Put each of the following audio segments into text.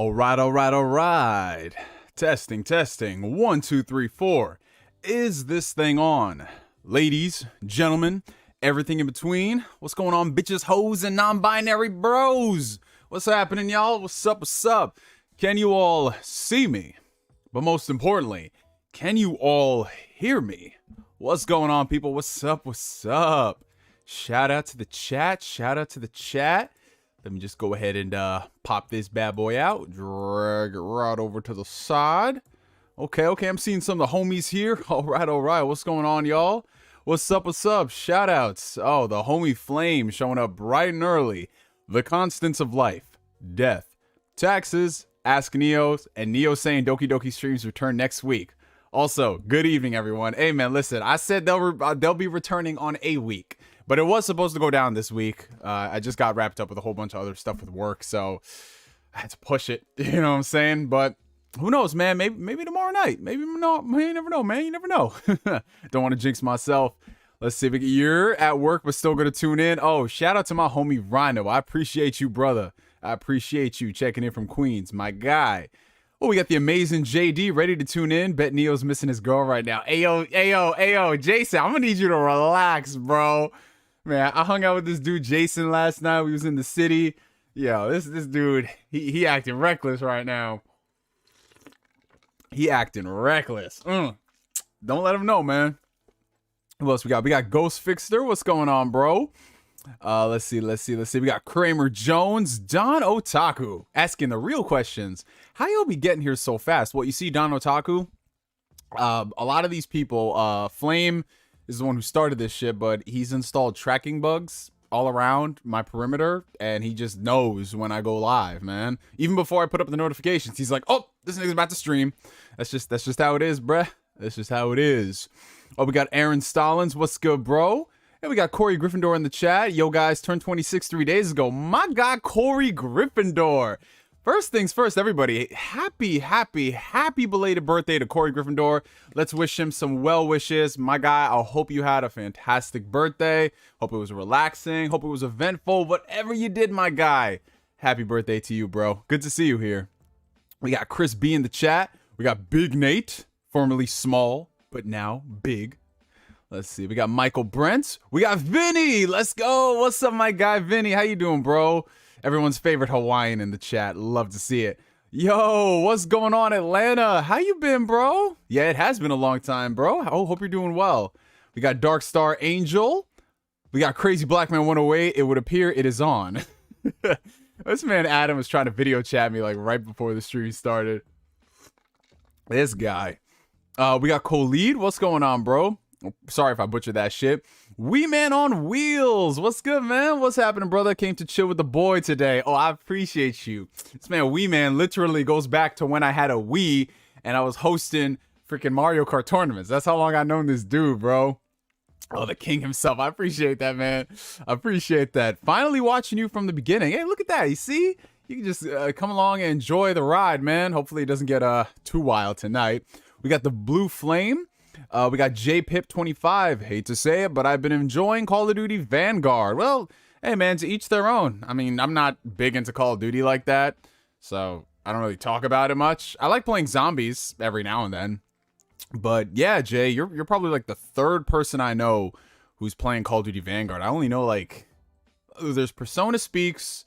All right, all right, all right. Testing, testing. 1, 2, 3, 4. Is this thing on? Ladies, gentlemen, everything in between. What's going on, bitches, hoes, and non-binary bros? What's happening, y'all? What's up, what's up? Can you all see me? But most importantly, can you all hear me? What's going on, people? What's up, what's up? Shout out to the chat, shout out to the chat. Let me just go ahead and pop this bad boy out. Drag it right over to the side. Okay, I'm seeing some of the homies here. All right. What's going on, y'all? What's up, what's up? Shout outs. Oh, the homie Flame showing up bright and early. The constants of life. Death. Taxes. Ask Neos. And Neo saying Doki Doki streams return next week. Also, good evening, everyone. Hey, man, listen. I said they'll be returning on a week. But it was supposed to go down this week. I just got wrapped up with a whole bunch of other stuff with work, so I had to push it. You know what I'm saying? But who knows, man? Maybe tomorrow night. Maybe no. You never know, man. You never know. Don't want to jinx myself. Let's see if you're at work but still gonna tune in. Oh, shout out to my homie Rhino. I appreciate you, brother. I appreciate you checking in from Queens, my guy. Oh, we got the amazing JD ready to tune in. Bet Neo's missing his girl right now. Ayo, Jason, I'm gonna need you to relax, bro. Man, I hung out with this dude Jason last night. We was in the city. Yo, this dude, he acting reckless right now. He acting reckless. Don't let him know, man. Who else we got? We got Ghost Fixter. What's going on, bro? Let's see. We got Kramer Jones, Don Otaku asking the real questions. How y'all be getting here so fast? Well, you see, Don Otaku, a lot of these people, Flame is the one who started this shit, but he's installed tracking bugs all around my perimeter, and he just knows when I go live, man. Even before I put up the notifications, he's like, "Oh, this nigga's about to stream." That's just how it is, bruh. That's just how it is. Oh, we got Aaron Stallings. What's good, bro? And we got Corey Gryffindor in the chat. Yo, guys, turned 26 3 days ago. My guy, Corey Gryffindor. First things first, everybody, happy belated birthday to Corey Gryffindor. Let's wish him some well wishes. My guy, I hope you had a fantastic birthday. Hope it was relaxing. Hope it was eventful. Whatever you did, my guy, happy birthday to you, bro. Good to see you here. We got Chris B in the chat. We got Big Nate, formerly small, but now big. Let's see. We got Michael Brent. We got Vinny. Let's go. What's up, my guy, Vinny? How you doing, bro? Everyone's favorite Hawaiian in the chat. Love to see it. Yo, what's going on, Atlanta? How you been, bro? Yeah, it has been a long time, bro. Oh, hope you're doing well. We got Dark Star Angel. We got Crazy Black Man 108. It would appear it is on. This man Adam was trying to video chat me like right before the stream started. This guy. We got Khalid. What's going on, bro? Sorry if I butchered that shit. Wee Man on Wheels. What's good, man? What's happening, brother? Came to chill with the boy today. Oh, I appreciate you. This man, Wee Man, literally goes back to when I had a Wii and I was hosting freaking Mario Kart tournaments. That's how long I've known this dude, bro. Oh, the king himself. I appreciate that, man. I appreciate that. Finally watching you from the beginning. Hey, look at that. You see? You can just come along and enjoy the ride, man. Hopefully it doesn't get too wild tonight. We got the Blue Flame. We got JPip25. Hate to say it, but I've been enjoying Call of Duty Vanguard. Well, hey, man, to each their own. I mean, I'm not big into Call of Duty like that, so I don't really talk about it much. I like playing zombies every now and then. But yeah, Jay, you're probably like the third person I know who's playing Call of Duty Vanguard. I only know like there's Persona Speaks,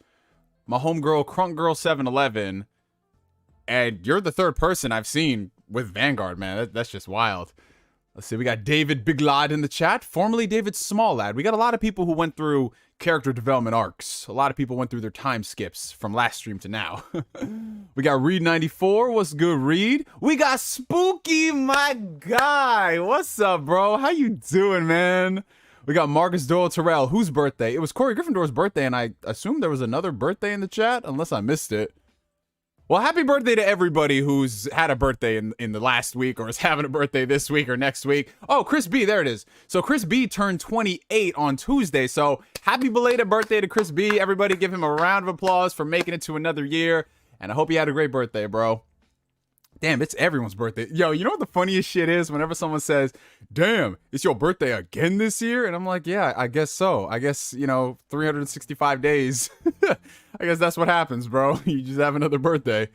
my homegirl Crunk Girl 711, and you're the third person I've seen with Vanguard, man. That's just wild. Let's see, we got David Big Lad in the chat, formerly David Small Lad. We got a lot of people who went through character development arcs. A lot of people went through their time skips from last stream to now. We got Reed94. What's good, Reed? We got Spooky, my guy. What's up, bro? How you doing, man? We got Marcus Doyle Terrell. Whose birthday? It was Corey Gryffindor's birthday, and I assume there was another birthday in the chat, unless I missed it. Well, happy birthday to everybody who's had a birthday in the last week or is having a birthday this week or next week. Oh, Chris B, there it is. So Chris B turned 28 on Tuesday. So happy belated birthday to Chris B. Everybody give him a round of applause for making it to another year. And I hope you had a great birthday, bro. Damn, it's everyone's birthday. Yo, you know what the funniest shit is? Whenever someone says, damn, it's your birthday again this year? And I'm like, yeah, I guess so. I guess, 365 days. I guess that's what happens, bro. You just have another birthday.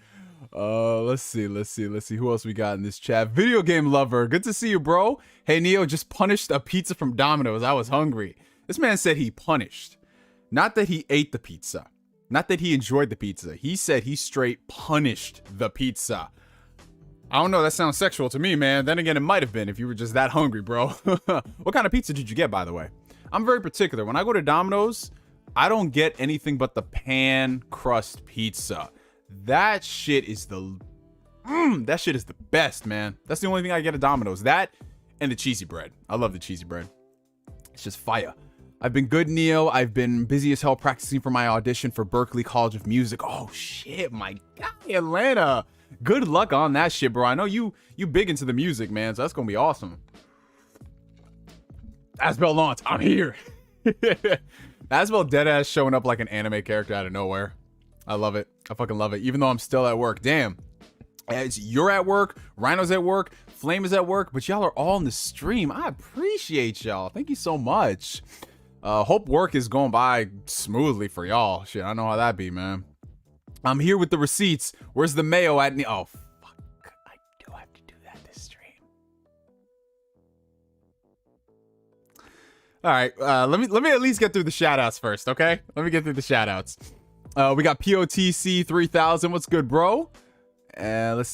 Let's see. Who else we got in this chat? Video game lover. Good to see you, bro. Hey, Neo, just punished a pizza from Domino's. I was hungry. This man said he punished. Not that he ate the pizza. Not that he enjoyed the pizza. He said he straight punished the pizza. I don't know. That sounds sexual to me, man. Then again, it might have been if you were just that hungry, bro. What kind of pizza did you get, by the way? I'm very particular. When I go to Domino's, I don't get anything but the pan crust pizza. That shit is the best, man. That's the only thing I get at Domino's. That and the cheesy bread. I love the cheesy bread. It's just fire. I've been good, Neo. I've been busy as hell practicing for my audition for Berklee College of Music. Oh shit, my guy, Atlanta. Good luck on that shit, bro. I know you big into the music, man, so that's gonna be awesome. Asbel Launch, I'm here. Asbel deadass showing up like an anime character out of nowhere. I love it. I fucking love it. Even though I'm still at work. Damn. You're at work, Rhino's at work, Flame is at work, but y'all are all in the stream. I appreciate y'all. Thank you so much. Hope work is going by smoothly for y'all. Shit, I know how that be, man. I'm here with the receipts. Where's the mayo at? Oh, fuck. I do have to do that this stream. All right, let me at least get through the shoutouts first, okay? Let me get through the shoutouts. We got POTC 3000. What's good, bro? Let's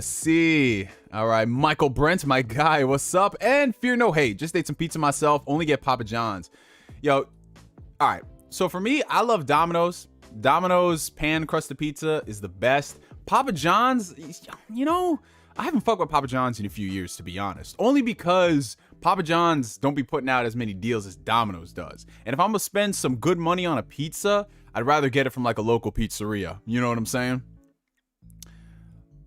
see. All right, Michael Brent, my guy. What's up? And Fear No Hate. Just ate some pizza myself. Only get Papa John's. Yo, all right. So for me, I love Domino's. Domino's pan crusted pizza is the best. Papa John's, you know, I haven't fucked with Papa John's in a few years, to be honest. Only because Papa John's don't be putting out as many deals as Domino's does. And if I'm gonna spend some good money on a pizza, I'd rather get it from like a local pizzeria. You know what I'm saying?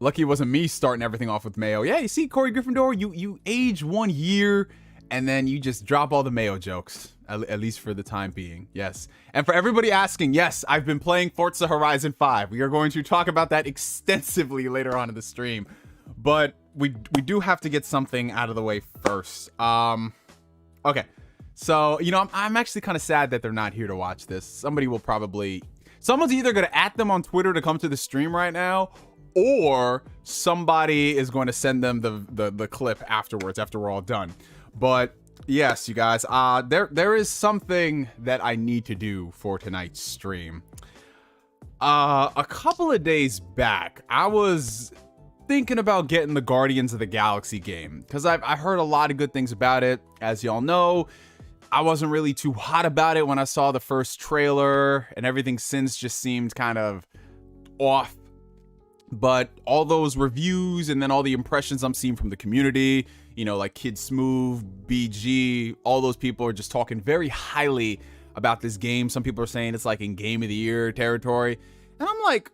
Lucky it wasn't me starting everything off with mayo. Yeah, you see, Corey Gryffindor, you age 1 year and then you just drop all the mayo jokes, at least for the time being. Yes. And for everybody asking, yes, I've been playing Forza Horizon 5. We are going to talk about that extensively later on in the stream. But we do have to get something out of the way first. Okay. So, you know, I'm actually kind of sad that they're not here to watch this. Someone's either going to at them on Twitter to come to the stream right now, or somebody is going to send them the clip afterwards, after we're all done. But yes, you guys, there is something that I need to do for tonight's stream. A couple of days back, I was thinking about getting the Guardians of the Galaxy game, because I heard a lot of good things about it. As y'all know, I wasn't really too hot about it when I saw the first trailer, and everything since just seemed kind of off. But all those reviews and then all the impressions I'm seeing from the community, you know, like Kid Smooth, BG, all those people are just talking very highly about this game. Some people are saying it's like in Game of the Year territory. And I'm like,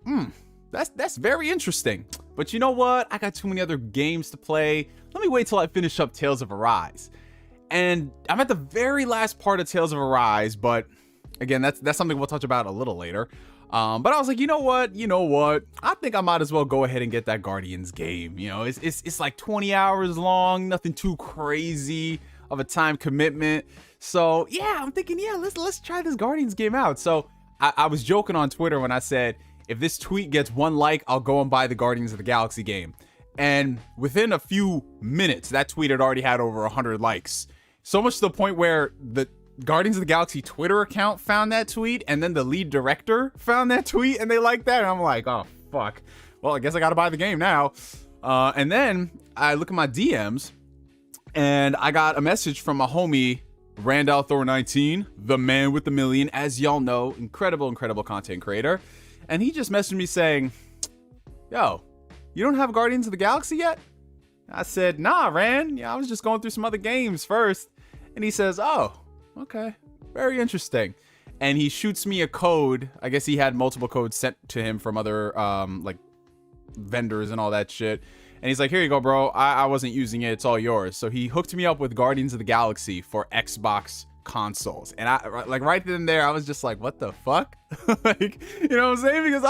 that's very interesting. But you know what? I got too many other games to play. Let me wait till I finish up Tales of Arise. And I'm at the very last part of Tales of Arise, but again, that's something we'll touch about a little later. But I was like, you know what? I think I might as well go ahead and get that Guardians game. You know, it's like 20 hours long, nothing too crazy of a time commitment. So yeah, I'm thinking, yeah, let's try this Guardians game out. So I was joking on Twitter when I said, if this tweet gets 1 like, I'll go and buy the Guardians of the Galaxy game. And within a few minutes, that tweet had already had over 100 likes. So much to the point where the Guardians of the Galaxy Twitter account found that tweet, and then the lead director found that tweet, and they liked that. And I'm like, oh, fuck. Well, I guess I got to buy the game now. And then I look at my DMs, and I got a message from my homie, Randall Thor 19, the man with the million, as y'all know, incredible content creator. And he just messaged me saying, yo, you don't have Guardians of the Galaxy yet? I said, nah, Rand. Yeah, I was just going through some other games first. And he says, oh, okay, very interesting. And he shoots me a code. I guess he had multiple codes sent to him from other like vendors and all that shit. And he's like, here you go, bro. I wasn't using it. It's all yours. So he hooked me up with Guardians of the Galaxy for Xbox consoles. And I like right then and there, I was just like, what the fuck? Like, you know what I'm saying? Because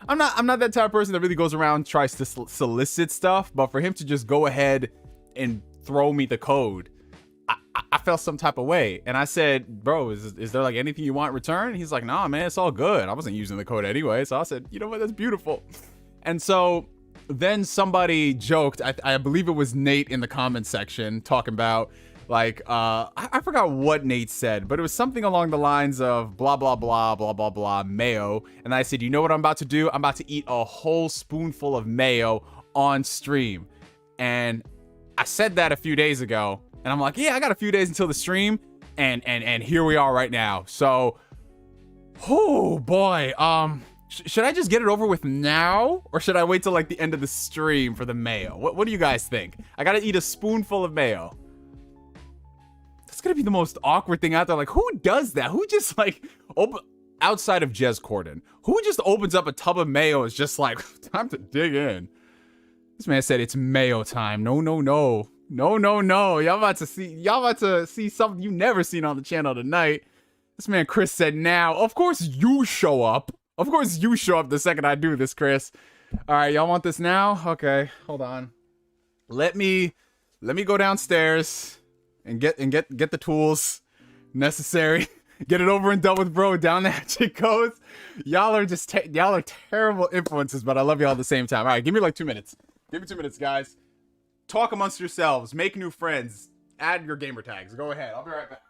I'm not that type of person that really goes around, tries to solicit stuff. But for him to just go ahead and throw me the code, I felt some type of way. And I said, bro, is there like anything you want in return? And he's like, nah, man, it's all good. I wasn't using the code anyway. So I said, you know what? That's beautiful. And so then somebody joked, I believe it was Nate in the comment section, talking about like, I forgot what Nate said, but it was something along the lines of blah, blah, blah, blah, blah, blah, mayo. And I said, you know what I'm about to do? I'm about to eat a whole spoonful of mayo on stream. And I said that a few days ago, and I'm like, yeah, I got a few days until the stream, and here we are right now. So, oh boy, should I just get it over with now, or should I wait till like the end of the stream for the mayo? What do you guys think? I gotta eat a spoonful of mayo. That's gonna be the most awkward thing out there. Like, who does that? Who just like outside of Jez Corden, who just opens up a tub of mayo? Is just like, time to dig in. This man said it's mayo time. No, no, no. No, no, no. Y'all about to see something you never seen on the channel tonight. This man Chris said now. Of course you show up. Of course you show up the second I do this, Chris. All right, y'all want this now? Okay, hold on. Let me go downstairs and get the tools necessary. Get it over and done with, bro. Down the hatchet goes. Y'all are just y'all are terrible influences, but I love y'all at the same time. All right, give me like 2 minutes. Give me 2 minutes, guys. Talk amongst yourselves. Make new friends. Add your gamer tags. Go ahead. I'll be right back.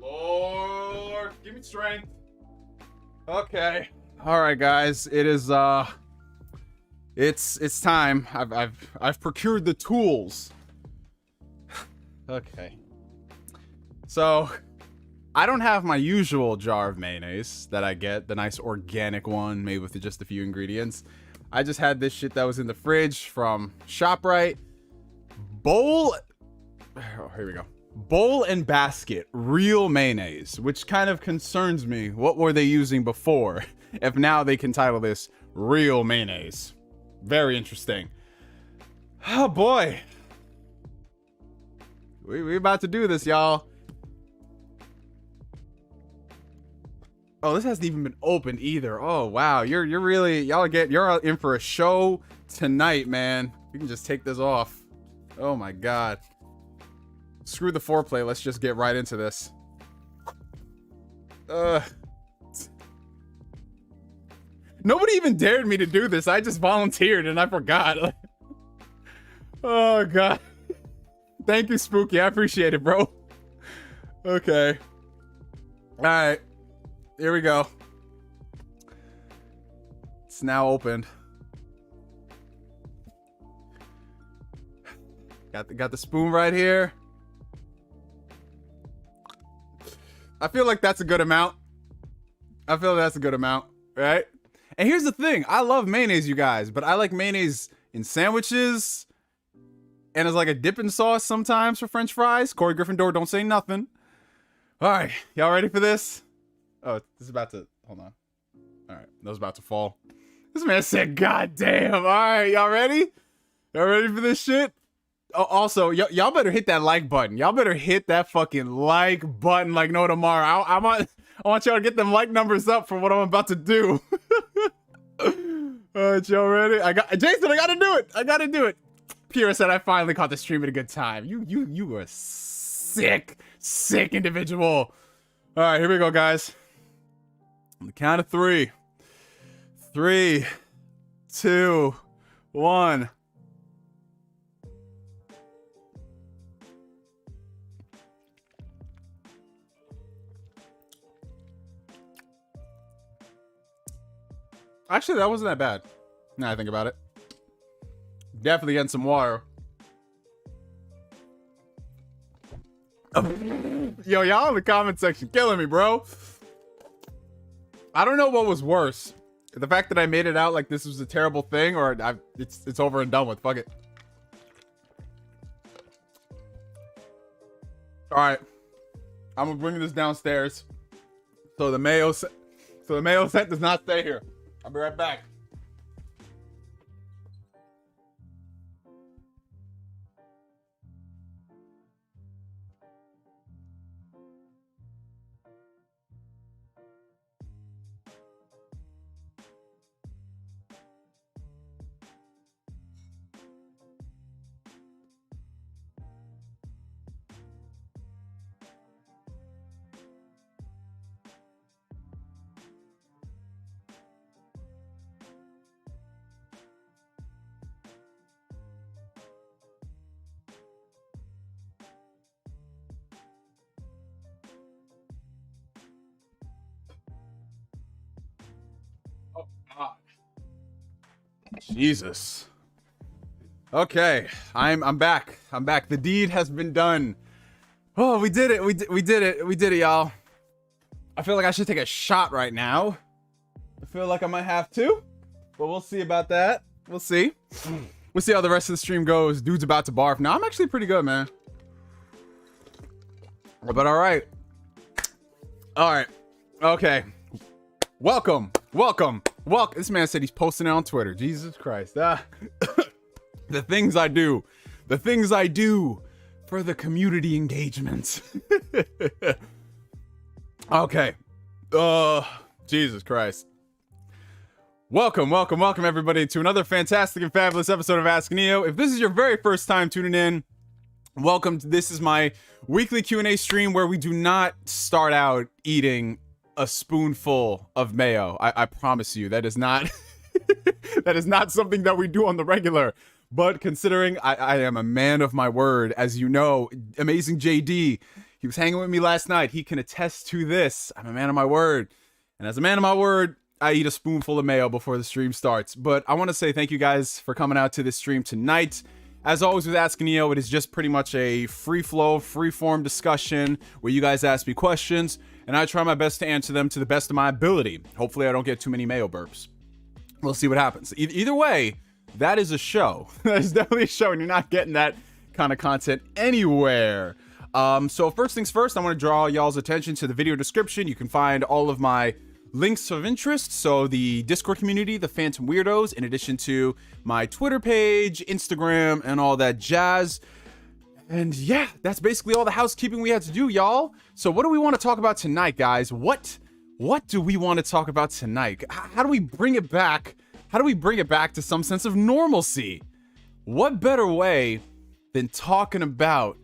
Lord, give me strength. Okay. All right, guys. It is it's time. I've procured the tools. Okay. So, I don't have my usual jar of mayonnaise that I get, the nice organic one made with just a few ingredients. I just had this shit that was in the fridge from ShopRite. Bowl. Oh, here we go. Bowl and basket, real mayonnaise, which kind of concerns me. What were they using before? If now they can title this real mayonnaise. Very interesting. Oh boy. We about to do this, y'all. Oh, this hasn't even been opened either. Oh wow, you're in for a show tonight, man. You can just take this off. Oh my god. Screw the foreplay, let's just get right into this. Nobody even dared me to do this. I just volunteered and I forgot. Oh god. Thank you, Spooky. I appreciate it, bro. Okay. Alright. Here we go. It's now opened. Got the spoon right here. I feel like that's a good amount. I feel that's a good amount, right? And here's the thing. I love mayonnaise, you guys, but I like mayonnaise in sandwiches and as like a dipping sauce sometimes for French fries. Corey Gryffindor, don't say nothing. All right, y'all ready for this? Oh, this is about to, hold on. All right, that was about to fall. This man said, God damn. All right, y'all ready? Y'all ready for this shit? Oh, also, y'all better hit that like button. Y'all better hit that fucking like button like no tomorrow. I want y'all to get them like numbers up for what I'm about to do. All right, y'all ready? Jason, I gotta do it. I gotta do it. Pira said I finally caught the stream at a good time. You were a sick individual. All right, here we go, guys. On the count of 3. 3, 2, 1. Actually, that wasn't that bad. Now I think about it. Definitely getting some water. Yo, y'all in the comment section killing me, bro. I don't know what was worse. The fact that I made it out like this was a terrible thing, or it's over and done with. Fuck it. All right, I'm gonna bring this downstairs, so the mayo scent does not stay here. I'll be right back. Oh God. Jesus. Okay, I'm back. I'm back. The deed has been done. Oh, we did it. We did it, y'all. I feel like I should take a shot right now. I feel like I might have to, but we'll see about that. We'll see. We'll see how the rest of the stream goes. Dude's about to barf. Now I'm actually pretty good, man. But all right. Okay. Welcome. This man said he's posting it on Twitter. Jesus Christ. The things I do for the community engagement. Okay. Jesus Christ. Welcome everybody to another fantastic and fabulous episode of Ask Neo. If this is your very first time tuning in, welcome. This is my weekly Q&A stream where we do not start out eating a spoonful of mayo. I promise you that is not that is not something that we do on the regular. But considering I am a man of my word, as you know, amazing JD, he was hanging with me last night. He can attest to this. I'm a man of my word. And as a man of my word, I eat a spoonful of mayo before the stream starts. But I want to say thank you guys for coming out to this stream tonight. As always with Ask Neo, it is just pretty much a free flow, free form discussion where you guys ask me questions and I try my best to answer them to the best of my ability. Hopefully I don't get too many mayo burps. We'll see what happens. Either way, that is a show. That is definitely a show, and you're not getting that kind of content anywhere. So first things first, I want to draw y'all's attention to the video description. You can find all of my links of interest. So the Discord community, the Phantom Weirdos, in addition to my Twitter page, Instagram, and all that jazz. And yeah, that's basically all the housekeeping we had to do, y'all. So what do we want to talk about tonight, guys? What do we want to talk about tonight? How do we bring it back? How do we bring it back to some sense of normalcy? What better way than talking about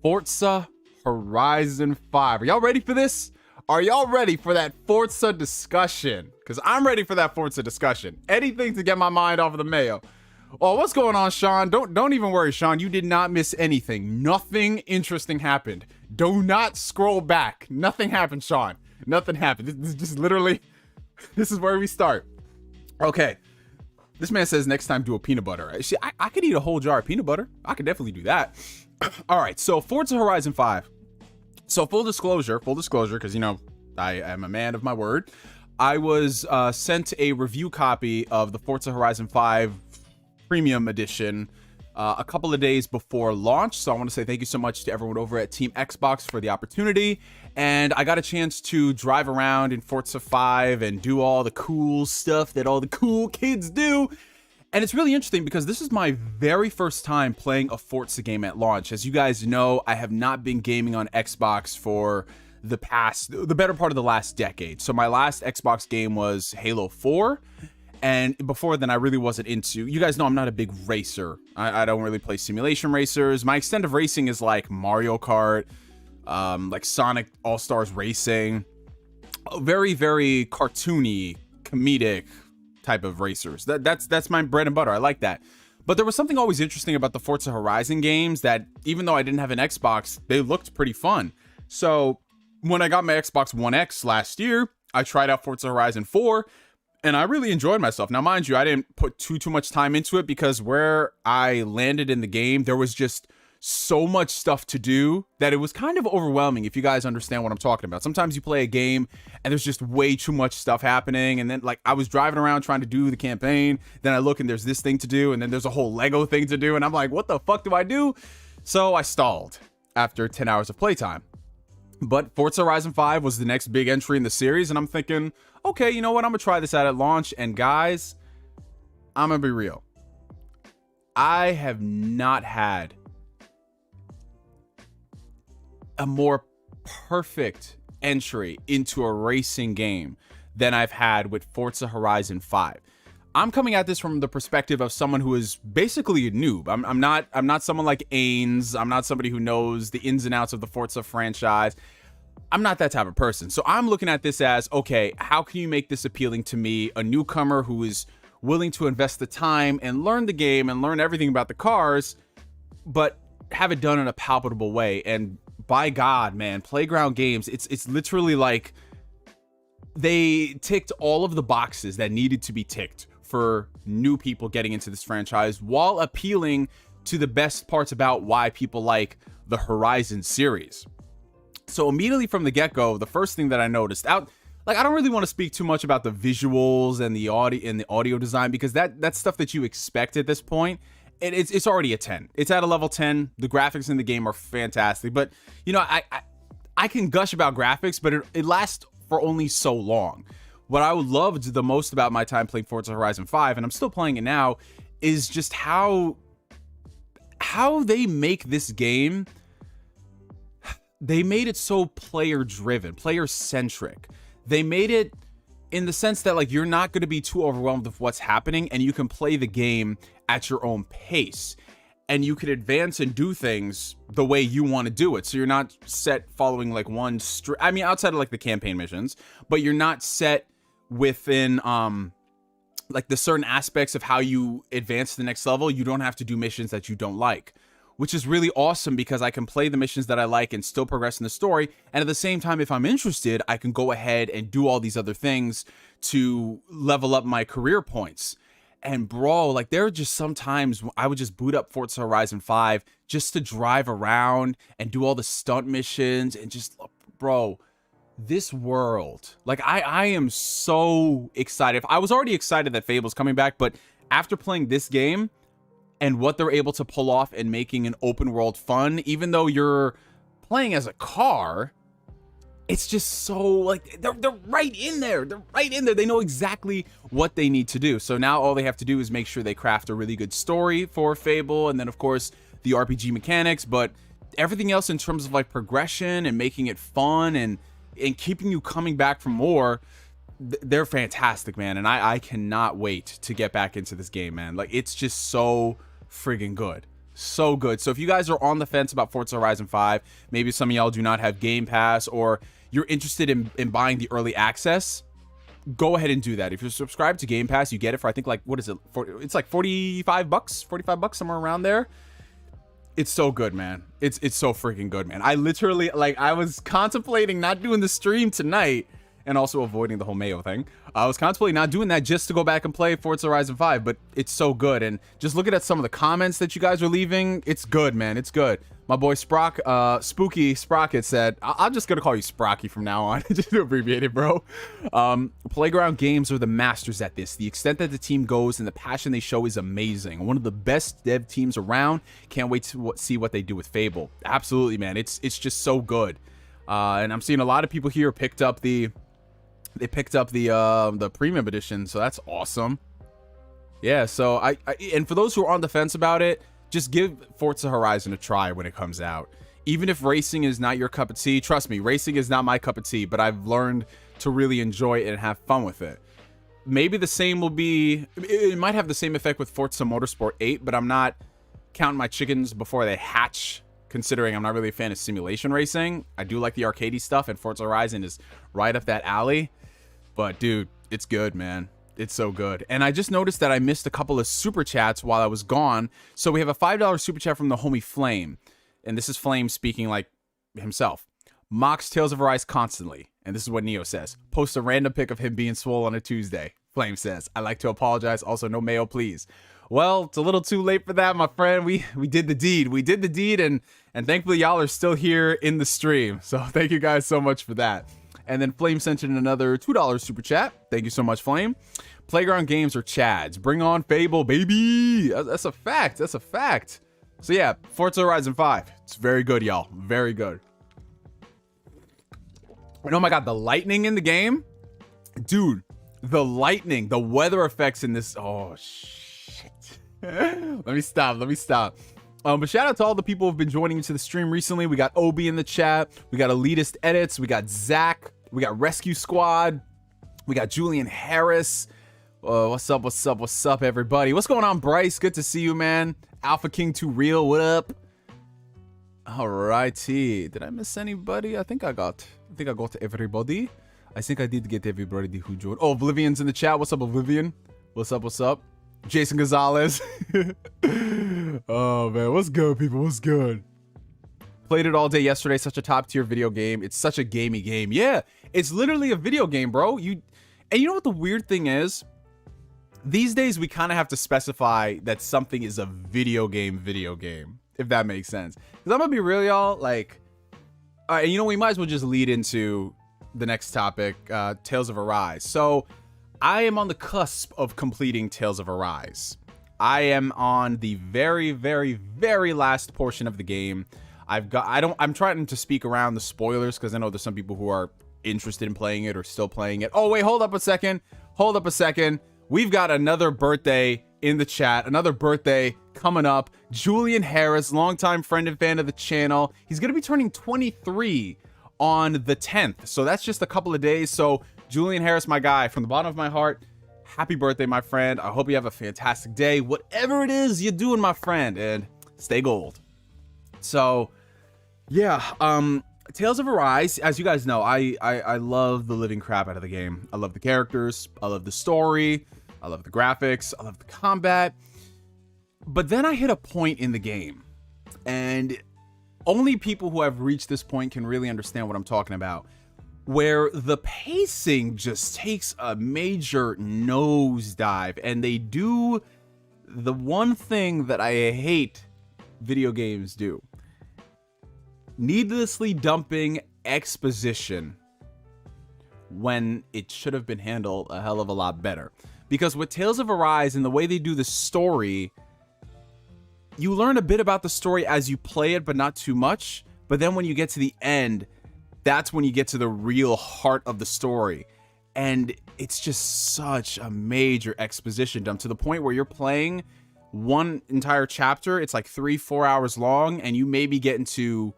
Forza Horizon 5? Are y'all ready for this? Are y'all ready for that Forza discussion? Because I'm ready for that Forza discussion. Anything to get my mind off of the mayo. Oh, what's going on, Sean? Don't even worry, Sean. You did not miss anything. Nothing interesting happened. Do not scroll back. Nothing happened, Sean. Nothing happened. This is just literally, this is where we start. Okay. This man says next time do a peanut butter. I could eat a whole jar of peanut butter. I could definitely do that. All right. So Forza Horizon 5. So full disclosure, because, you know, I am a man of my word. I was sent a review copy of the Forza Horizon 5 Premium Edition a couple of days before launch. So I want to say thank you so much to everyone over at Team Xbox for the opportunity. And I got a chance to drive around in Forza 5 and do all the cool stuff that all the cool kids do. And it's really interesting because this is my very first time playing a Forza game at launch. As you guys know, I have not been gaming on Xbox for the better part of the last decade. So my last Xbox game was Halo 4. And before then, I really wasn't into... You guys know I'm not a big racer. I don't really play simulation racers. My extent of racing is like Mario Kart, like Sonic All-Stars Racing. Very, very cartoony, comedic type of racers. That's my bread and butter. I like that. But there was something always interesting about the Forza Horizon games that even though I didn't have an Xbox, they looked pretty fun. So when I got my Xbox One X last year, I tried out Forza Horizon 4 and I really enjoyed myself. Now, mind you, I didn't put too much time into it because where I landed in the game, there was just so much stuff to do that it was kind of overwhelming, if you guys understand what I'm talking about. Sometimes you play a game and there's just way too much stuff happening, and then like I was driving around trying to do the campaign, then I look and there's this thing to do, and then there's a whole Lego thing to do, and I'm like, what the fuck do I do? So I stalled after 10 hours of playtime. But Forza Horizon 5 was the next big entry in the series, and I'm thinking, okay, you know what, I'm gonna try this out at launch. And guys, I'm gonna be real, I have not had a more perfect entry into a racing game than I've had with Forza Horizon 5. I'm coming at this from the perspective of someone who is basically a noob. I'm not someone like Ains. I'm not somebody who knows the ins and outs of the Forza franchise. I'm not that type of person. So I'm looking at this as, okay, how can you make this appealing to me, a newcomer who is willing to invest the time and learn the game and learn everything about the cars, but have it done in a palatable way. And by God, man, Playground Games, it's literally like they ticked all of the boxes that needed to be ticked for new people getting into this franchise, while appealing to the best parts about why people like the Horizon series. So immediately from the get-go, the first thing that I noticed out, like, I don't really want to speak too much about the visuals and the audio design, because that's stuff that you expect at this point. It's already a 10. It's at a level 10. The graphics in the game are fantastic, but you know, I can gush about graphics, but it lasts for only so long. What I loved the most about my time playing Forza Horizon 5, and I'm still playing it now, is just how they make this game. They made it so player driven, player centric. They made it in the sense that, like, you're not going to be too overwhelmed with what's happening, and you can play the game at your own pace, and you can advance and do things the way you want to do it. So you're not set following like one I mean, outside of like the campaign missions, but you're not set within like the certain aspects of how you advance to the next level. You don't have to do missions that you don't like, which is really awesome, because I can play the missions that I like and still progress in the story. And at the same time, if I'm interested, I can go ahead and do all these other things to level up my career points. And bro, like, there are just sometimes I would just boot up Forza Horizon 5 just to drive around and do all the stunt missions, and just, bro, this world, like, I am so excited. I was already excited that Fable's coming back, but after playing this game and what they're able to pull off in making an open world fun, even though you're playing as a car, it's just so, like, they're right in there. They're right in there. They know exactly what they need to do. So now all they have to do is make sure they craft a really good story for Fable, and then of course the RPG mechanics, but everything else in terms of like progression and making it fun and keeping you coming back for more, they're fantastic, man. And I cannot wait to get back into this game, man. Like, it's just so friggin' good. So good. So if you guys are on the fence about Forza Horizon 5, maybe some of y'all do not have Game Pass, or you're interested in buying the early access, go ahead and do that. If you're subscribed to Game Pass, you get it for, I think, like, what is it? It's like 45 bucks, somewhere around there. It's so good, man. It's so freaking good, man. I literally, like, I was contemplating not doing the stream tonight, and also avoiding the whole Mayo thing. I was contemplating not doing that just to go back and play Forza Horizon 5, but it's so good. And just looking at some of the comments that you guys are leaving, it's good, man. It's good. My boy Spooky Sprocket said, I'm just gonna call you Sprocky from now on, just to abbreviate it, bro. Playground Games are the masters at this. The extent that the team goes and the passion they show is amazing. One of the best dev teams around. Can't wait to see what they do with Fable. Absolutely, man. It's just so good. And I'm seeing a lot of people here picked up the premium edition, so that's awesome. Yeah, so I and for those who are on the fence about it, just give Forza Horizon a try when it comes out. Even if racing is not your cup of tea, trust me, racing is not my cup of tea, but I've learned to really enjoy it and have fun with it. Maybe the same will be, it might have the same effect with Forza Motorsport 8, but I'm not counting my chickens before they hatch, considering I'm not really a fan of simulation racing. I do like the arcadey stuff, and Forza Horizon is right up that alley. But dude, it's good, man. It's so good. And I just noticed that I missed a couple of super chats while I was gone. So we have a $5 super chat from the homie Flame. And this is Flame speaking like himself. Mocks Tales of Arise constantly. And this is what Neo says. Post a random pic of him being swole on a Tuesday. Flame says, I like to apologize. Also, no mayo, please. Well, it's a little too late for that, my friend. We did the deed. We did the deed, and thankfully y'all are still here in the stream. So thank you guys so much for that. And then Flame sent in another $2 super chat. Thank you so much, Flame. Playground games or Chads. Bring on Fable, baby. That's a fact. That's a fact. So yeah, Forza Horizon 5. It's very good, y'all. Very good. And oh my god, the lightning in the game? Dude, the lightning, the weather effects in this. Oh, shit. Let me stop. But shout out to all the people who've been joining into the stream recently. We got Obi in the chat. We got Elitist Edits. We got Zach. We got Rescue Squad. We got Julian Harris. What's up, everybody? What's going on, Bryce? Good to see you, man. Alpha King 2 Real, what up? Alrighty. Did I miss anybody? I think I got everybody. I think I did get everybody who joined. Oh, Oblivion's in the chat. What's up, Oblivion? What's up? Jason Gonzalez. Oh, man. What's good, people? What's good? Played it all day yesterday. Such a top-tier video game. It's such a gamey game. Yeah, it's literally a video game, bro. And you know what the weird thing is? These days, we kind of have to specify that something is a video game, if that makes sense. Because I'm going to be real, y'all. Like, all right, you know, we might as well just lead into the next topic, Tales of Arise. So I am on the cusp of completing Tales of Arise. I am on the very, very, very last portion of the game. I'm trying to speak around the spoilers because I know there's some people who are interested in playing it or still playing it. Oh, wait, hold up a second. We've got another birthday in the chat, another birthday coming up. Julian Harris, longtime friend and fan of the channel. He's going to be turning 23 on the 10th. So that's just a couple of days. So Julian Harris, my guy, from the bottom of my heart, happy birthday, my friend. I hope you have a fantastic day. Whatever it is you're doing, my friend, and stay gold. So yeah, Tales of Arise, as you guys know, I love the living crap out of the game. I love the characters. I love the story. I love the graphics. I love the combat. But then I hit a point in the game, and only people who have reached this point can really understand what I'm talking about, where the pacing just takes a major nosedive, and they do the one thing that I hate video games do. Needlessly dumping exposition when it should have been handled a hell of a lot better. Because with Tales of Arise and the way they do the story, you learn a bit about the story as you play it, but not too much. But then when you get to the end, that's when you get to the real heart of the story. And it's just such a major exposition dump to the point where you're playing one entire chapter. It's like 3-4 hours long, and you maybe get into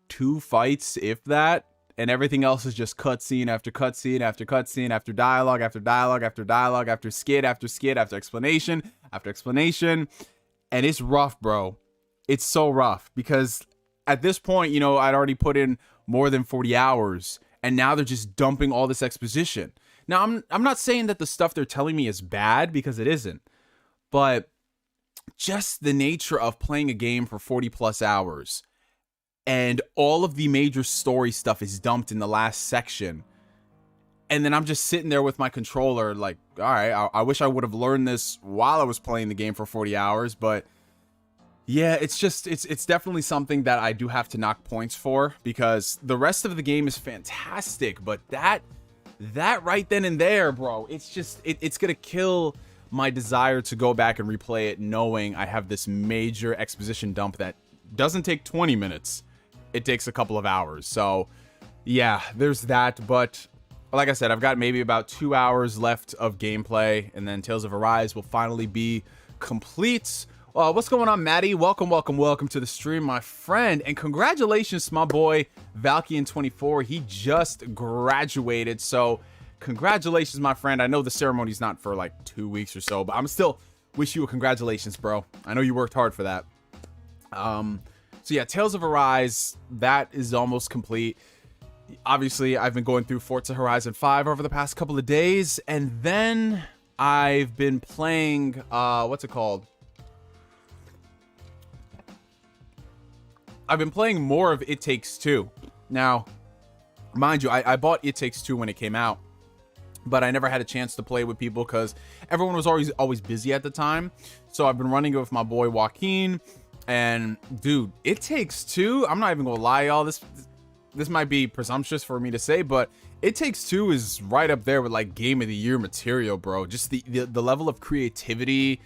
2 fights, if that, and everything else is just cutscene after cutscene after cutscene after dialogue after dialogue after dialogue after skit after skit after explanation after explanation. And it's rough, bro. It's so rough because at this point, you know, I'd already put in more than 40 hours, and now they're just dumping all this exposition. Now, I'm not saying that the stuff they're telling me is bad, because it isn't, but just the nature of playing a game for 40 plus hours and all of the major story stuff is dumped in the last section. And then I'm just sitting there with my controller like, all right, I wish I would have learned this while I was playing the game for 40 hours. But yeah, it's definitely something that I do have to knock points for, because the rest of the game is fantastic. But that right then and there, bro, it's going to kill my desire to go back and replay it, knowing I have this major exposition dump that doesn't take 20 minutes. It takes a couple of hours. So yeah, there's that. But like I said, I've got maybe about 2 hours left of gameplay, and then Tales of Arise will finally be complete. What's going on, Maddie? Welcome to the stream, my friend. And congratulations to my boy, Valkian24. He just graduated. So congratulations, my friend. I know the ceremony's not for like 2 weeks or so, but I'm still wish you a congratulations, bro. I know you worked hard for that. So yeah, Tales of Arise, that is almost complete. Obviously, I've been going through Forza Horizon 5 over the past couple of days, and then I've been playing, what's it called? I've been playing more of It Takes Two. Now, mind you, I bought It Takes Two when it came out, but I never had a chance to play with people because everyone was always busy at the time. So I've been running it with my boy Joaquin, and dude, It Takes Two. I'm not even gonna lie, y'all. This might be presumptuous for me to say, but It Takes Two is right up there with like Game of the Year material, bro. Just the level of creativity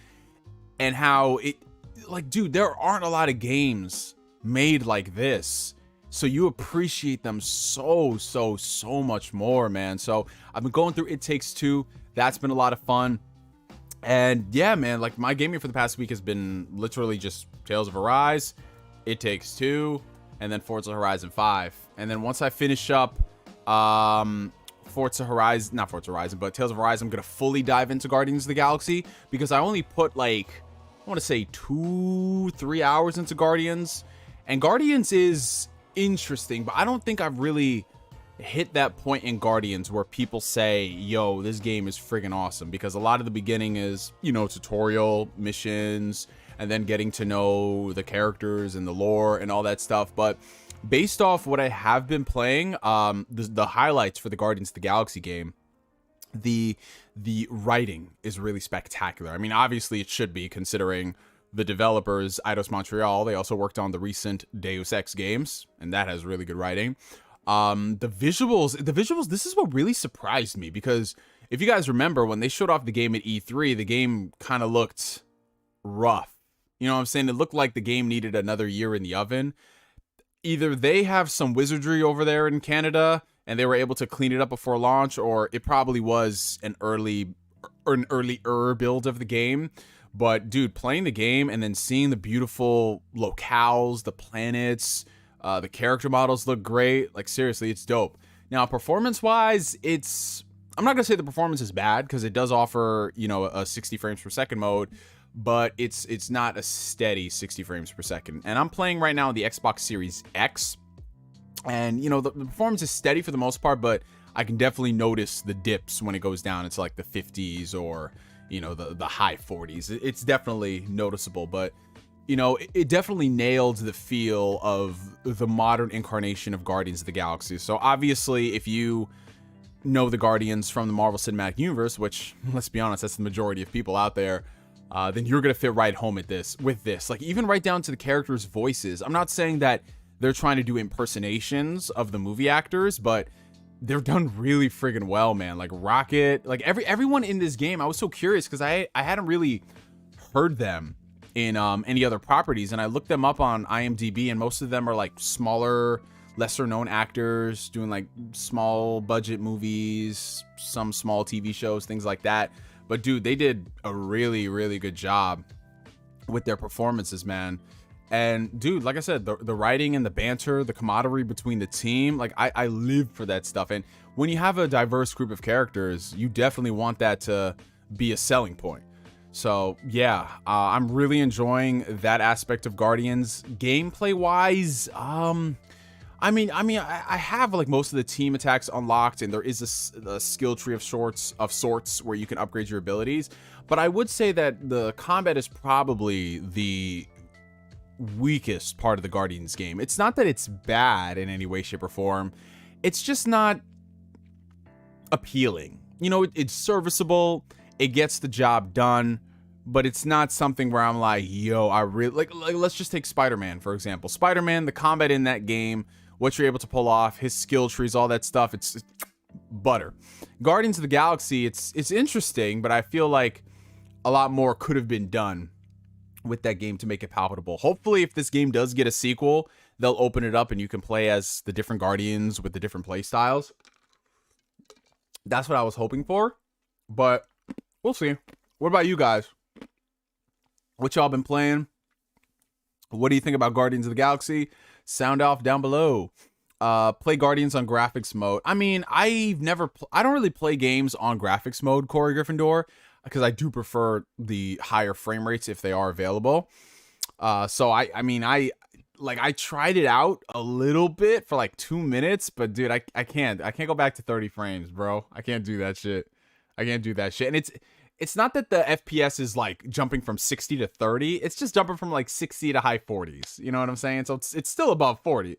and how it, like, dude, there aren't a lot of games made like this. So you appreciate them so much more, man. So I've been going through It Takes Two. That's been a lot of fun. And yeah, man, like my gaming for the past week has been literally just Tales of Arise, It Takes Two, and then Forza Horizon 5. And then once I finish up Forza Horizon, not Forza Horizon, but Tales of Horizon, I'm going to fully dive into Guardians of the Galaxy because I only put like, I want to say 2-3 hours into Guardians. And Guardians is interesting, but I don't think I've really hit that point in Guardians where people say, yo, this game is friggin' awesome, because a lot of the beginning is, you know, tutorial missions and then getting to know the characters and the lore and all that stuff. But based off what I have been playing, the highlights for the Guardians of the Galaxy game, the writing is really spectacular. I mean, obviously it should be, considering the developers, Eidos Montreal, they also worked on the recent Deus Ex games, and that has really good writing. The visuals, this is what really surprised me, because if you guys remember, when they showed off the game at E3, the game kind of looked rough. You know what I'm saying? It looked like the game needed another year in the oven. Either they have some wizardry over there in Canada and they were able to clean it up before launch, or it probably was an earlier build of the game. But dude, playing the game and then seeing the beautiful locales, the planets, the character models look great. Like, seriously, it's dope. Now, performance-wise, I'm not gonna say the performance is bad, because it does offer, you know, a 60 frames per second mode, but it's not a steady 60 frames per second. And I'm playing right now on the Xbox Series X, and you know, the performance is steady for the most part, but I can definitely notice the dips when it goes down into like the 50s or, you know, the high 40s. It's definitely noticeable, but you know, it definitely nailed the feel of the modern incarnation of Guardians of the Galaxy. So obviously, if you know the Guardians from the Marvel Cinematic Universe, which, let's be honest, that's the majority of people out there, then you're gonna fit right home with this. Like, even right down to the characters' voices. I'm not saying that they're trying to do impersonations of the movie actors, but they're done really friggin' well, man. Like Rocket, like everyone in this game. I was so curious because I hadn't really heard them in any other properties, and I looked them up on IMDb, and most of them are like smaller, lesser known actors doing like small budget movies, some small TV shows, things like that. But dude, they did a really good job with their performances, man. And dude, like I said, the writing and the banter, the camaraderie between the team, like I live for that stuff. And when you have a diverse group of characters, you definitely want that to be a selling point. So yeah, I'm really enjoying that aspect of Guardians. Gameplay wise, I mean, I have like most of the team attacks unlocked, and there is a skill tree of sorts where you can upgrade your abilities. But I would say that the combat is probably the weakest part of the Guardians game. It's not that it's bad in any way, shape, or form. It's just not appealing. You know, it's serviceable. It gets the job done, but it's not something where I'm like, yo, I really like let's just take Spider-Man, for example. Spider-Man, the combat in that game, what you're able to pull off, his skill trees, all that stuff, it's butter. Guardians of the Galaxy, it's interesting, but I feel like a lot more could have been done with that game to make it palatable. Hopefully, if this game does get a sequel, they'll open it up and you can play as the different Guardians with the different play styles. That's what I was hoping for, but we'll see. What about you guys? What y'all been playing? What do you think about Guardians of the Galaxy? Sound off down below. Play Guardians on graphics mode. I mean, I don't really play games on graphics mode, Corey Gryffindor, because I do prefer the higher frame rates if they are available. So I mean, I tried it out a little bit for like 2 minutes, but dude, I can't go back to 30 frames, bro. I can't do that shit. And it's not that the FPS is like jumping from 60 to 30. It's just jumping from like 60 to high 40s. You know what I'm saying? So it's still above 30.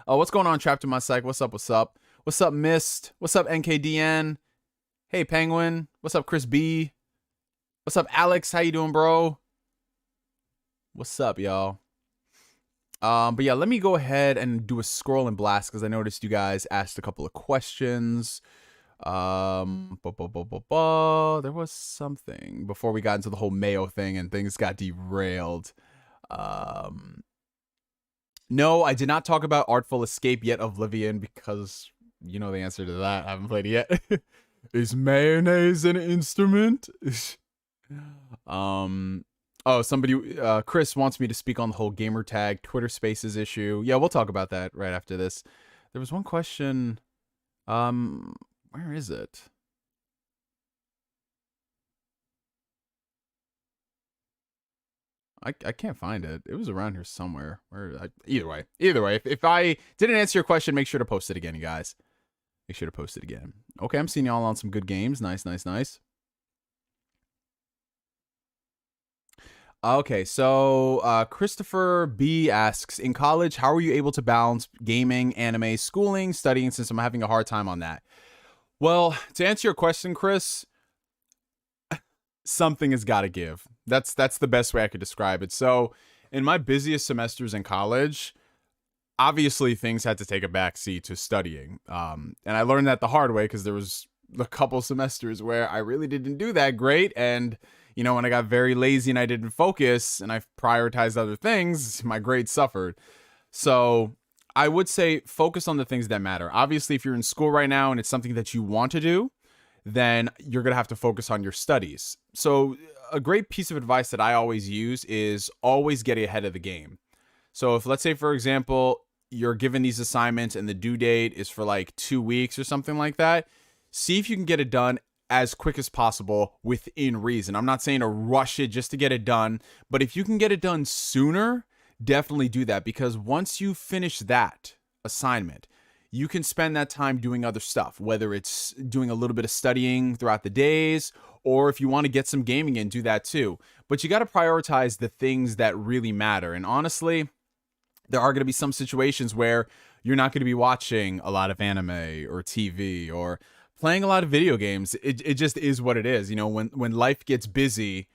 What's going on, Trapped in My Psych? What's up? What's What's up, Mist? What's up, NKDN? Hey, Penguin. What's up, Chris B? What's up, Alex? How you doing, bro? What's up, y'all? But yeah, let me go ahead and do a scroll and blast because I noticed you guys asked a couple of questions. There was something before we got into the whole Mayo thing and things got derailed. No, I did not talk about Artful Escape yet, Oblivion, because you know the answer to that. I haven't played it yet. Is mayonnaise an instrument? Oh, somebody, Chris wants me to speak on the whole gamer tag Twitter Spaces issue. Yeah, we'll talk about that right after this. There was one question. Where is it? I can't find it. It was around here somewhere. Either way, if I didn't answer your question, make sure to post it again, you guys. Make sure to post it again. Okay, I'm seeing y'all on some good games. Nice. Okay, so Christopher B asks, in college, how are you able to balance gaming, anime, schooling, studying, since I'm having a hard time on that? Well, to answer your question, Chris, something has got to give. That's the best way I could describe it. So in my busiest semesters in college, obviously things had to take a backseat to studying. And I learned that the hard way because there was a couple semesters where I really didn't do that great. And, you know, when I got very lazy and I didn't focus and I prioritized other things, my grades suffered. So I would say focus on the things that matter. Obviously, if you're in school right now and it's something that you want to do, then you're going to have to focus on your studies. So a great piece of advice that I always use is always get ahead of the game. So if, let's say, for example, you're given these assignments and the due date is for like 2 weeks or something like that, see if you can get it done as quick as possible within reason. I'm not saying to rush it just to get it done, but if you can get it done sooner, definitely do that, because once you finish that assignment, you can spend that time doing other stuff, whether it's doing a little bit of studying throughout the days, or if you want to get some gaming in, do that too. But you got to prioritize the things that really matter. And honestly, there are going to be some situations where you're not going to be watching a lot of anime or TV or playing a lot of video games. It just is what it is. You know, when life gets busy,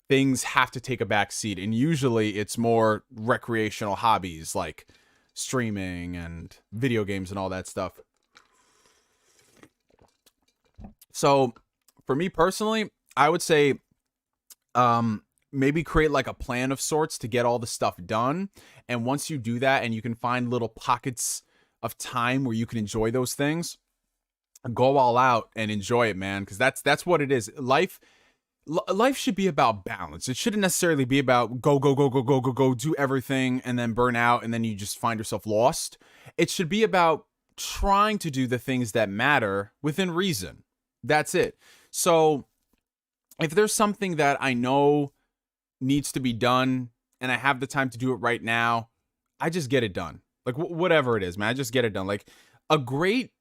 things have to take a back seat. And usually it's more recreational hobbies like streaming and video games and all that stuff. So for me personally, I would say maybe create like a plan of sorts to get all the stuff done. And once you do that and you can find little pockets of time where you can enjoy those things, go all out and enjoy it, man, because that's what it is. Life should be about balance. It shouldn't necessarily be about go, do everything and then burn out and then you just find yourself lost. It should be about trying to do the things that matter within reason. That's it. So if there's something that I know needs to be done and I have the time to do it right now, I just get it done. Like whatever it is, man, I just get it done. Like a great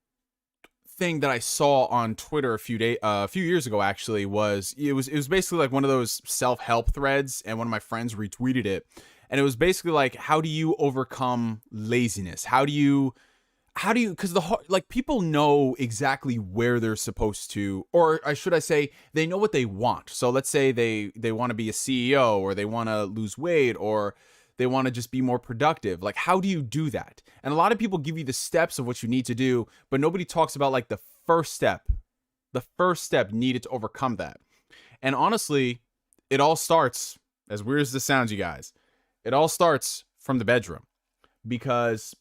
thing that I saw on Twitter a few years ago actually was it was basically like one of those self-help threads, and one of my friends retweeted it, and it was basically like, how do you overcome laziness? How do you because like people know exactly where they're supposed to, or should I say they know what they want. So let's say they want to be a CEO, or they want to lose weight, or they want to just be more productive. Like, how do you do that? And a lot of people give you the steps of what you need to do, but nobody talks about like the first step needed to overcome that. And honestly, it all starts, as weird as this sounds, you guys, it all starts from the bedroom. Because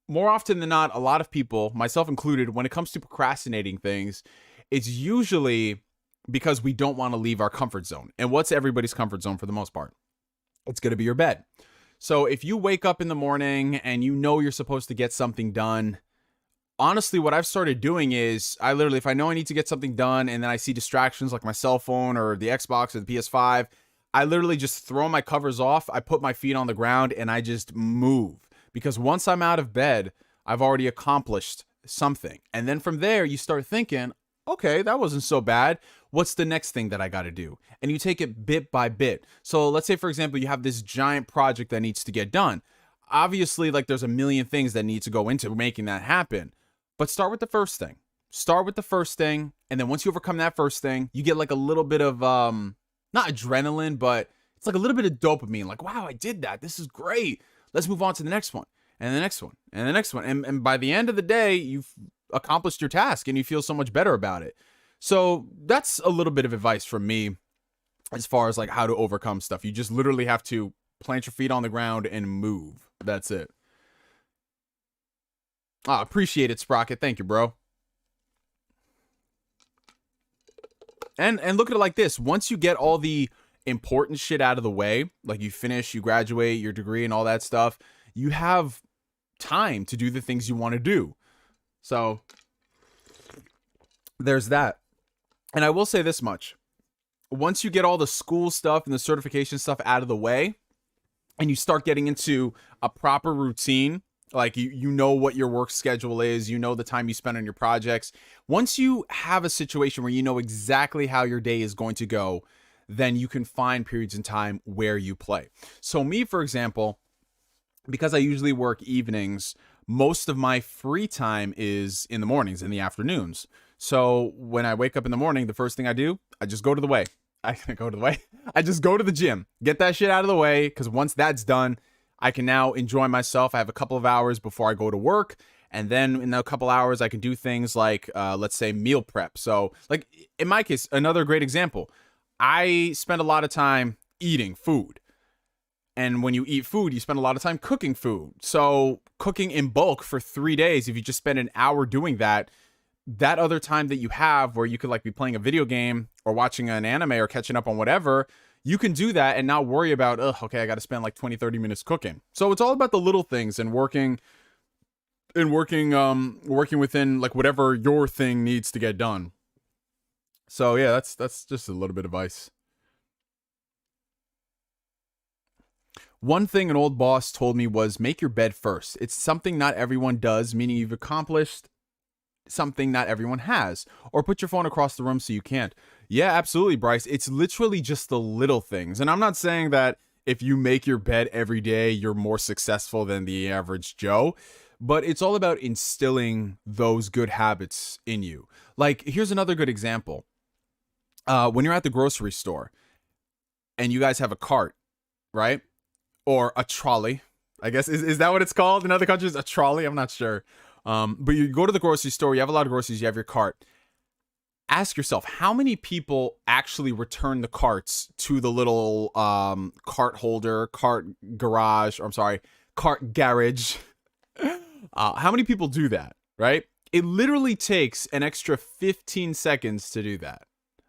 more often than not, a lot of people, myself included, when it comes to procrastinating things, it's usually because we don't want to leave our comfort zone. And what's everybody's comfort zone for the most part? It's going to be your bed. So if you wake up in the morning and you know you're supposed to get something done, honestly, what I've started doing is I literally, if I know I need to get something done and then I see distractions like my cell phone or the Xbox or the PS5, I literally just throw my covers off. I put my feet on the ground and I just move. Because once I'm out of bed, I've already accomplished something. And then from there, you start thinking, okay, that wasn't so bad. What's the next thing that I got to do? And you take it bit by bit. So let's say, for example, you have this giant project that needs to get done. obviously, like, there's a million things that need to go into making that happen. But start with the first thing. Start with the first thing, and then once you overcome that first thing, you get like a little bit of not adrenaline, but it's like a little bit of dopamine. Like, wow, I did that. This is great. Let's move on to the next one, and the next one, and the next one. And by the end of the day, you've accomplished your task and you feel so much better about it. So that's a little bit of advice from me as far as like how to overcome stuff. You just literally have to plant your feet on the ground and move. That's it. Appreciate it, Sprocket. Thank you, bro. And look at it like this. Once you get all the important shit out of the way, like you finish, you graduate, your degree and all that stuff, you have time to do the things you want to do. So there's that. And I will say this much. Once you get all the school stuff and the certification stuff out of the way, and you start getting into a proper routine, like you know what your work schedule is, you know the time you spend on your projects. Once you have a situation where you know exactly how your day is going to go, then you can find periods in time where you play. So me, for example, because I usually work evenings, most of my free time is in the mornings, in the afternoons. So when I wake up in the morning, the first thing I do, I just go to the way. I just go to the gym, get that shit out of the way, because once that's done, I can now enjoy myself. I have a couple of hours before I go to work, and then in a couple hours, I can do things like, let's say, meal prep. So, like, in my case, another great example, I spend a lot of time eating food. And when you eat food, you spend a lot of time cooking food. So, cooking in bulk for 3 days, if you just spend an hour doing that, that other time that you have where you could like be playing a video game or watching an anime or catching up on whatever, you can do that and not worry about, okay, I got to spend like 20, 30 minutes cooking. So it's all about the little things and working within like whatever your thing needs to get done. So yeah, that's just a little bit of advice. One thing an old boss told me was make your bed first. It's something not everyone does, meaning you've accomplished something not everyone has, or put your phone across the room so you can't. Yeah, absolutely, Bryce. It's literally just the little things. And I'm not saying that if you make your bed every day, you're more successful than the average Joe, but it's all about instilling those good habits in you. Like, here's another good example. When you're at the grocery store and you guys have a cart, right? Or a trolley, I guess. Is that what it's called in other countries? A trolley? I'm not sure. But you go to the grocery store, you have a lot of groceries, you have your cart. Ask yourself, how many people actually return the carts to the little cart holder, cart garage, or I'm sorry, cart garage? How many people do that, right? It literally takes an extra 15 seconds to do that.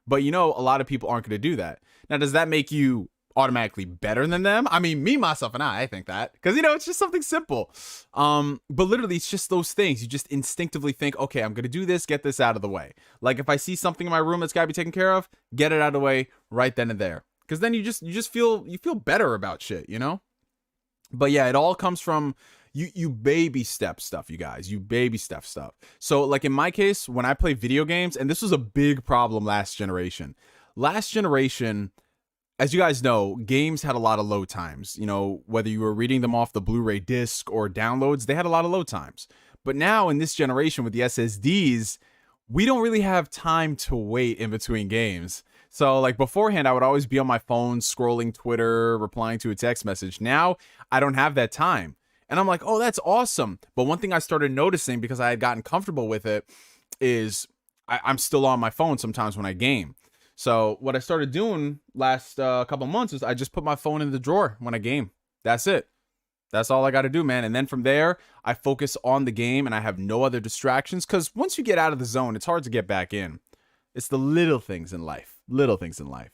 But you know, a lot of people aren't going to do that. Now, does that make you automatically better than them? I mean, me, myself, and I think that, because, you know, it's just something simple. But literally, it's just those things. You just instinctively think, okay, I'm going to do this, get this out of the way. Like, if I see something in my room that's got to be taken care of, get it out of the way right then and there. Because then you just feel better about shit, you know? But yeah, it all comes from you baby step stuff, you guys. You baby step stuff. So, like, in my case, when I play video games, and this was a big problem last generation. Last generation, as you guys know, games had a lot of load times. You know, whether you were reading them off the Blu-ray disc or downloads, they had a lot of load times. But now in this generation with the SSDs, we don't really have time to wait in between games. So like beforehand, I would always be on my phone scrolling Twitter, replying to a text message. Now I don't have that time. And I'm like, oh, that's awesome. But one thing I started noticing, because I had gotten comfortable with it, is I'm still on my phone sometimes when I game. So what I started doing last couple months is I just put my phone in the drawer when I game. That's it. That's all I got to do, man. And then from there, I focus on the game and I have no other distractions, because once you get out of the zone, it's hard to get back in. It's the little things in life. Little things in life.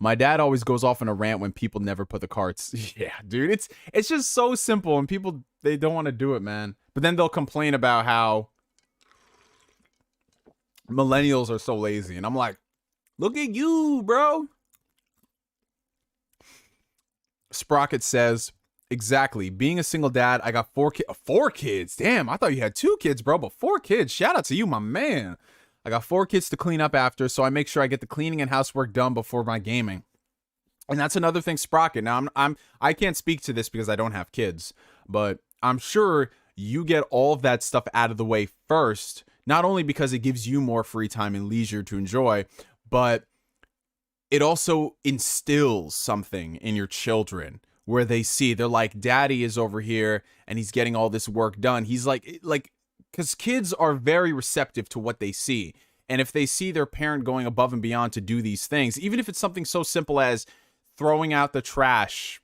My dad always goes off on a rant when people never put the carts. Yeah, dude, it's just so simple, and people, they don't want to do it, man. But then they'll complain about how millennials are so lazy. And I'm like, look at you, bro. Sprocket says, exactly. Being a single dad, I got four kids. Damn, I thought you had 2 kids, bro, but 4 kids. Shout out to you, my man. I got 4 kids to clean up after, so I make sure I get the cleaning and housework done before my gaming. And that's another thing, Sprocket. Now, I can't speak to this because I don't have kids, but I'm sure you get all of that stuff out of the way first, not only because it gives you more free time and leisure to enjoy, but it also instills something in your children where they see, they're like, daddy is over here and he's getting all this work done. He's like, because kids are very receptive to what they see. And if they see their parent going above and beyond to do these things, even if it's something so simple as throwing out the trash,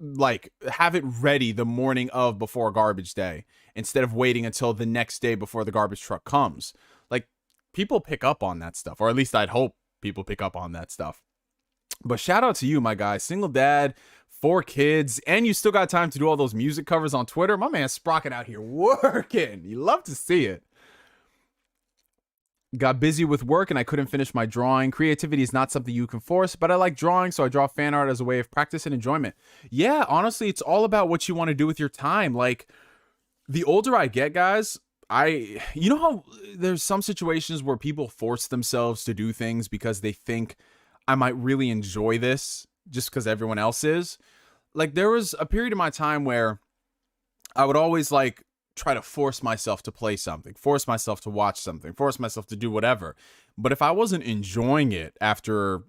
like have it ready the morning of before garbage day instead of waiting until the next day before the garbage truck comes. Like, people pick up on that stuff, or at least I'd hope people pick up on that stuff. But shout out to you, my guy. Single dad, 4 kids, and you still got time to do all those music covers on Twitter. My man Sprocket out here working. You love to see it. Got busy with work and I couldn't finish my drawing. Creativity is not something you can force, but I like drawing, so I draw fan art as a way of practice and enjoyment. Yeah, honestly, it's all about what you want to do with your time. Like, the older I get, guys, you know how there's some situations where people force themselves to do things because they think I might really enjoy this just because everyone else is. Like, there was a period of my time where I would always like try to force myself to play something, force myself to watch something, force myself to do whatever. But if I wasn't enjoying it after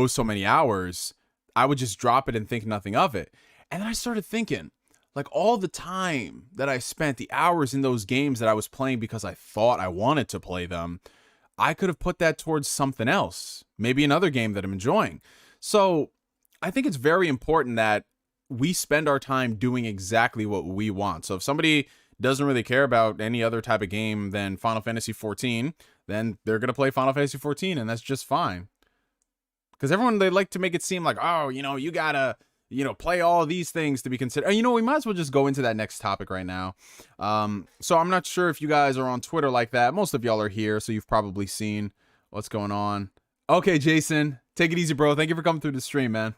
so many hours, I would just drop it and think nothing of it. And then I started thinking, like, all the time that I spent, the hours in those games that I was playing because I thought I wanted to play them, I could have put that towards something else, maybe another game that I'm enjoying. So I think it's very important that we spend our time doing exactly what we want. So if somebody doesn't really care about any other type of game than Final Fantasy 14, then they're going to play Final Fantasy 14, and that's just fine. Because everyone, they like to make it seem like, oh, you gotta, play all these things to be considered. And, we might as well just go into that next topic right now. So I'm not sure if you guys are on Twitter like that. Most of y'all are here, so you've probably seen what's going on. Okay, Jason, take it easy, bro. Thank you for coming through the stream, man.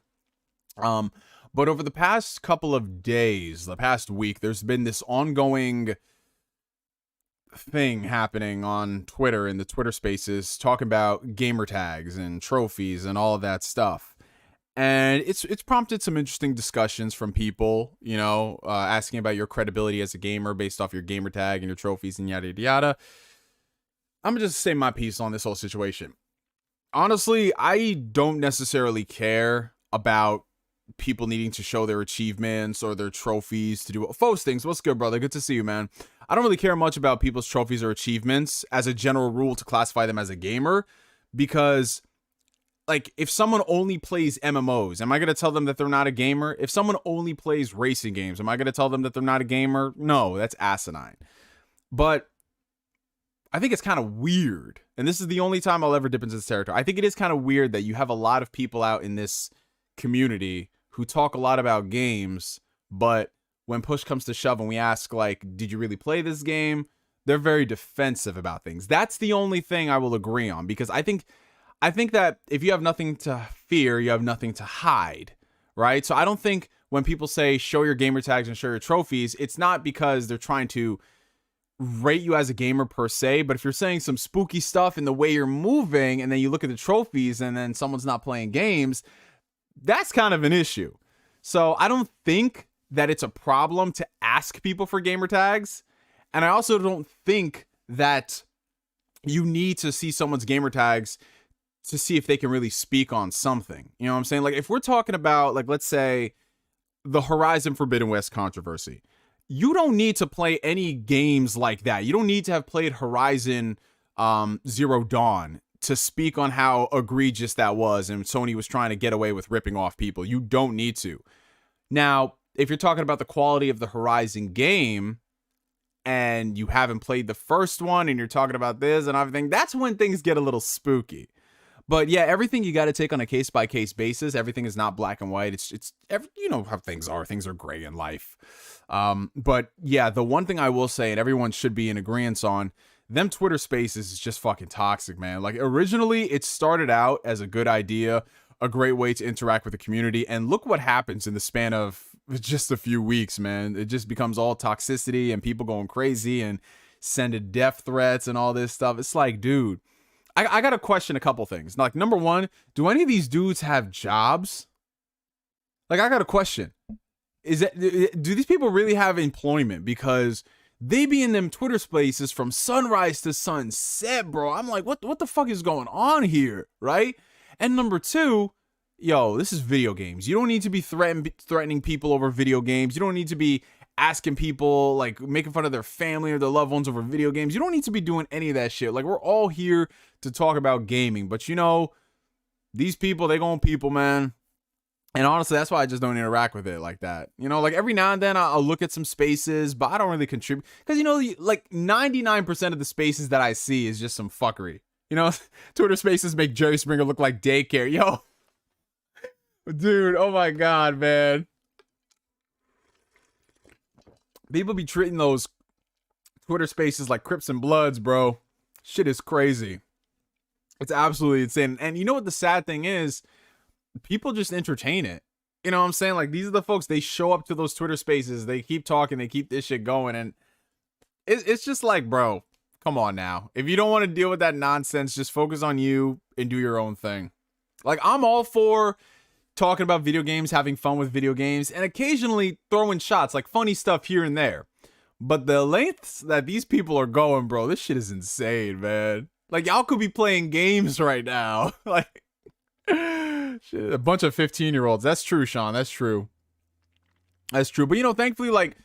But over the past couple of days, the past week, there's been this ongoing thing happening on Twitter, in the Twitter spaces, talking about gamer tags and trophies and all of that stuff. And it's prompted some interesting discussions from people, asking about your credibility as a gamer based off your gamer tag and your trophies and yada, yada, yada. I'm gonna just say my piece on this whole situation. Honestly, I don't necessarily care about people needing to show their achievements or their trophies to do things. What's good, brother? Good to see you, man. I don't really care much about people's trophies or achievements as a general rule to classify them as a gamer, because like, if someone only plays MMOs, am I going to tell them that they're not a gamer? If someone only plays racing games, am I going to tell them that they're not a gamer? No, that's asinine. But I think it's kind of weird, and this is the only time I'll ever dip into this territory. I think it is kind of weird that you have a lot of people out in this community who talk a lot about games, but when push comes to shove and we ask, like, did you really play this game? They're very defensive about things. That's the only thing I will agree on, because I think that if you have nothing to fear, you have nothing to hide, right? So I don't think when people say show your gamer tags and show your trophies, it's not because they're trying to rate you as a gamer per se, but if you're saying some spooky stuff in the way you're moving and then you look at the trophies and then someone's not playing games, that's kind of an issue. So I don't think that it's a problem to ask people for gamer tags. And I also don't think that you need to see someone's gamer tags to see if they can really speak on something. You know what I'm saying? Like, if we're talking about, like, let's say the Horizon Forbidden West controversy, you don't need to play any games like that. You don't need to have played Horizon Zero Dawn to speak on how egregious that was and Sony was trying to get away with ripping off people. You don't need to. Now, if you're talking about the quality of the Horizon game and you haven't played the first one and you're talking about this and everything, that's when things get a little spooky. But yeah, everything you got to take on a case-by-case basis. Everything is not black and white. It's you know how things are. Things are gray in life. But yeah, the one thing I will say, and everyone should be in agreement on, them Twitter spaces is just fucking toxic, man. Like, originally, it started out as a good idea, a great way to interact with the community, and look what happens in the span of just a few weeks, man. It just becomes all toxicity and people going crazy and sending death threats and all this stuff. It's like, dude, I got to question a couple things. Like, number one, do any of these dudes have jobs? Like, I got a question. Do these people really have employment? Because they be in them Twitter spaces from sunrise to sunset, bro. I'm like, what the fuck is going on here, right? And number two, yo, this is video games. You don't need to be threatening people over video games. You don't need to be asking people, like, making fun of their family or their loved ones over video games. You don't need to be doing any of that shit. Like, we're all here to talk about gaming. But, you know, these people, they gon' people, man. And honestly, that's why I just don't interact with it like that. You know, like every now and then I'll look at some spaces, but I don't really contribute. Because, you know, like 99% of the spaces that I see is just some fuckery. You know, Twitter spaces make Jerry Springer look like daycare. Yo, dude, oh my God, man. People be treating those Twitter spaces like Crips and Bloods, bro. Shit is crazy. It's absolutely insane. And you know what the sad thing is? People just entertain it. You know what I'm saying? Like, these are the folks, they show up to those Twitter spaces, they keep talking, they keep this shit going, and it's just like, bro, come on now. If you don't want to deal with that nonsense, just focus on you and do your own thing. Like, I'm all for talking about video games, having fun with video games, and occasionally throwing shots, like funny stuff here and there. But the lengths that these people are going, bro, this shit is insane, man. Like, y'all could be playing games right now. Like, shit, a bunch of 15-year-olds. That's true, Sean. That's true. That's true. But, you know, thankfully, like,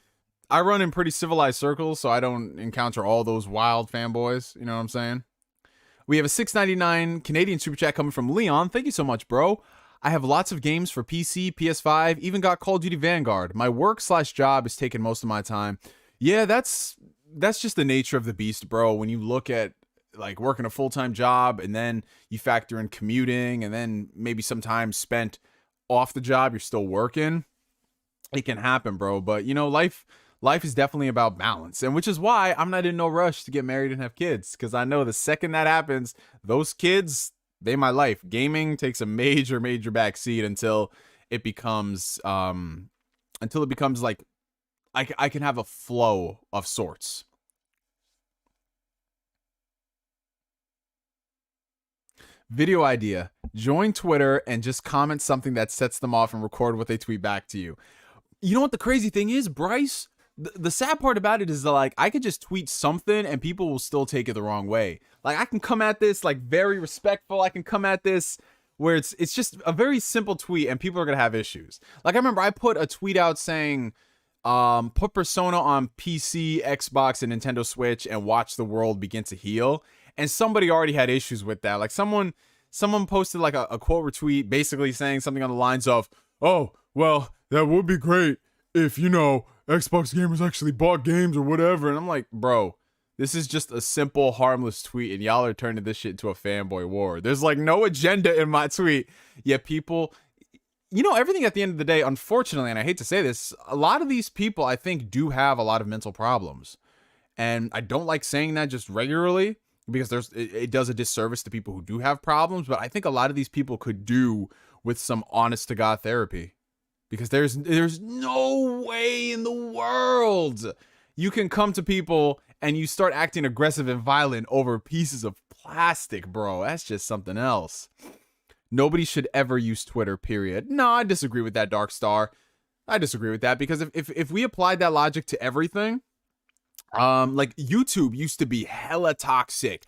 I run in pretty civilized circles, so I don't encounter all those wild fanboys. You know what I'm saying? We have a $6.99 Canadian super chat coming from Leon. Thank you so much, bro. I have lots of games for PC, PS5, even got Call of Duty Vanguard. My work/job is taking most of my time. Yeah, that's just the nature of the beast, bro. When you look at, like, working a full-time job and then you factor in commuting and then maybe some time spent off the job, you're still working. It can happen, bro. But, you know, life is definitely about balance. And which is why I'm not in no rush to get married and have kids. Because I know the second that happens, those kids, they my life. Gaming takes a major backseat until it becomes like I can have a flow of sorts. Video idea. Join Twitter and just comment something that sets them off and record what they tweet back to you. You know what the crazy thing is, Bryce? The sad part about it is that, like, I could just tweet something and people will still take it the wrong way. Like, I can come at this, like, very respectful. I can come at this where it's just a very simple tweet and people are going to have issues. Like, I remember I put a tweet out saying, put Persona on PC, Xbox, and Nintendo Switch and watch the world begin to heal. And somebody already had issues with that. Like, someone posted, like, a quote retweet basically saying something on the lines of, oh, well, that would be great if, you know, Xbox gamers actually bought games or whatever. And I'm like, bro, this is just a simple, harmless tweet, and y'all are turning this shit into a fanboy war. There's, like, no agenda in my tweet. Yet people, you know, everything at the end of the day, unfortunately, and I hate to say this, a lot of these people, I think, do have a lot of mental problems. And I don't like saying that just regularly, because it does a disservice to people who do have problems, but I think a lot of these people could do with some honest to God therapy, because there's no way in the world you can come to people and you start acting aggressive and violent over pieces of plastic, bro. That's just something else. Nobody should ever use Twitter, period. No, I disagree with that, Dark Star. I disagree with that, because if we applied that logic to everything, like, YouTube used to be hella toxic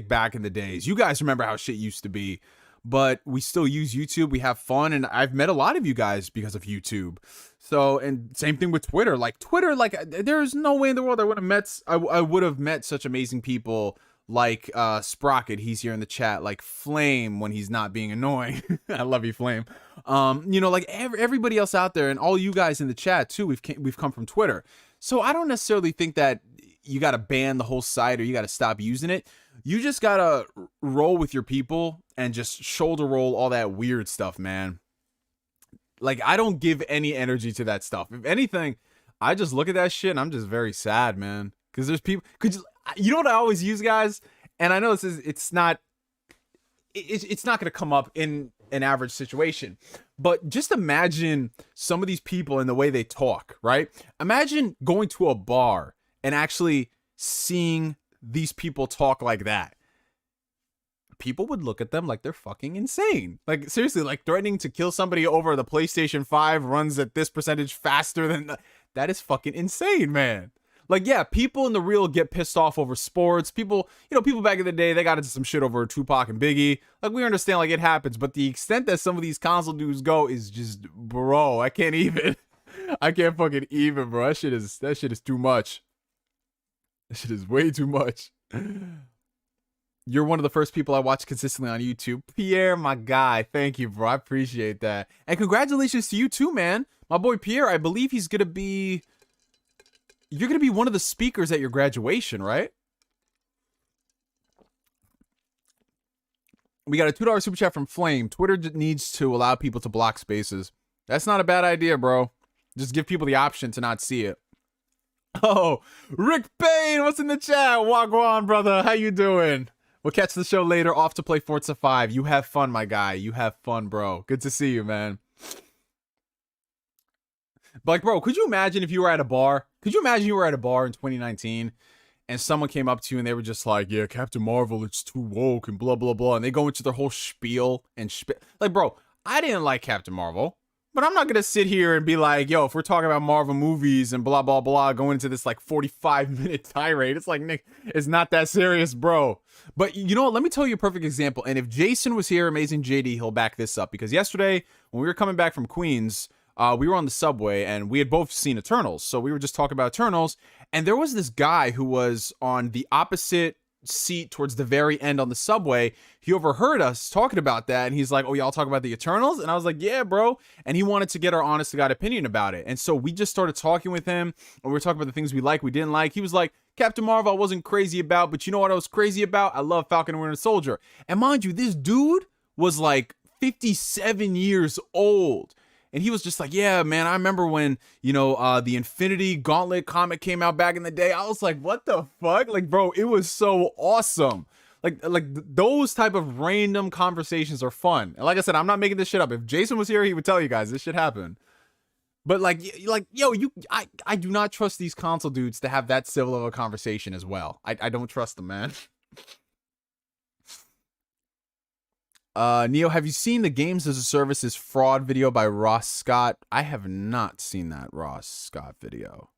back in the days. You guys remember how shit used to be, but we still use YouTube. We have fun, and I've met a lot of you guys because of YouTube. So, and same thing with Twitter. Like, Twitter, like, there's no way in the world I would have met such amazing people like Sprocket. He's here in the chat. Like Flame when he's not being annoying. I love you, Flame. You know, like everybody else out there, and all you guys in the chat too. We've come from Twitter. So I don't necessarily think that you got to ban the whole site or you got to stop using it. You just got to roll with your people and just shoulder roll all that weird stuff, man. Like, I don't give any energy to that stuff. If anything, I just look at that shit and I'm just very sad, man. Because there's people, you know what I always use, guys? And I know it's not going to come up in an average situation, but just imagine some of these people and the way they talk, right? Imagine going to a bar and actually seeing these people talk like that. people would look at them like they're fucking insane. Like, seriously, like threatening to kill somebody over the PlayStation 5 runs at this percentage faster than that is fucking insane, man. Like, yeah, people in the real get pissed off over sports. People, people back in the day, they got into some shit over Tupac and Biggie. Like, we understand, like, it happens. But the extent that some of these console dudes go is just, bro, I can't even. I can't fucking even, bro. That shit is too much. That shit is way too much. You're one of the first people I watch consistently on YouTube. Pierre, my guy. Thank you, bro. I appreciate that. And congratulations to you too, man. My boy Pierre, I believe he's going to be... You're going to be one of the speakers at your graduation, right? We got a $2 super chat from Flame. Twitter needs to allow people to block spaces. That's not a bad idea, bro. Just give people the option to not see it. Oh, Rick Payne, what's in the chat? Wagwan, brother. How you doing? We'll catch the show later. Off to play Forza 5. You have fun, my guy. You have fun, bro. Good to see you, man. But, like, bro, could you imagine if you were at a bar? Could you imagine you were at a bar in 2019 and someone came up to you and they were just like, yeah, Captain Marvel, it's too woke and blah, blah, blah. And they go into their whole spiel and like, bro, I didn't like Captain Marvel. But I'm not going to sit here and be like, yo, if we're talking about Marvel movies and blah, blah, blah, going into this like 45-minute tirade, it's like, Nick, it's not that serious, bro. But you know what? Let me tell you a perfect example. And if Jason was here, Amazing JD, he'll back this up. Because yesterday, when we were coming back from Queens, we were on the subway and we had both seen Eternals. So we were just talking about Eternals. And there was this guy who was on the opposite seat towards the very end on the subway. He overheard us talking about that and he's like, oh, y'all talk about the Eternals? And I was like, yeah, bro. And he wanted to get our honest to God opinion about it. And so we just started talking with him and we were talking about the things we like, we didn't like. He was like, Captain Marvel I wasn't crazy about, but you know what I was crazy about? I love Falcon and Winter Soldier. And mind you, this dude was like 57 years old. And he was just like, yeah, man, I remember when, the Infinity Gauntlet comic came out back in the day. I was like, what the fuck? Like, bro, it was so awesome. Like those type of random conversations are fun. And like I said, I'm not making this shit up. If Jason was here, he would tell you guys this shit happened. But I do not trust these console dudes to have that civil of a conversation as well. I don't trust them, man. Neo, have you seen the Games as a Services fraud video by Ross Scott? I have not seen that Ross Scott video.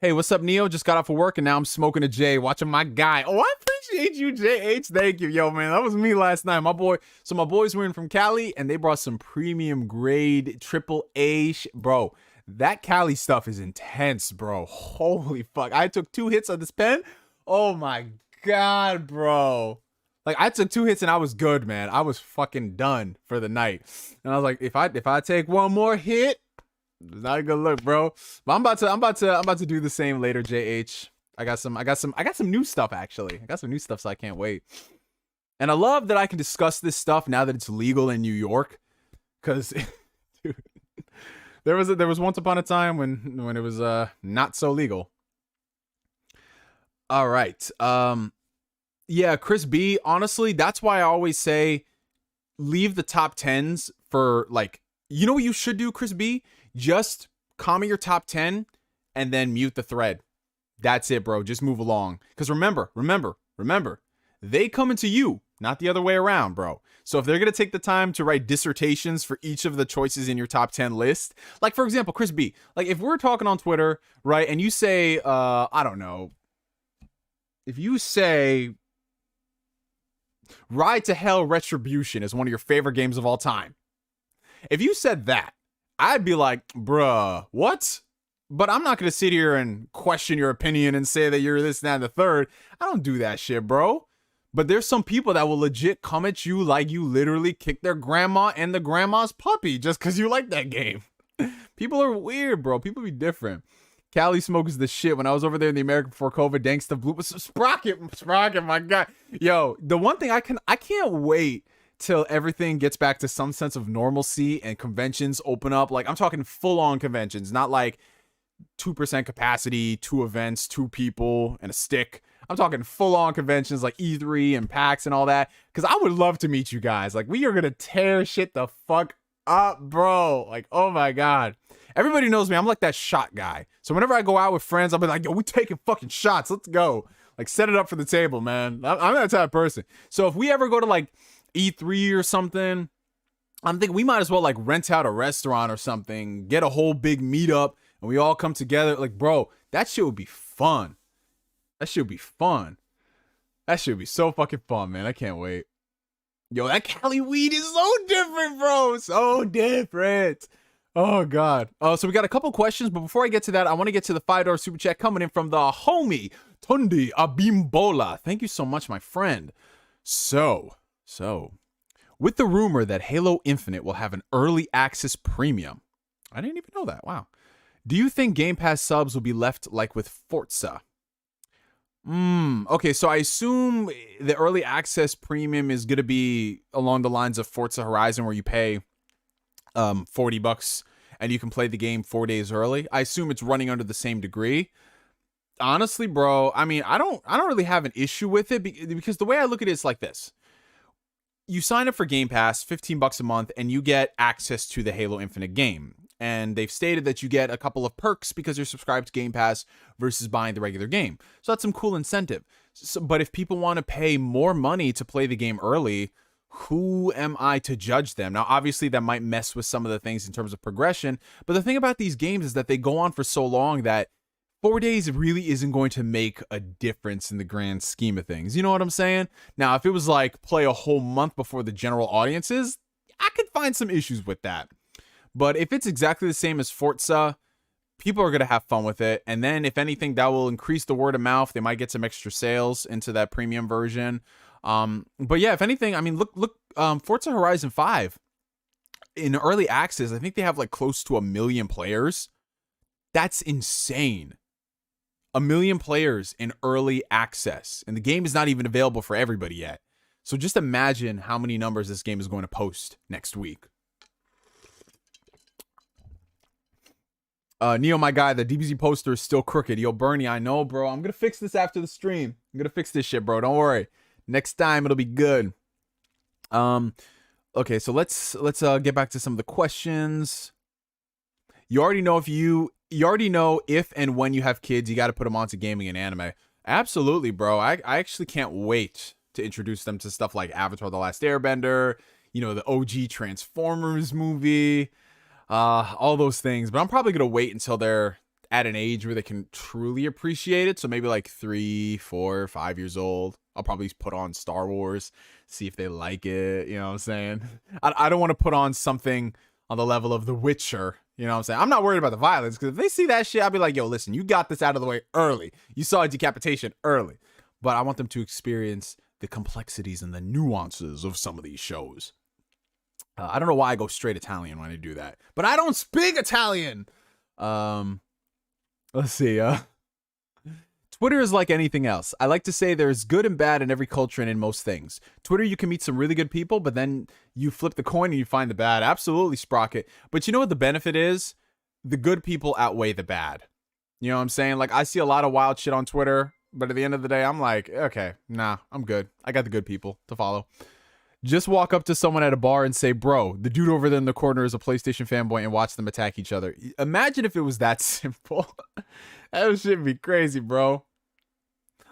Hey, what's up, Neo? Just got off of work and now I'm smoking a J, watching my guy. Oh, I appreciate you, JH. Thank you. Yo, man, that was me last night. My boys were in from Cali and they brought some premium grade AAA bro. That Cali stuff is intense, bro. Holy fuck. I took 2 hits of this pen. Oh my God, bro. Like, I took 2 hits and I was good, man. I was fucking done for the night. And I was like, if I take one more hit, it's not a good look, bro. But I'm about to do the same later, JH. I got some new stuff actually. I got some new stuff, so I can't wait. And I love that I can discuss this stuff now that it's legal in New York. Cause dude, there was once upon a time when it was not so legal. All right. Yeah, Chris B, honestly, that's why I always say leave the top 10s for, like, you know what you should do, Chris B? Just comment your top 10 and then mute the thread. That's it, bro. Just move along. Because remember, they come into you, not the other way around, bro. So if they're going to take the time to write dissertations for each of the choices in your top 10 list, like, for example, Chris B, like, if we're talking on Twitter, right, and you say, I don't know, if you say Ride to Hell Retribution is one of your favorite games of all time. If you said that, I'd be like, bruh, what? But I'm not going to sit here and question your opinion and say that you're this, that, and the third. I don't do that shit, bro. But there's some people that will legit come at you like you literally kicked their grandma and the grandma's puppy just because you like that game. People are weird, bro. People be different. Cali Smoke is the shit. When I was over there in the America before COVID, Danksta Blue was Sprocket, my God. Yo, the one thing I can't wait till everything gets back to some sense of normalcy and conventions open up. Like, I'm talking full-on conventions, not like 2% capacity, 2 events, 2 people, and a stick. I'm talking full-on conventions like E3 and PAX and all that. Because I would love to meet you guys. Like, we are going to tear shit the fuck up, bro. Like, oh my God. Everybody knows me. I'm like that shot guy. So whenever I go out with friends, I'll be like, yo, we taking fucking shots. Let's go. Like, set it up for the table, man. I'm that type of person. So if we ever go to like E3 or something, I'm thinking we might as well like rent out a restaurant or something, get a whole big meetup, and we all come together. Like, bro, that shit would be fun. That shit would be fun. That shit would be so fucking fun, man. I can't wait. Yo, that Cali weed is so different, bro. So different. Oh, God. So we got a couple questions, but before I get to that, I want to get to the $5 super chat coming in from the homie, Tundi Abimbola. Thank you so much, my friend. So, with the rumor that Halo Infinite will have an early access premium. I didn't even know that. Wow. Do you think Game Pass subs will be left like with Forza? Okay, so I assume the early access premium is going to be along the lines of Forza Horizon, where you pay $40 and you can play the game 4 days early. I assume it's running under the same degree. Honestly, bro, I mean, I don't really have an issue with it because the way I look at it is like this. You sign up for Game Pass, $15 a month, and you get access to the Halo Infinite game. And they've stated that you get a couple of perks because you're subscribed to Game Pass versus buying the regular game. So that's some cool incentive. But if people want to pay more money to play the game early, who am I to judge them? Now, obviously, that might mess with some of the things in terms of progression. But the thing about these games is that they go on for so long that 4 days really isn't going to make a difference in the grand scheme of things. You know what I'm saying? Now, if it was like play a whole month before the general audiences, I could find some issues with that. But if it's exactly the same as Forza, people are going to have fun with it. And then, if anything, that will increase the word of mouth. They might get some extra sales into that premium version. But yeah, if anything, I mean, look, Forza Horizon 5 in early access, I think they have like close to 1 million players. That's insane. 1 million players in early access. And the game is not even available for everybody yet. So just imagine how many numbers this game is going to post next week. Neo, my guy, the DBZ poster is still crooked. Yo, Bernie, I know, bro. I'm going to fix this after the stream. I'm going to fix this shit, bro. Don't worry. Next time, it'll be good. Okay, so let's get back to some of the questions. You already know if and when you have kids, you got to put them onto gaming and anime. Absolutely, bro. I actually can't wait to introduce them to stuff like Avatar: The Last Airbender, the OG Transformers movie, all those things. But I'm probably going to wait until they're at an age where they can truly appreciate it. So maybe like 3, 4, 5 years old. I'll probably put on Star Wars, see if they like it. You know what I'm saying? I don't want to put on something on the level of The Witcher. You know what I'm saying? I'm not worried about the violence, because if they see that shit, I'll be like, yo, listen, you got this out of the way early. You saw a decapitation early. But I want them to experience the complexities and the nuances of some of these shows. I don't know why I go straight Italian when I do that, but I don't speak Italian. Let's see. Twitter is like anything else. I like to say there's good and bad in every culture and in most things. Twitter, you can meet some really good people, but then you flip the coin and you find the bad. Absolutely, Sprocket. But you know what the benefit is? The good people outweigh the bad. You know what I'm saying? Like, I see a lot of wild shit on Twitter, but at the end of the day, I'm like, okay, nah, I'm good. I got the good people to follow. Just walk up to someone at a bar and say, bro, the dude over there in the corner is a PlayStation fanboy, and watch them attack each other. Imagine if it was that simple. That shit be crazy, bro.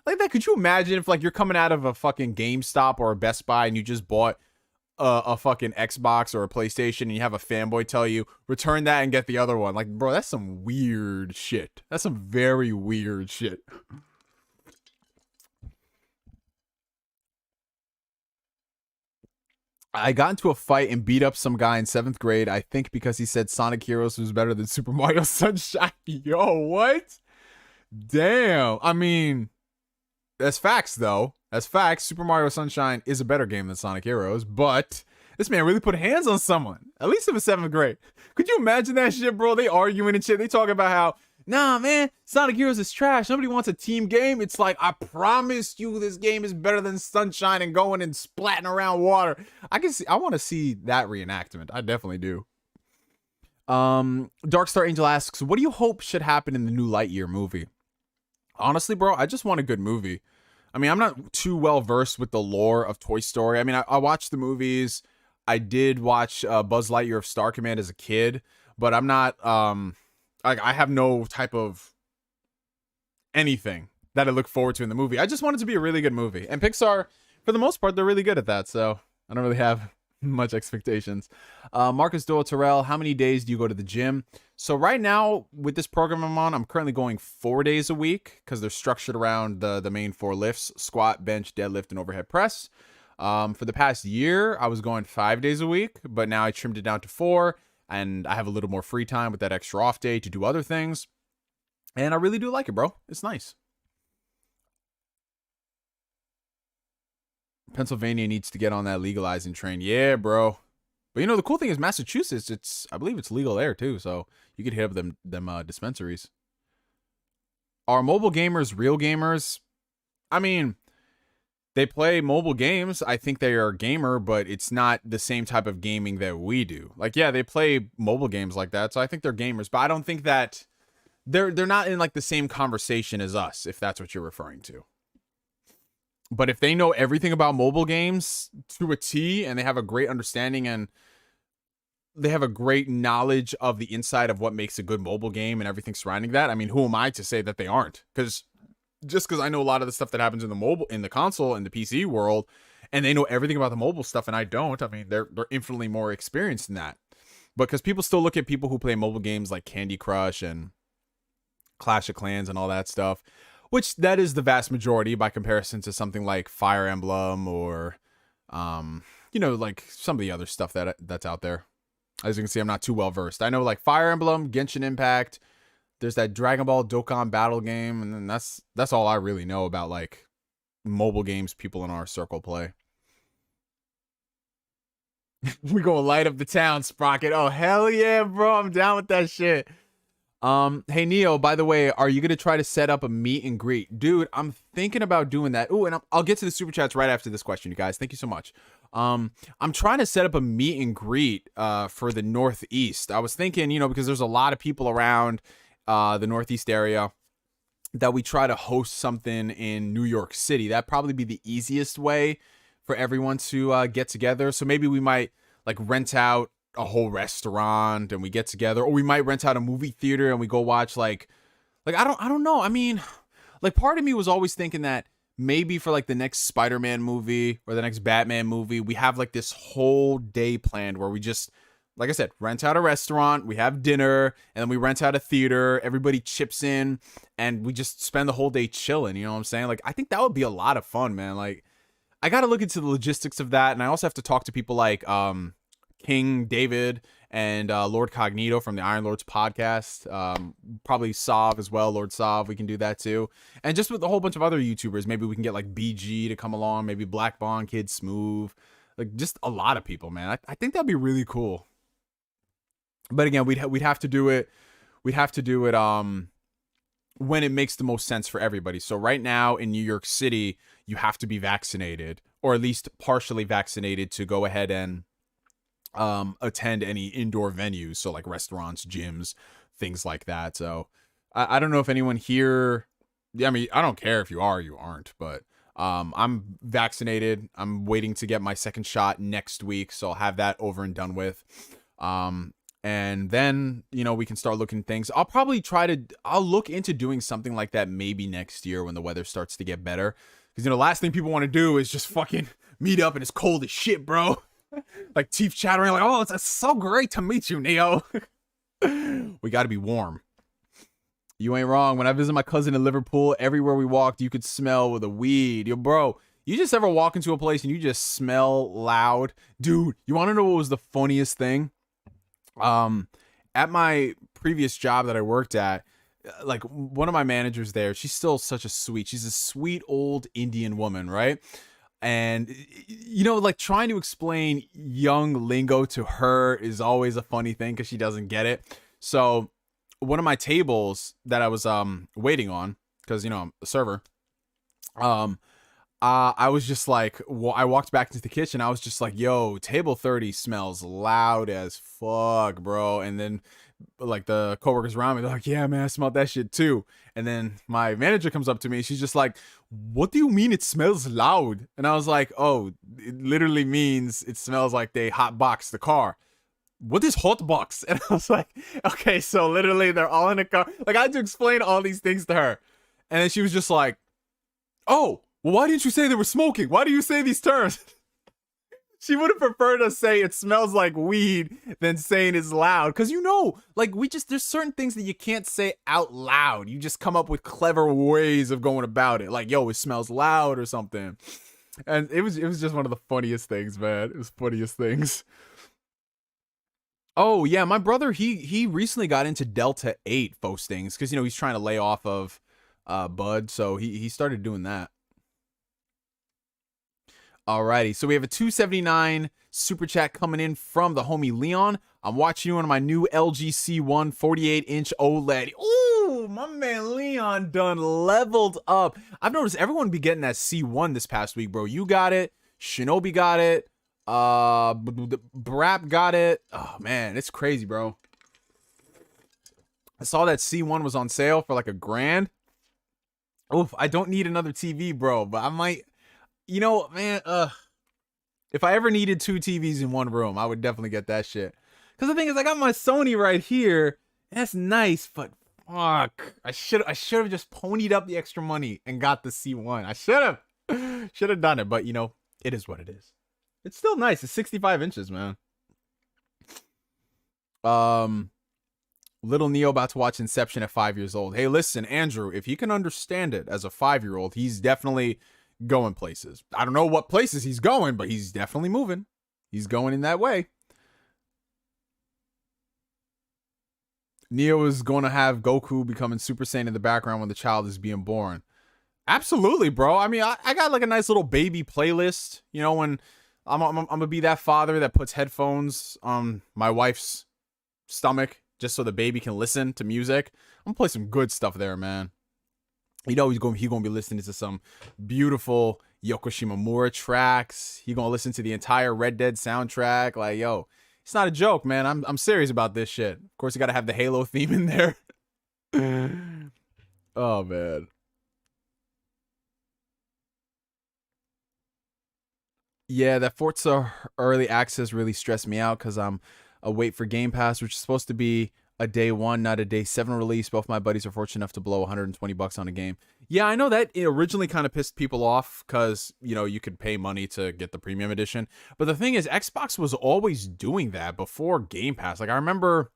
Like that, could you imagine if like you're coming out of a fucking GameStop or a Best Buy and you just bought a fucking Xbox or a PlayStation and you have a fanboy tell you, return that and get the other one? Like, bro, that's some weird shit. That's some very weird shit. I got into a fight and beat up some guy in 7th grade, I think because he said Sonic Heroes was better than Super Mario Sunshine. Yo, what? Damn. I mean, that's facts, though. That's facts. Super Mario Sunshine is a better game than Sonic Heroes, but this man really put hands on someone. At least in the 7th grade. Could you imagine that shit, bro? They arguing and shit. They talking about how, nah, man, Sonic Heroes is trash. Nobody wants a team game. It's like, I promise you this game is better than Sunshine and going and splatting around water. I want to see that reenactment. I definitely do. Darkstar Angel asks, what do you hope should happen in the new Lightyear movie? Honestly, bro, I just want a good movie. I mean, I'm not too well versed with the lore of Toy Story. I mean, I watched the movies. I did watch Buzz Lightyear of Star Command as a kid, but I'm not, I have no type of anything that I look forward to in the movie. I just want it to be a really good movie. And Pixar, for the most part, they're really good at that. So I don't really have much expectations. Marcus Doyle Terrell, how many days do you go to the gym? So right now, with this program I'm on, I'm currently going 4 days a week because they're structured around the main 4 lifts: squat, bench, deadlift, and overhead press. For the past year, I was going 5 days a week, but now I trimmed it down to 4, and I have a little more free time with that extra off day to do other things. And I really do like it, bro. It's nice. Pennsylvania needs to get on that legalizing train. Yeah, bro. But you know, the cool thing is Massachusetts, I believe it's legal there too, so you could hit up them dispensaries. Are mobile gamers real gamers? I mean, they play mobile games. I think they are a gamer, but it's not the same type of gaming that we do. Like, yeah, they play mobile games like that, so I think they're gamers, but I don't think that they're not in like the same conversation as us, if that's what you're referring to. But if they know everything about mobile games to a T, and they have a great understanding and they have a great knowledge of the inside of what makes a good mobile game and everything surrounding that, I mean, who am I to say that they aren't? Because just because I know a lot of the stuff that happens in the console and the PC world, and they know everything about the mobile stuff and I don't, I mean, they're infinitely more experienced in that. Because people still look at people who play mobile games like Candy Crush and Clash of Clans and all that stuff, which that is the vast majority by comparison to something like Fire Emblem or, like some of the other stuff that's out there. As you can see, I'm not too well versed. I know like Fire Emblem, Genshin Impact. There's that Dragon Ball Dokkan battle game, and then that's all I really know about like mobile games people in our circle play. We gonna light up the town, Sprocket. Oh hell yeah, bro! I'm down with that shit. Hey Neo, by the way, are you gonna try to set up a meet and greet? Dude, I'm thinking about doing that. Oh, and I'll get to the super chats right after this question, you guys. Thank you so much. I'm trying to set up a meet and greet for the Northeast. I was thinking, because there's a lot of people around the Northeast area, that we try to host something in New York City. That'd probably be the easiest way for everyone to get together. So maybe we might like rent out a whole restaurant and we get together, or we might rent out a movie theater and we go watch like I don't know. I mean, like part of me was always thinking that maybe for like the next Spider-Man movie or the next Batman movie, we have like this whole day planned where we just, like I said, rent out a restaurant, we have dinner, and then we rent out a theater, everybody chips in, and we just spend the whole day chilling, you know what I'm saying? Like, I think that would be a lot of fun, man. Like, I gotta look into the logistics of that, and I also have to talk to people like King David and Lord Cognito from the Iron Lords podcast. Probably Sav as well, Lord Sav, we can do that too. And just with a whole bunch of other YouTubers, maybe we can get like BG to come along, maybe Black Bond, Kid Smooth, like just a lot of people, man. I think that'd be really cool. But again, we'd have to do it. We'd have to do it when it makes the most sense for everybody. So right now in New York City, you have to be vaccinated, or at least partially vaccinated, to go ahead and attend any indoor venues. So like restaurants, gyms, things like that. So I don't know if anyone here. Yeah, I mean, I don't care if you are or you aren't, but I'm vaccinated. I'm waiting to get my second shot next week, so I'll have that over and done with. And then, we can start looking at things. I'll look into doing something like that maybe next year when the weather starts to get better. Because, last thing people want to do is just fucking meet up and it's cold as shit, bro. Like teeth chattering, like, oh, it's so great to meet you, Neo. We got to be warm. You ain't wrong. When I visited my cousin in Liverpool, everywhere we walked, you could smell the weed. Yo, bro, you just ever walk into a place and you just smell loud? Dude, you want to know what was the funniest thing? At my previous job that I worked at, like one of my managers there, she's still she's a sweet old Indian woman, right? And like trying to explain young lingo to her is always a funny thing because she doesn't get it. So one of my tables that I was waiting on, because I'm a server, I was just like, I walked back into the kitchen. I was just like, yo, table 30 smells loud as fuck, bro. And then like the coworkers around me, they're like, yeah, man, I smelled that shit too. And then my manager comes up to me. She's just like, what do you mean it smells loud? And I was like, oh, it literally means it smells like they hot box the car. What is hot box? And I was like, okay, so literally they're all in a car. Like I had to explain all these things to her. And then she was just like, oh, well, why didn't you say they were smoking? Why do you say these terms? She would have preferred us say it smells like weed than saying it's loud. Because, you know, like, there's certain things that you can't say out loud. You just come up with clever ways of going about it. Like, yo, it smells loud or something. And it was just one of the funniest things, man. It was funniest things. Oh, yeah, my brother, he recently got into Delta 8 postings. Because, you know, he's trying to lay off of Bud. So he started doing that. Alrighty, so we have a 279 super chat coming in from the homie Leon. I'm watching you on my new LG C1 48-inch OLED. Ooh, my man Leon done leveled up. I've noticed everyone be getting that C1 this past week, bro. You got it. Shinobi got it. Brap got it. Oh, man, it's crazy, bro. I saw that C1 was on sale for like $1,000. Oof, I don't need another TV, bro, but I might... You know, man, if I ever needed 2 TVs in one room, I would definitely get that shit. Because the thing is, I got my Sony right here. That's nice, but fuck. I should have just ponied up the extra money and got the C1. I should have done it, but, you know, it is what it is. It's still nice. It's 65 inches, man. Little Neo about to watch Inception at 5 years old. Hey, listen, Andrew, if he can understand it as a 5-year-old, he's definitely... going places. I don't know what places he's going, but he's definitely moving. He's going in that way. Neo is going to have Goku becoming Super Saiyan in the background when the child is being born. Absolutely, bro. I mean, I got like a nice little baby playlist. You know, when I'm going to be that father that puts headphones on my wife's stomach just so the baby can listen to music. I'm going to play some good stuff there, man. You know he's going to be listening to some beautiful Yoko Shimomura tracks. He's going to listen to the entire Red Dead soundtrack. Like, yo, it's not a joke, man. I'm serious about this shit. Of course, you got to have the Halo theme in there. Oh, man. Yeah, that Forza early access really stressed me out because I'm a wait for Game Pass, which is supposed to be a day 1, not a day 7 release. Both my buddies are fortunate enough to blow $120 on a game. Yeah, I know that it originally kind of pissed people off because, you know, you could pay money to get the premium edition. But the thing is, Xbox was always doing that before Game Pass. Like, I remember,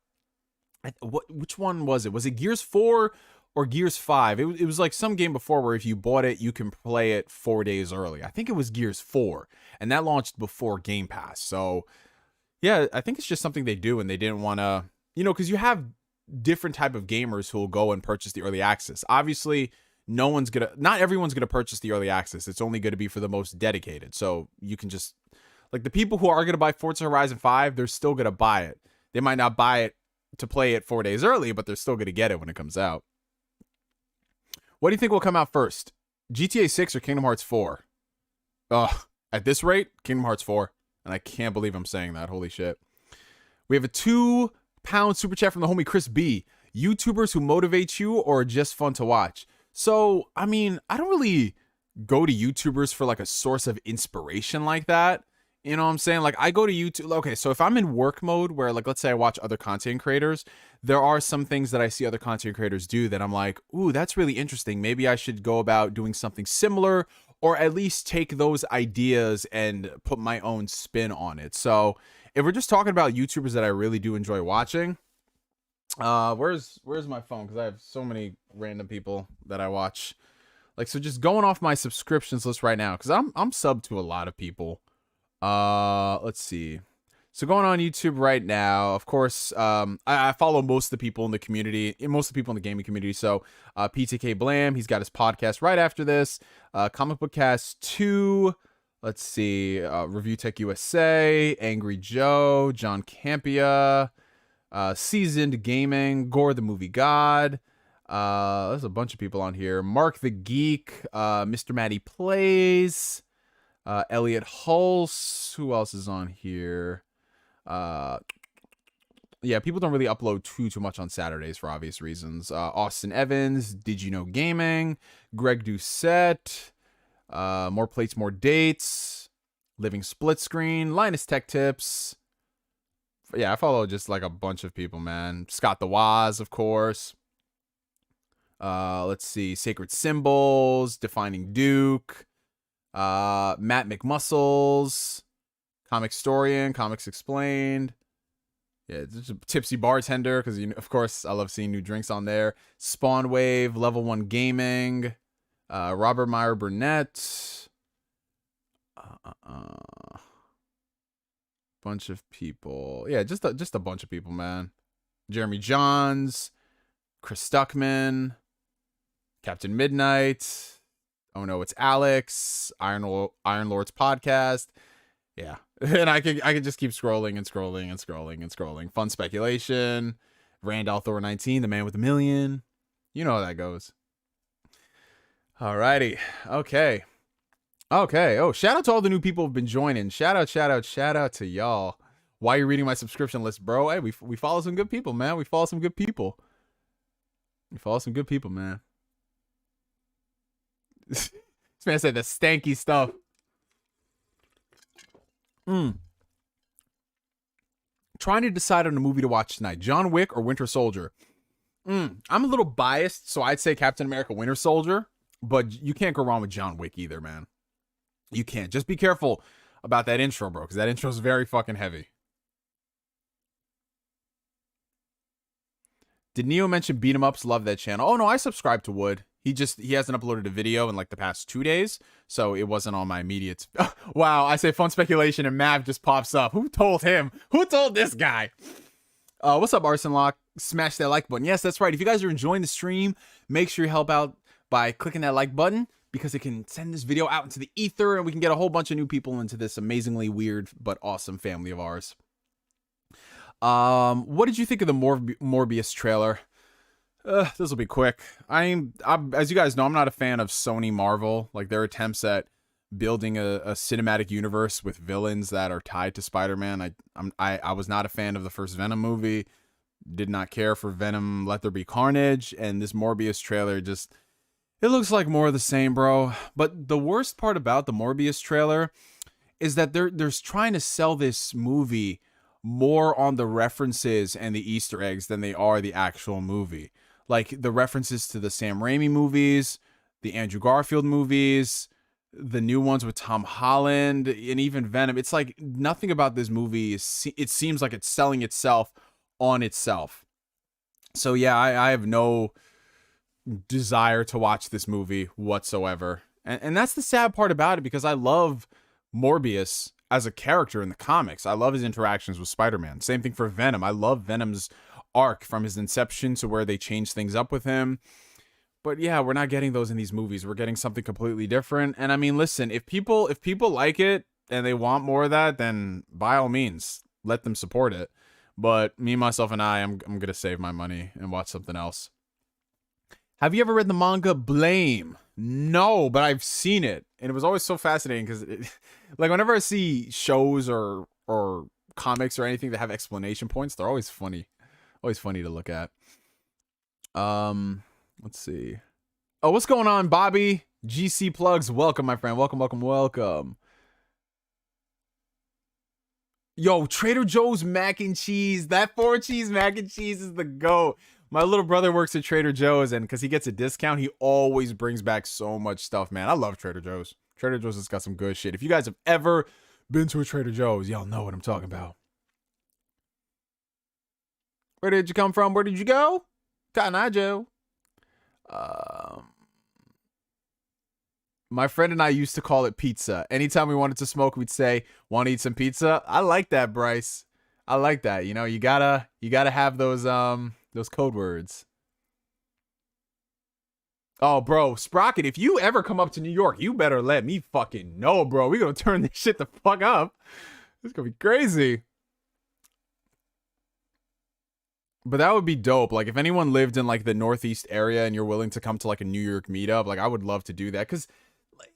which one was it? Was it Gears 4 or Gears 5? It was like some game before where if you bought it, you can play it 4 days early. I think it was Gears 4, and that launched before Game Pass. So, yeah, I think it's just something they do, and they didn't want to... You know, because you have different type of gamers who will go and purchase the early access. Obviously, not everyone's gonna purchase the early access. It's only gonna be for the most dedicated. So you can just, like, the people who are gonna buy Forza Horizon 5, they're still gonna buy it. They might not buy it to play it 4 days early, but they're still gonna get it when it comes out. What do you think will come out first? GTA 6 or Kingdom Hearts 4? At this rate, Kingdom Hearts 4. And I can't believe I'm saying that. Holy shit. We have a £2 super chat from the homie Chris B. YouTubers who motivate you or just fun to watch? So, I mean, I don't really go to YouTubers for like a source of inspiration like that. You know what I'm saying? Like, I go to YouTube. Okay, so if I'm in work mode where, like, let's say I watch other content creators, there are some things that I see other content creators do that I'm like, ooh, that's really interesting. Maybe I should go about doing something similar, or at least take those ideas and put my own spin on it. So if we're just talking about YouTubers that I really do enjoy watching, where's my phone? Because I have so many random people that I watch. Like, so just going off my subscriptions list right now, because I'm subbed to a lot of people. Let's see. So going on YouTube right now, of course, I follow most of the people in the community, most of the people in the gaming community. So PTK Blam, he's got his podcast right after this. Comic Book Cast 2. Let's see. Review Tech USA, Angry Joe, John Campia, Seasoned Gaming, Gore the Movie God. There's a bunch of people on here. Mark the Geek, Mr. Matty Plays, Elliot Hulse. Who else is on here? Yeah, people don't really upload too much on Saturdays for obvious reasons. Austin Evans, Did You Know Gaming, Greg Doucette, More Plates, More Dates, Living Split Screen, Linus Tech Tips. Yeah, I follow just like a bunch of people, man. Scott the Waz, of course. Let's see, Sacred Symbols, Defining Duke, Matt McMuscles, Comic Historian, Comics Explained. Yeah, just a Tipsy Bartender, because of course I love seeing new drinks on there. Spawn Wave, Level 1 Gaming, Robert Meyer Burnett. Bunch of people. Yeah, just a bunch of people, man. Jeremy Johns, Chris Stuckman, Captain Midnight. Oh no, it's Alex. Iron Lord's podcast. Yeah. And I can just keep scrolling and scrolling and scrolling and scrolling. Fun Speculation. Randall Thor 19, the man with a million. You know how that goes. Alrighty. Okay. Oh, shout out to all the new people who've been joining. Shout out to y'all. Why are you reading my subscription list, bro? Hey, we follow some good people, man. We follow some good people, man. This man said the stanky stuff. Trying to decide on a movie to watch tonight. John Wick or Winter Soldier? I'm a little biased, so I'd say Captain America Winter Soldier. But you can't go wrong with John Wick either, man. You can't. Just be careful about that intro, bro, because that intro is very fucking heavy. Did Neo mention beat 'em ups? Love that channel. Oh no, I subscribe to Wood. He hasn't uploaded a video in like the past 2 days, so it wasn't on my immediate. Wow, I say Fun Speculation and Mav just pops up. Who told him? Who told this guy? What's up, Arson Lock? Smash that like button. Yes, that's right. If you guys are enjoying the stream, make sure you help out by clicking that like button, because it can send this video out into the ether and we can get a whole bunch of new people into this amazingly weird but awesome family of ours. What did you think of the Morbius trailer? This will be quick. I'm as you guys know, I'm not a fan of Sony Marvel, like their attempts at building a cinematic universe with villains that are tied to Spider-Man. I was not a fan of the first Venom movie. Did not care for Venom Let There Be Carnage, and this Morbius trailer just, it looks like more of the same, bro. But the worst part about the Morbius trailer is that they're trying to sell this movie more on the references and the Easter eggs than they are the actual movie. Like the references to the Sam Raimi movies, the Andrew Garfield movies, the new ones with Tom Holland, and even Venom. It's like nothing about this movie it seems like it's selling itself on itself. So yeah, I have no desire to watch this movie whatsoever. And that's the sad part about it, because I love Morbius as a character in the comics. I love his interactions with Spider-Man. Same thing for Venom. I love Venom's arc from his inception to where they change things up with him. But yeah, we're not getting those in these movies. We're getting something completely different. And I mean, listen, if people like it and they want more of that, then by all means, let them support it. But me, myself, and I'm going to save my money and watch something else. Have you ever read the manga Blame? No, but I've seen it. And it was always so fascinating because, like, whenever I see shows or comics or anything that have explanation points, they're always funny. Always funny to look at. Let's see. Oh, what's going on, Bobby? GC Plugs, welcome, my friend. Welcome. Yo, Trader Joe's mac and cheese. That 4-cheese mac and cheese is the GOAT. My little brother works at Trader Joe's, and because he gets a discount, he always brings back so much stuff, man. I love Trader Joe's. Trader Joe's has got some good shit. If you guys have ever been to a Trader Joe's, y'all know what I'm talking about. Where did you come from? Where did you go? Cotton Eye Joe. My friend and I used to call it pizza. Anytime we wanted to smoke, we'd say, "Want to eat some pizza?" I like that, Bryce. I like that. You know, you gotta have those code words. Oh, bro, Sprocket, if you ever come up to New York, you better let me fucking know, bro. We gonna turn this shit the fuck up. It's gonna be crazy. But that would be dope. Like, if anyone lived in, like, the Northeast area and you're willing to come to, like, a New York meetup, like, I would love to do that. Because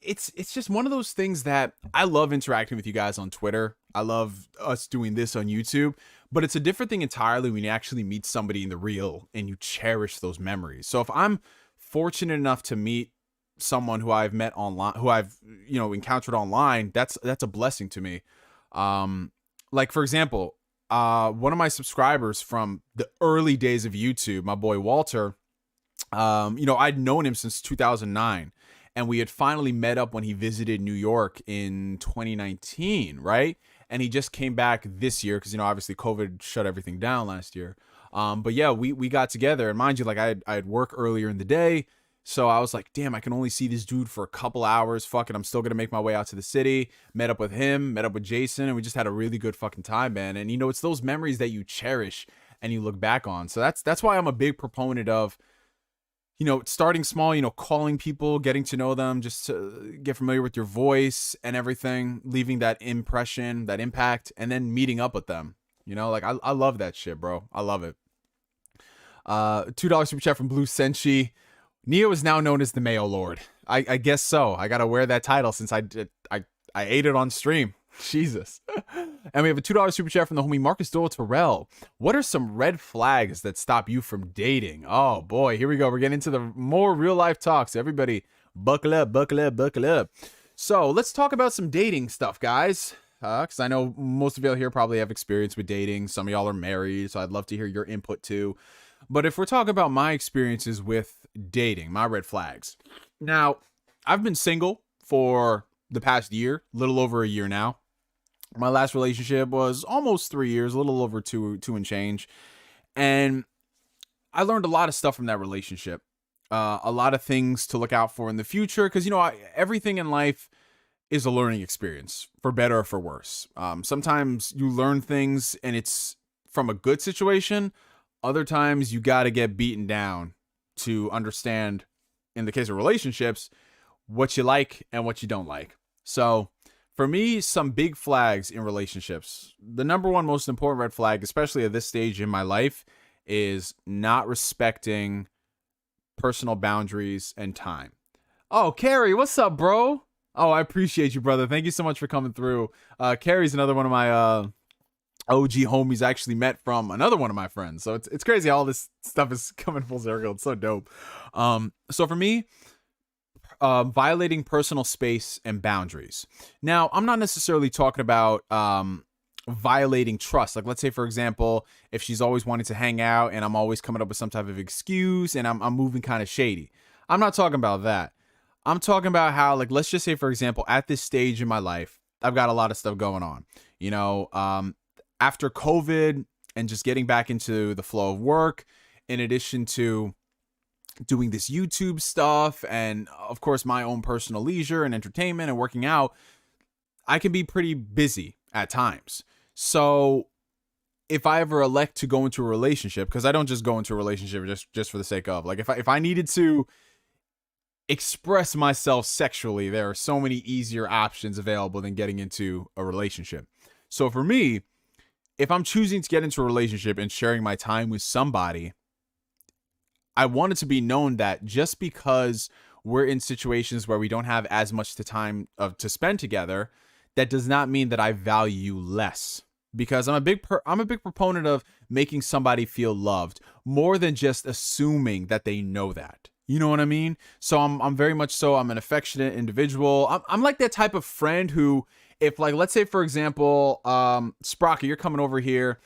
it's just one of those things that I love interacting with you guys on Twitter. I love us doing this on YouTube. But it's a different thing entirely when you actually meet somebody in the real and you cherish those memories. So if I'm fortunate enough to meet someone who I've met online, who I've, you know, encountered online, that's a blessing to me. Like, for example, one of my subscribers from the early days of YouTube, my boy Walter, You know, I'd known him since 2009, and we had finally met up when he visited New York in 2019, right? And he just came back this year because, you know, obviously COVID shut everything down last year. But yeah, we got together, and mind you, like I had work earlier in the day, so I was like, damn, I can only see this dude for a couple hours. Fuck it, I'm still gonna make my way out to the city. Met up with him, met up with Jason, and we just had a really good fucking time, man. And you know, it's those memories that you cherish and you look back on. So that's why I'm a big proponent of, you know, starting small, you know, calling people, getting to know them, just to get familiar with your voice and everything, leaving that impression, that impact, and then meeting up with them. You know, like I love that shit, bro. I love it. $2 super chat from Blue Senshi. Neo is now known as the Mayo Lord. I guess so. I gotta wear that title since I ate it on stream. Jesus. And we have a $2 super chat from the homie Marcus Dole Terrell. What are some red flags that stop you from dating? Oh boy, here we go. We're getting into the more real life talks. Everybody buckle up, buckle up, buckle up. So let's talk about some dating stuff, guys. Because I know most of y'all here probably have experience with dating. Some of y'all are married, so I'd love to hear your input too. But if we're talking about my experiences with dating, my red flags. Now, I've been single for the past year, little over a year now. My last relationship was almost 3 years, a little over two and change. And I learned a lot of stuff from that relationship. A lot of things to look out for in the future. Because, you know, everything in life is a learning experience, for better or for worse. Sometimes you learn things and it's from a good situation. Other times you got to get beaten down to understand, in the case of relationships, what you like and what you don't like. So for me, some big flags in relationships. The number one most important red flag, especially at this stage in my life, is not respecting personal boundaries and time. Oh, Carrie, what's up, bro? Oh, I appreciate you, brother. Thank you so much for coming through. Carrie's another one of my OG homies I actually met from another one of my friends. So it's crazy how all this stuff is coming full circle. It's so dope. So for me, violating personal space and boundaries. Now, I'm not necessarily talking about violating trust. Like, let's say, for example, if she's always wanting to hang out and I'm always coming up with some type of excuse and I'm moving kind of shady. I'm not talking about that. I'm talking about how, like, let's just say, for example, at this stage in my life, I've got a lot of stuff going on. You know, after COVID and just getting back into the flow of work, in addition to doing this YouTube stuff and, of course, my own personal leisure and entertainment and working out, I can be pretty busy at times. So if I ever elect to go into a relationship, because I don't just go into a relationship just for the sake of, like, if I needed to express myself sexually, there are so many easier options available than getting into a relationship. So for me, if I'm choosing to get into a relationship and sharing my time with somebody, I want it to be known that just because we're in situations where we don't have as much time to spend together, that does not mean that I value you less. Because I'm a big proponent of making somebody feel loved more than just assuming that they know that. You know what I mean? So I'm very much so. I'm an affectionate individual. I'm like that type of friend who, if, like, let's say, for example, Sprocket, you're coming over here,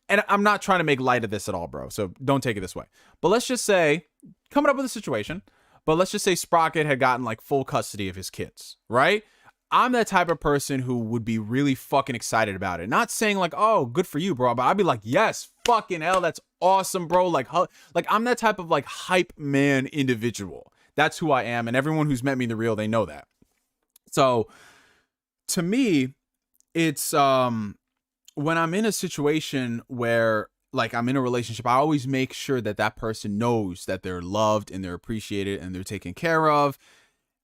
and I'm not trying to make light of this at all, bro, so don't take it this way. But let's just say, coming up with a situation, but let's just say Sprocket had gotten, like, full custody of his kids, right? I'm that type of person who would be really fucking excited about it. Not saying, like, oh, good for you, bro, but I'd be like, yes, fucking hell, that's awesome, bro. Like I'm that type of, like, hype man individual. That's who I am, and everyone who's met me in the real, they know that. So to me, it's when I'm in a situation where, like, I'm in a relationship, I always make sure that that person knows that they're loved and they're appreciated and they're taken care of,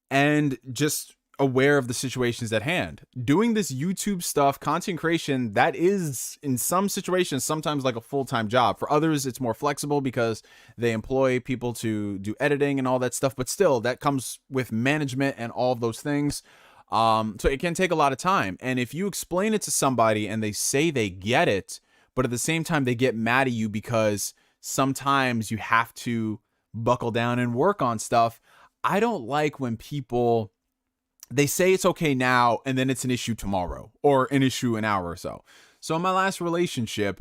and just aware of the situations at hand. Doing this YouTube stuff, content creation, that is, in some situations, sometimes like a full-time job. For others, it's more flexible because they employ people to do editing and all that stuff, but still, that comes with management and all of those things. So it can take a lot of time. And if you explain it to somebody and they say they get it, but at the same time they get mad at you because sometimes you have to buckle down and work on stuff. I don't like when people, they say it's okay now and then it's an issue tomorrow or an issue an hour or so. So in my last relationship,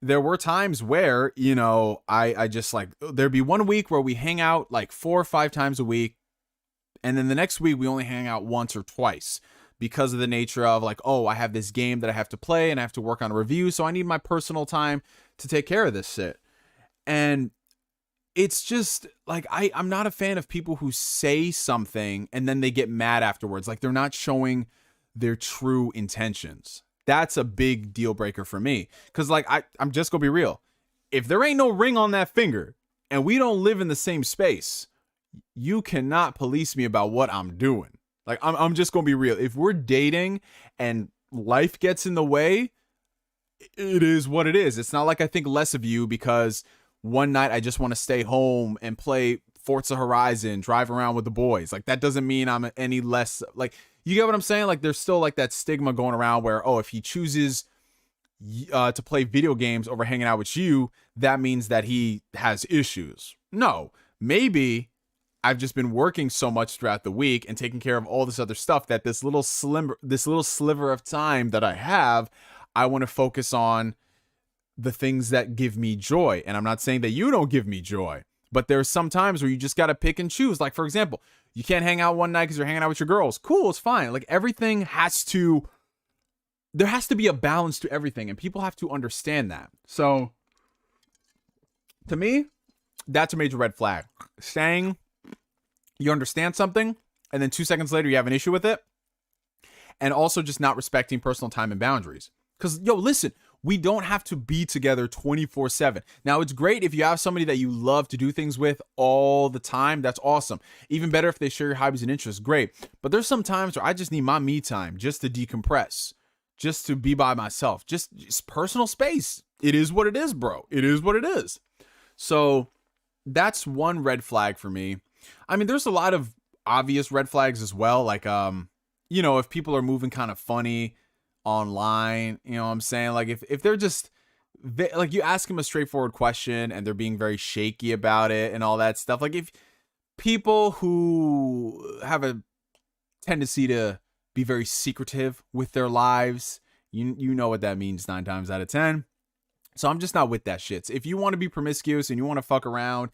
there were times where, you know, I just like, there'd be one week where we hang out like 4 or 5 times a week. And then the next week we only hang out once or twice because of the nature of like, oh, I have this game that I have to play and I have to work on a review. So I need my personal time to take care of this shit. And it's just like, I'm not a fan of people who say something and then they get mad afterwards. Like they're not showing their true intentions. That's a big deal breaker for me. Cause like, I'm just gonna be real. If there ain't no ring on that finger and we don't live in the same space, you cannot police me about what I'm doing. Like, I'm just gonna be real. If we're dating and life gets in the way, it is what it is. It's not like I think less of you because one night I just want to stay home and play Forza Horizon, drive around with the boys. Like, that doesn't mean I'm any less, like, you get what I'm saying? Like, there's still like that stigma going around where, oh, if he chooses to play video games over hanging out with you, that means that he has issues. No, maybe I've just been working so much throughout the week and taking care of all this other stuff that this little sliver of time that I have, I want to focus on the things that give me joy. And I'm not saying that you don't give me joy, but there's some times where you just got to pick and choose. Like, for example, you can't hang out one night because you're hanging out with your girls. Cool, it's fine. Like, everything there has to be a balance to everything, and people have to understand that. So, to me, that's a major red flag. Saying you understand something, and then 2 seconds later you have an issue with it, and also just not respecting personal time and boundaries. Because, yo, listen, we don't have to be together 24/7. Now, it's great if you have somebody that you love to do things with all the time. That's awesome. Even better if they share your hobbies and interests. Great. But there's some times where I just need my me time just to decompress, just to be by myself, just personal space. It is what it is, bro. It is what it is. So that's one red flag for me. I mean, there's a lot of obvious red flags as well. Like, you know, if people are moving kind of funny online, you know what I'm saying? Like, if they're just, like, you ask them a straightforward question and they're being very shaky about it and all that stuff. Like, if people who have a tendency to be very secretive with their lives, you know what that means 9 times out of 10. So I'm just not with that shit. So if you want to be promiscuous and you want to fuck around,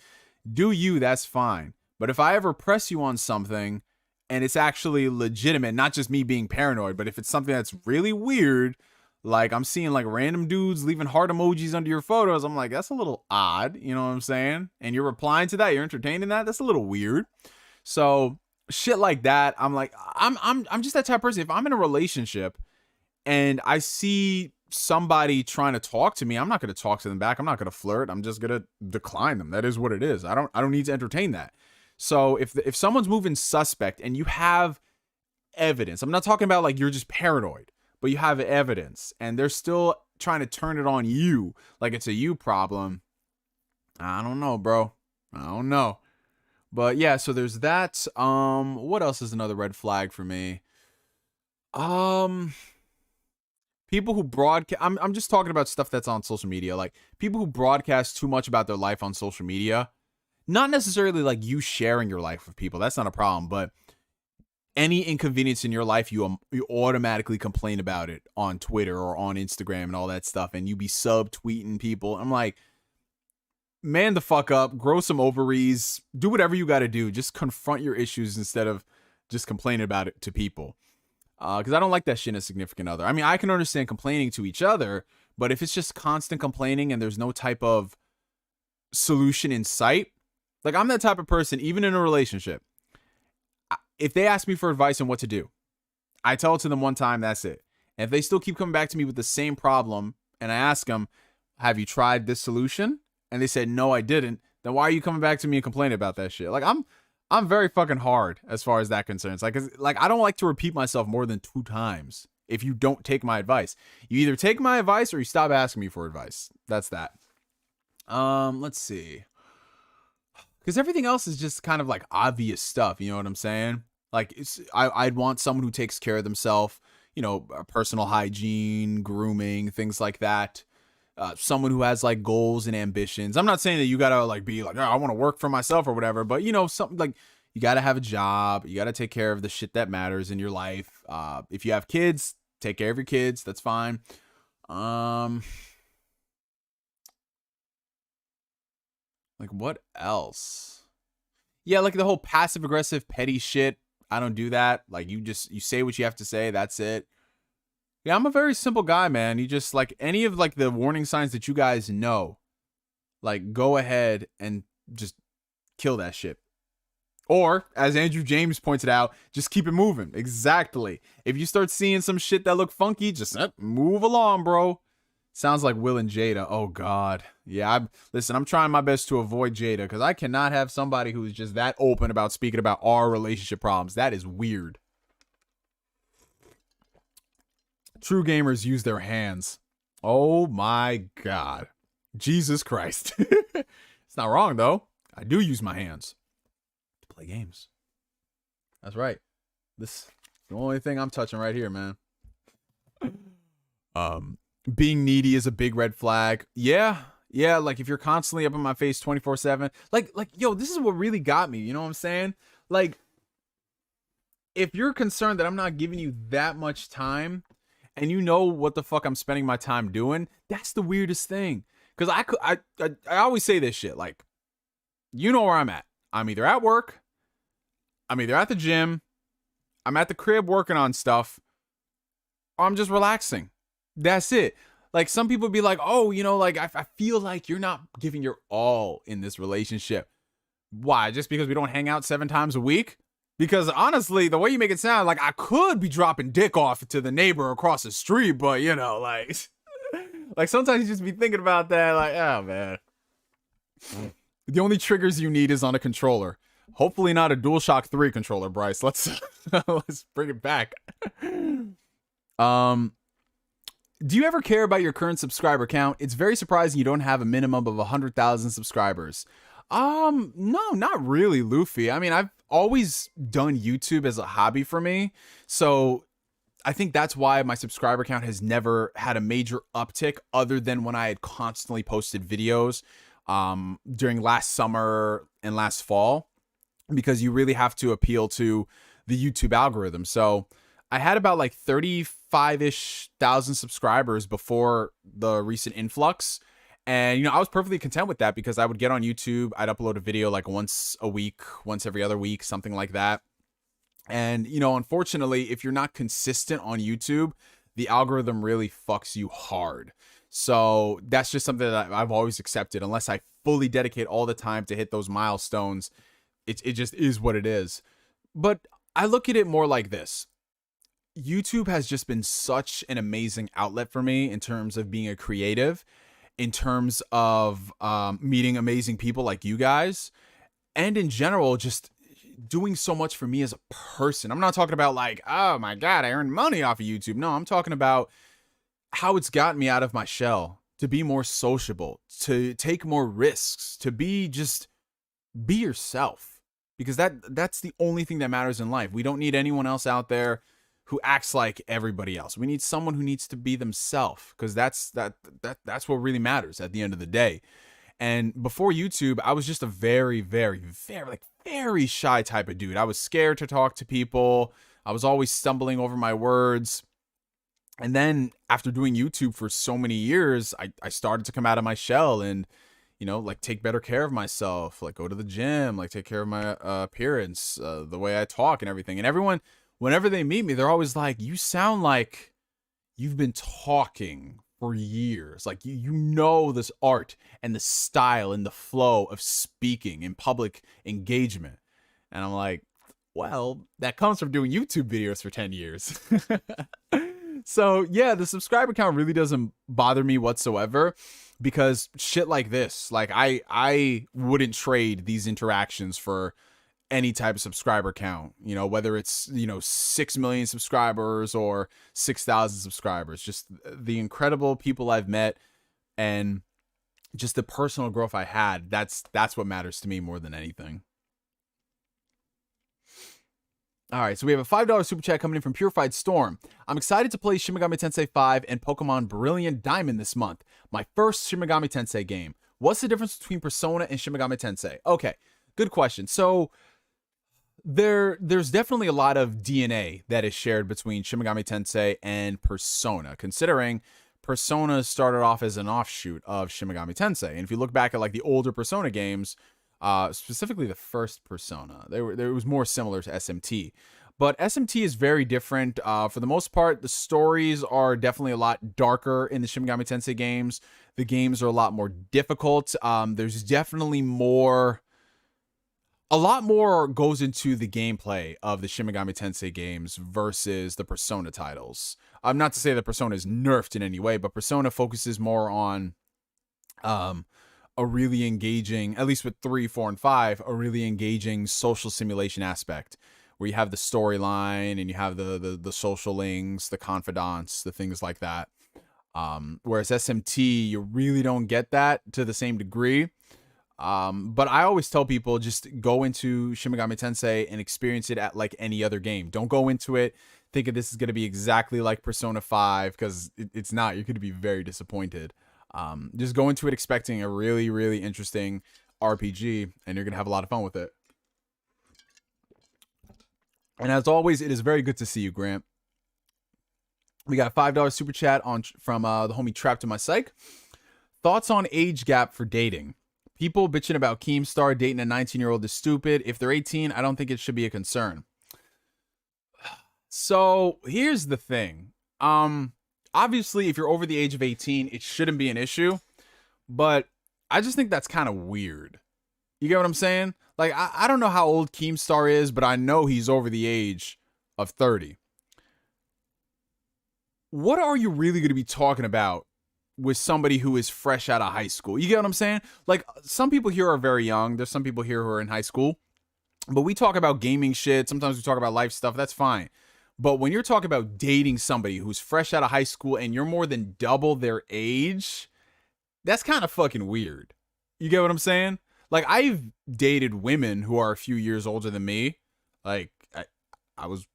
do you, that's fine. But if I ever press you on something and it's actually legitimate, not just me being paranoid, but if it's something that's really weird, like I'm seeing like random dudes leaving heart emojis under your photos, I'm like, that's a little odd, you know what I'm saying? And you're replying to that, you're entertaining that, that's a little weird. So shit like that, I'm like, I'm just that type of person. If I'm in a relationship and I see somebody trying to talk to me, I'm not going to talk to them back. I'm not going to flirt. I'm just going to decline them. That is what it is. I don't need to entertain that. So if someone's moving suspect and you have evidence, I'm not talking about like you're just paranoid, but you have evidence and they're still trying to turn it on you like it's a you problem. I don't know, bro. I don't know. But yeah, so there's that. What else is another red flag for me? People who broadcast, I'm just talking about stuff that's on social media. Like people who broadcast too much about their life on social media. Not necessarily like you sharing your life with people. That's not a problem. But any inconvenience in your life, you automatically complain about it on Twitter or on Instagram and all that stuff. And you be subtweeting people. I'm like, man the fuck up, grow some ovaries, do whatever you got to do. Just confront your issues instead of just complaining about it to people. Because I don't like that shit in a significant other. I mean, I can understand complaining to each other, but if it's just constant complaining and there's no type of solution in sight, like I'm that type of person, even in a relationship. If they ask me for advice on what to do, I tell it to them one time, that's it. And if they still keep coming back to me with the same problem, and I ask them, have you tried this solution? And they said, no, I didn't. Then why are you coming back to me and complaining about that shit? Like I'm very fucking hard as far as that concerns. Like I don't like to repeat myself more than 2 times if you don't take my advice. You either take my advice or you stop asking me for advice. That's that. Let's see. Because everything else is just kind of like obvious stuff. You know what I'm saying? Like I'd want someone who takes care of themselves, you know, personal hygiene, grooming, things like that. Someone who has like goals and ambitions. I'm not saying that you gotta like be like, oh, I want to work for myself or whatever, but you know, something like you gotta have a job. You gotta take care of the shit that matters in your life. If you have kids, take care of your kids. That's fine. Like, what else? Yeah, like the whole passive aggressive petty shit. I don't do that. Like, you say what you have to say. That's it. Yeah, I'm a very simple guy, man. You just, like, any of, like, the warning signs that you guys know, like, go ahead and just kill that shit. Or, as Andrew James pointed out, just keep it moving. Exactly. If you start seeing some shit that look funky, just move along, bro. Sounds like Will and Jada. Oh, God. Yeah, listen, I'm trying my best to avoid Jada because I cannot have somebody who's just that open about speaking about our relationship problems. That is weird. True gamers use their hands. Oh, my God. Jesus Christ. It's not wrong, though. I do use my hands to play games. That's right. This is the only thing I'm touching right here, man. Being needy is a big red flag. Yeah, like if you're constantly up in my face 24/7, like yo, this is what really got me, you know what I'm saying? Like, if you're concerned that I'm not giving you that much time and you know what the fuck I'm spending my time doing, that's the weirdest thing. Cuz I always say this shit, like, you know where I'm at. I'm either at work, I'm either at the gym, I'm at the crib working on stuff, or I'm just relaxing. That's it. Like, some people be like, oh, you know, like, I feel like you're not giving your all in this relationship. Why? Just because we don't hang out 7 times a week? Because honestly, the way you make it sound, like, I could be dropping dick off to the neighbor across the street, but, you know, like, like, sometimes you just be thinking about that, like, oh, man. The only triggers you need is on a controller. Hopefully not a DualShock 3 controller, Bryce. Let's bring it back. Do you ever care about your current subscriber count? It's very surprising you don't have a minimum of 100,000 subscribers. No, not really, Luffy. I mean, I've always done YouTube as a hobby for me. So I think that's why my subscriber count has never had a major uptick other than when I had constantly posted videos during last summer and last fall, because you really have to appeal to the YouTube algorithm. So I had about like 35-ish thousand subscribers before the recent influx. And, you know, I was perfectly content with that because I would get on YouTube. I'd upload a video like once a week, once every other week, something like that. And, you know, unfortunately, if you're not consistent on YouTube, the algorithm really fucks you hard. So that's just something that I've always accepted. Unless I fully dedicate all the time to hit those milestones, it just is what it is. But I look at it more like this. YouTube has just been such an amazing outlet for me in terms of being a creative, in terms of meeting amazing people like you guys, and in general, just doing so much for me as a person. I'm not talking about like, oh my God, I earned money off of YouTube. No, I'm talking about how it's gotten me out of my shell, to be more sociable, to take more risks, to be yourself, because that's the only thing that matters in life. We don't need anyone else out there who acts like everybody else. We need someone who needs to be themselves, because that's what really matters at the end of the day. And before YouTube, I was just a very, very, very shy type of dude. I was scared to talk to people. I was always stumbling over my words. And then after doing YouTube for so many years, I started to come out of my shell and, you know, like, take better care of myself, like go to the gym, like take care of my appearance, the way I talk and everything. And everyone, whenever they meet me, they're always like, you sound like you've been talking for years. Like, you know this art and the style and the flow of speaking in public engagement. And I'm like, well, that comes from doing YouTube videos for 10 years. So yeah, the subscriber count really doesn't bother me whatsoever, because shit like this, like, I wouldn't trade these interactions for any type of subscriber count, you know, whether it's, you know, 6 million subscribers or 6,000 subscribers. Just the incredible people I've met and just the personal growth I had, that's what matters to me more than anything. All right, so we have a $5 super chat coming in from Purified Storm. I'm excited to play Shin Megami Tensei 5 and Pokemon Brilliant Diamond this month. My first Shin Megami Tensei game. What's the difference between Persona and Shin Megami Tensei? Okay, good question. So there's definitely a lot of DNA that is shared between Shin Megami Tensei and Persona, considering Persona started off as an offshoot of Shin Megami Tensei. And if you look back at like the older Persona games, specifically the first Persona, it was more similar to SMT. But SMT is very different. For the most part, the stories are definitely a lot darker in the Shin Megami Tensei games. The games are a lot more difficult. There's definitely a lot more goes into the gameplay of the Shin Megami Tensei games versus the Persona titles. Not to say that Persona is nerfed in any way, but Persona focuses more on a really engaging, at least with 3, 4, and 5, a really engaging social simulation aspect, where you have the storyline and you have the social links, the confidants, the things like that. Whereas SMT, you really don't get that to the same degree. But I always tell people, just go into Shin Megami Tensei and experience it at like any other game. Don't go into it thinking this is going to be exactly like Persona 5, because it's not. You're going to be very disappointed. Just go into it expecting a really, really interesting RPG, and you're going to have a lot of fun with it. And as always, it is very good to see you, Grant. We got a $5 super chat from the homie Trapped in My Psych. Thoughts on age gap for dating? People bitching about Keemstar dating a 19-year-old is stupid. If they're 18, I don't think it should be a concern. So here's the thing. Obviously, if you're over the age of 18, it shouldn't be an issue. But I just think that's kind of weird. You get what I'm saying? Like, I don't know how old Keemstar is, but I know he's over the age of 30. What are you really going to be talking about with somebody who is fresh out of high school? You get what I'm saying? Like, some people here are very young. There's some people here who are in high school. But we talk about gaming shit. Sometimes we talk about life stuff. That's fine. But when you're talking about dating somebody who's fresh out of high school and you're more than double their age, that's kind of fucking weird. You get what I'm saying? Like, I've dated women who are a few years older than me. Like, I was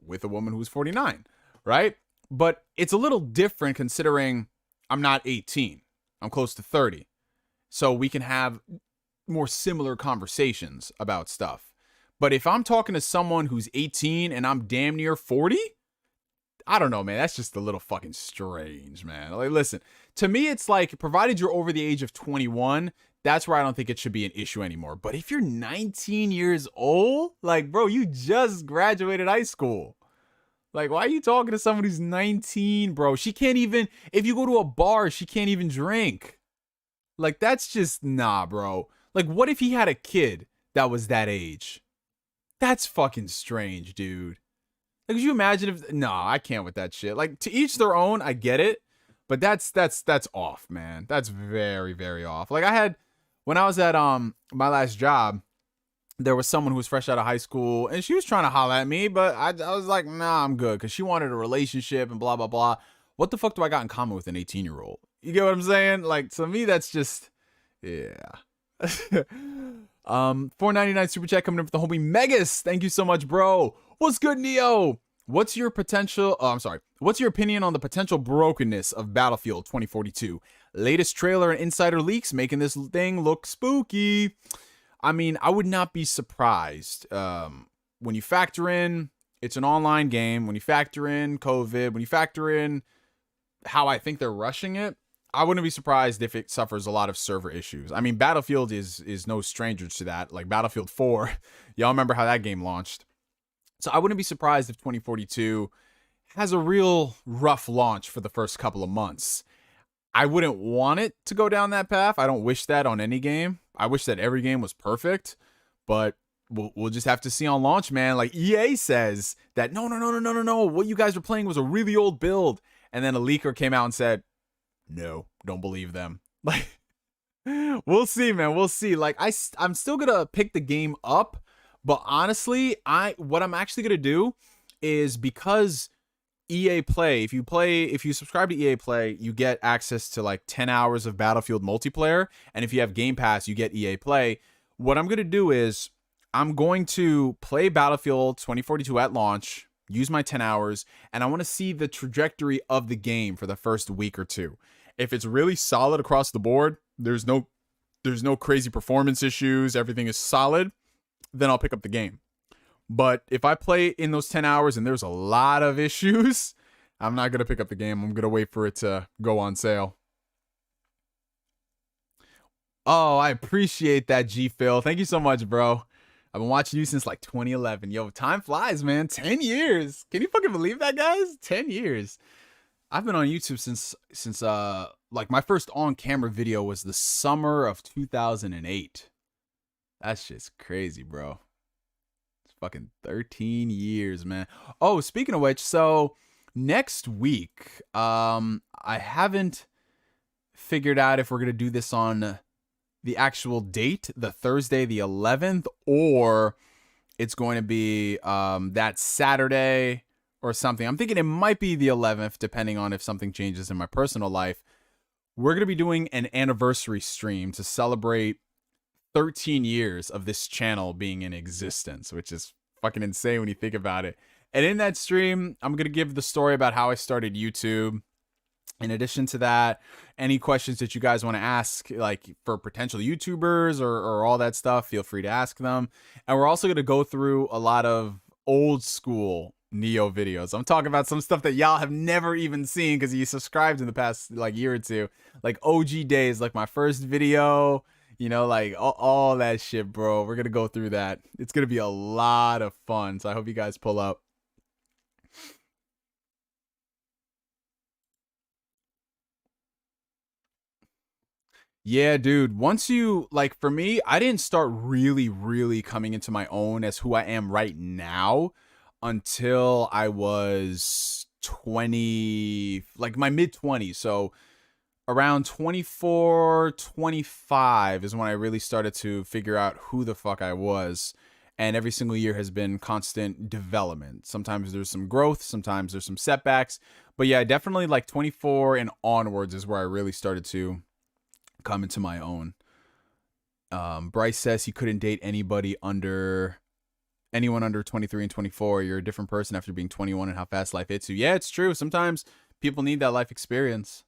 with a woman who was 49, right? But it's a little different considering I'm not 18. I'm close to 30. So we can have more similar conversations about stuff. But if I'm talking to someone who's 18 and I'm damn near 40, I don't know, man. That's just a little fucking strange, man. Like, listen, to me, it's like, provided you're over the age of 21, that's where I don't think it should be an issue anymore. But if you're 19 years old, like, bro, you just graduated high school. Like, why are you talking to someone who's 19, bro? She can't even, if you go to a bar, she can't even drink. Like, that's just, nah, bro. Like, what if he had a kid that was that age? That's fucking strange, dude. Like, could you imagine if, nah, I can't with that shit. Like, to each their own, I get it. But that's off, man. That's very, very off. Like, when I was at my last job, there was someone who was fresh out of high school, and she was trying to holler at me, but I was like, nah, I'm good, because she wanted a relationship and blah, blah, blah. What the fuck do I got in common with an 18-year-old? You get what I'm saying? Like, to me, that's just, yeah. $4.99 super chat coming in for the homie Megas. Thank you so much, bro. What's good, Neo? What's your opinion on the potential brokenness of Battlefield 2042? Latest trailer and insider leaks making this thing look spooky. I mean, I would not be surprised when you factor in it's an online game, when you factor in COVID, when you factor in how I think they're rushing it, I wouldn't be surprised if it suffers a lot of server issues. I mean, Battlefield is no stranger to that. Like Battlefield 4, y'all remember how that game launched. So I wouldn't be surprised if 2042 has a real rough launch for the first couple of months. I wouldn't want it to go down that path. I don't wish that on any game. I wish that every game was perfect, but we'll just have to see on launch, man. Like EA says that no. What you guys were playing was a really old build. And then a leaker came out and said, no, don't believe them. Like, we'll see, man. We'll see. Like, I'm still going to pick the game up. But honestly, what I'm actually going to do is, because EA Play, if you subscribe to EA Play, you get access to like 10 hours of Battlefield multiplayer. And if you have Game Pass, you get EA Play. What I'm going to do is I'm going to play Battlefield 2042 at launch, use my 10 hours, and I want to see the trajectory of the game for the first week or two. If it's really solid across the board, there's no crazy performance issues, everything is solid, then I'll pick up the game. But if I play in those 10 hours and there's a lot of issues, I'm not going to pick up the game. I'm going to wait for it to go on sale. Oh, I appreciate that, G Phil. Thank you so much, bro. I've been watching you since like 2011. Yo, time flies, man. 10 years. Can you fucking believe that, guys? 10 years. I've been on YouTube since like my first on-camera video was the summer of 2008. That's just crazy, bro. It's fucking 13 years, man. Oh, speaking of which, so next week, I haven't figured out if we're gonna do this on the actual date, the Thursday the 11th, or it's going to be that Saturday or something. I'm thinking it might be the 11th, depending on if something changes in my personal life. We're going to be doing an anniversary stream to celebrate 13 years of this channel being in existence, which is fucking insane when you think about it. And in that stream, I'm going to give the story about how I started YouTube. In addition to that, any questions that you guys want to ask, like for potential YouTubers or all that stuff, feel free to ask them. And we're also going to go through a lot of old school Neo videos. I'm talking about some stuff that y'all have never even seen because you subscribed in the past like year or two, like OG days, like my first video, you know, like all that shit, bro. We're going to go through that. It's going to be a lot of fun. So I hope you guys pull up. Yeah, dude. Once you, like, for me, I didn't start really coming into my own as who I am right now until I was 20, like my mid 20s. So around 24, 25 is when I really started to figure out who the fuck I was. And every single year has been constant development. Sometimes there's some growth, sometimes there's some setbacks. But yeah, definitely like 24 and onwards is where I really started to come into my own. Bryce says he couldn't date anyone under 23 and 24. You're a different person after being 21 and how fast life hits you. Yeah, it's true. Sometimes people need that life experience.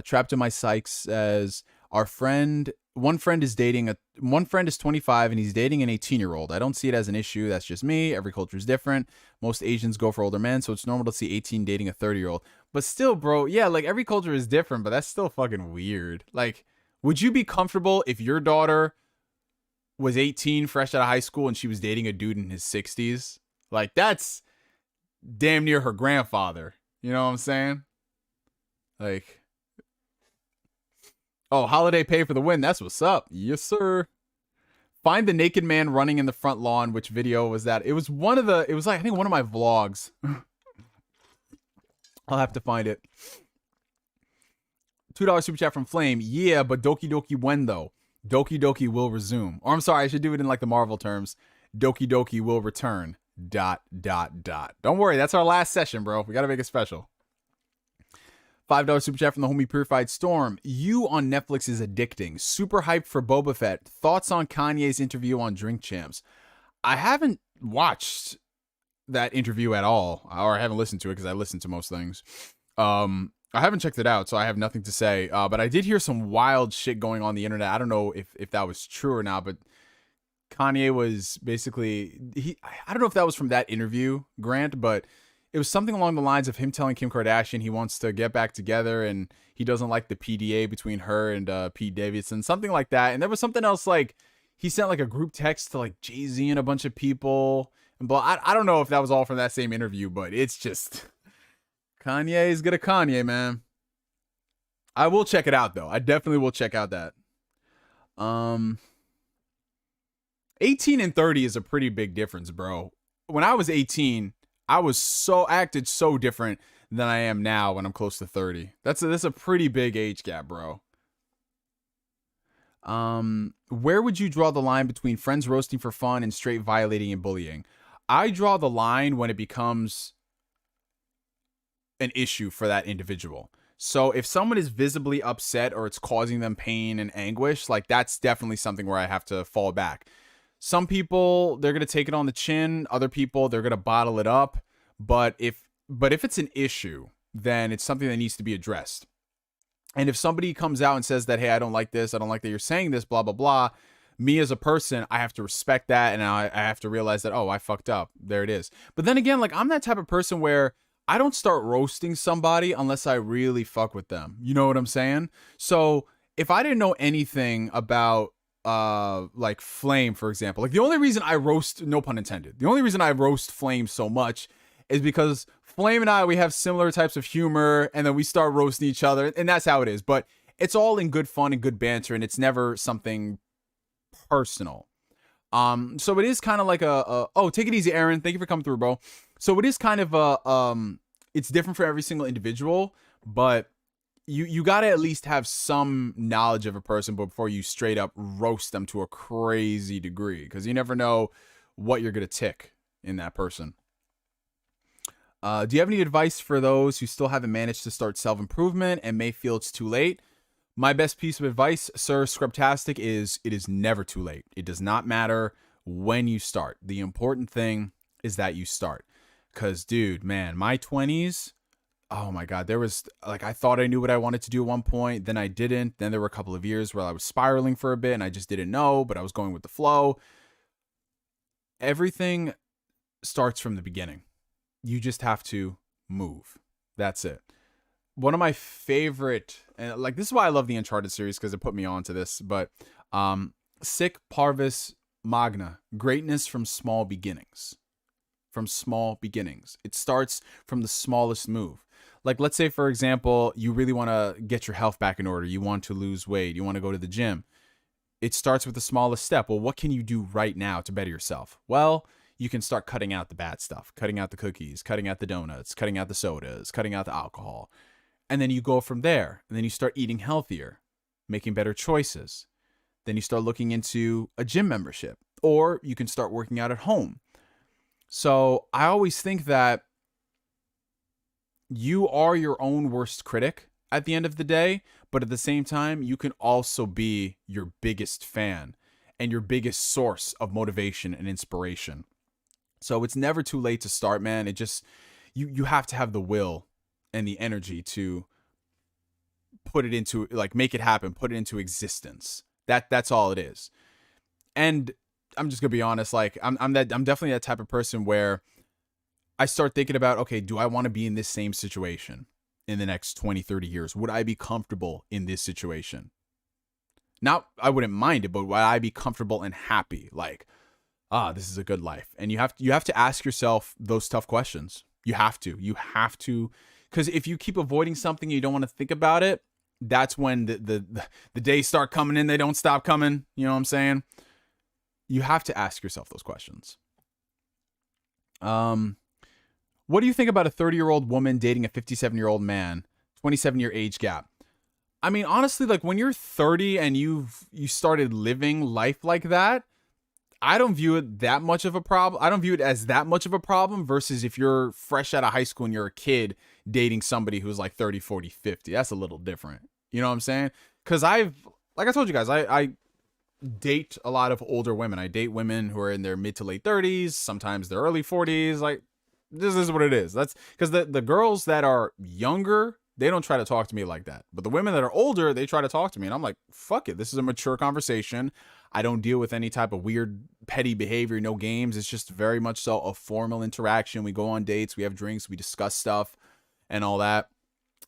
Trapped in My Psych says one friend is 25 and he's dating an 18-year-old. I don't see it as an issue. That's just me. Every culture is different. Most Asians go for older men, so it's normal to see 18 dating a 30-year-old. But still, bro, yeah, like every culture is different, but that's still fucking weird. Like, would you be comfortable if your daughter was 18, fresh out of high school, and she was dating a dude in his 60s? Like, that's damn near her grandfather. You know what I'm saying? Like, oh, holiday pay for the win. That's what's up. Yes, sir. Find the naked man running in the front lawn. Which video was that? It was one of I think one of my vlogs. I'll have to find it. $2 super chat from Flame. Yeah, but Doki Doki when though? Doki Doki will resume. Or I'm sorry, I should do it in like the Marvel terms. Doki Doki will return. ... Don't worry, that's our last session, bro. We gotta make it special. $5 super chat from the homie Purified Storm. You on Netflix is addicting. Super hyped for Boba Fett. Thoughts on Kanye's interview on Drink Champs? I haven't watched that interview at all, or I haven't listened to it because I listen to most things. I haven't checked it out, so I have nothing to say. But I did hear some wild shit going on the internet. I don't know if that was true or not, but Kanye was basically I don't know if that was from that interview, Grant, but it was something along the lines of him telling Kim Kardashian he wants to get back together and he doesn't like the PDA between her and Pete Davidson, something like that. And there was something else, like he sent like a group text to like Jay-Z and a bunch of people. And I don't know if that was all from that same interview, but it's just Kanye is gonna Kanye, man. I will check it out though. I definitely will check out that. 18 and 30 is a pretty big difference, bro. When I was 18, I acted so different than I am now when I'm close to 30. That's a pretty big age gap, bro. Where would you draw the line between friends roasting for fun and straight violating and bullying? I draw the line when it becomes an issue for that individual. So if someone is visibly upset or it's causing them pain and anguish, like that's definitely something where I have to fall back. Some people, they're going to take it on the chin. Other people, they're going to bottle it up. But if it's an issue, then it's something that needs to be addressed. And if somebody comes out and says that, hey, I don't like this, I don't like that you're saying this, blah, blah, blah, me as a person, I have to respect that. And I have to realize that, oh, I fucked up. There it is. But then again, like I'm that type of person where I don't start roasting somebody unless I really fuck with them. You know what I'm saying? So if I didn't know anything about like Flame, for example, like the only reason I roast, no pun intended, the only reason I roast Flame so much is because Flame and I, we have similar types of humor, and then we start roasting each other, and that's how it is. But it's all in good fun and good banter, and it's never something personal. So it is kind of like oh, take it easy, Aaron. Thank you for coming through, bro. So it is kind of it's different for every single individual, but you got to at least have some knowledge of a person before you straight up roast them to a crazy degree, because you never know what you're going to tick in that person. Do you have any advice for those who still haven't managed to start self-improvement and may feel it's too late? My best piece of advice, Sir Scrubtastic, is it is never too late. It does not matter when you start. The important thing is that you start. Because, dude, man, my 20s, oh my God, there was, like, I thought I knew what I wanted to do at one point. Then I didn't. Then there were a couple of years where I was spiraling for a bit and I just didn't know, but I was going with the flow. Everything starts from the beginning. You just have to move. That's it. One of my favorite, and like, this is why I love the Uncharted series, because it put me on to this, but Sic Parvis Magna, greatness from small beginnings. From small beginnings. It starts from the smallest move. Like, let's say, for example, you really want to get your health back in order. You want to lose weight. You want to go to the gym. It starts with the smallest step. Well, what can you do right now to better yourself? Well, you can start cutting out the bad stuff, cutting out the cookies, cutting out the donuts, cutting out the sodas, cutting out the alcohol. And then you go from there. And then you start eating healthier, making better choices. Then you start looking into a gym membership, or you can start working out at home. So I always think that you are your own worst critic at the end of the day, but at the same time, you can also be your biggest fan and your biggest source of motivation and inspiration. So it's never too late to start, man. It just, you have to have the will and the energy to put it into, like, make it happen, put it into existence. That's all it is. And I'm just gonna be honest, like, I'm definitely that type of person where I start thinking about, okay, do I want to be in this same situation in the next 20, 30 years? Would I be comfortable in this situation? Not, I wouldn't mind it, but would I be comfortable and happy? Like, this is a good life. And you have to ask yourself those tough questions. You have to, because if you keep avoiding something, you don't want to think about it. That's when the days start coming in. They don't stop coming. You know what I'm saying? You have to ask yourself those questions. What do you think about a 30-year-old woman dating a 57-year-old man, 27-year age gap? I mean, honestly, like, when you're 30 and you started living life like that, I don't view it that much of a problem. I don't view it as that much of a problem versus if you're fresh out of high school and you're a kid dating somebody who's like 30, 40, 50. That's a little different. You know what I'm saying? Because like I told you guys, I date a lot of older women. I date women who are in their mid to late 30s, sometimes their early 40s. Like, this is what it is. That's because the girls that are younger, they don't try to talk to me like that. But the women that are older, they try to talk to me. And I'm like, fuck it. This is a mature conversation. I don't deal with any type of weird, petty behavior, no games. It's just very much so a formal interaction. We go on dates, we have drinks, we discuss stuff and all that.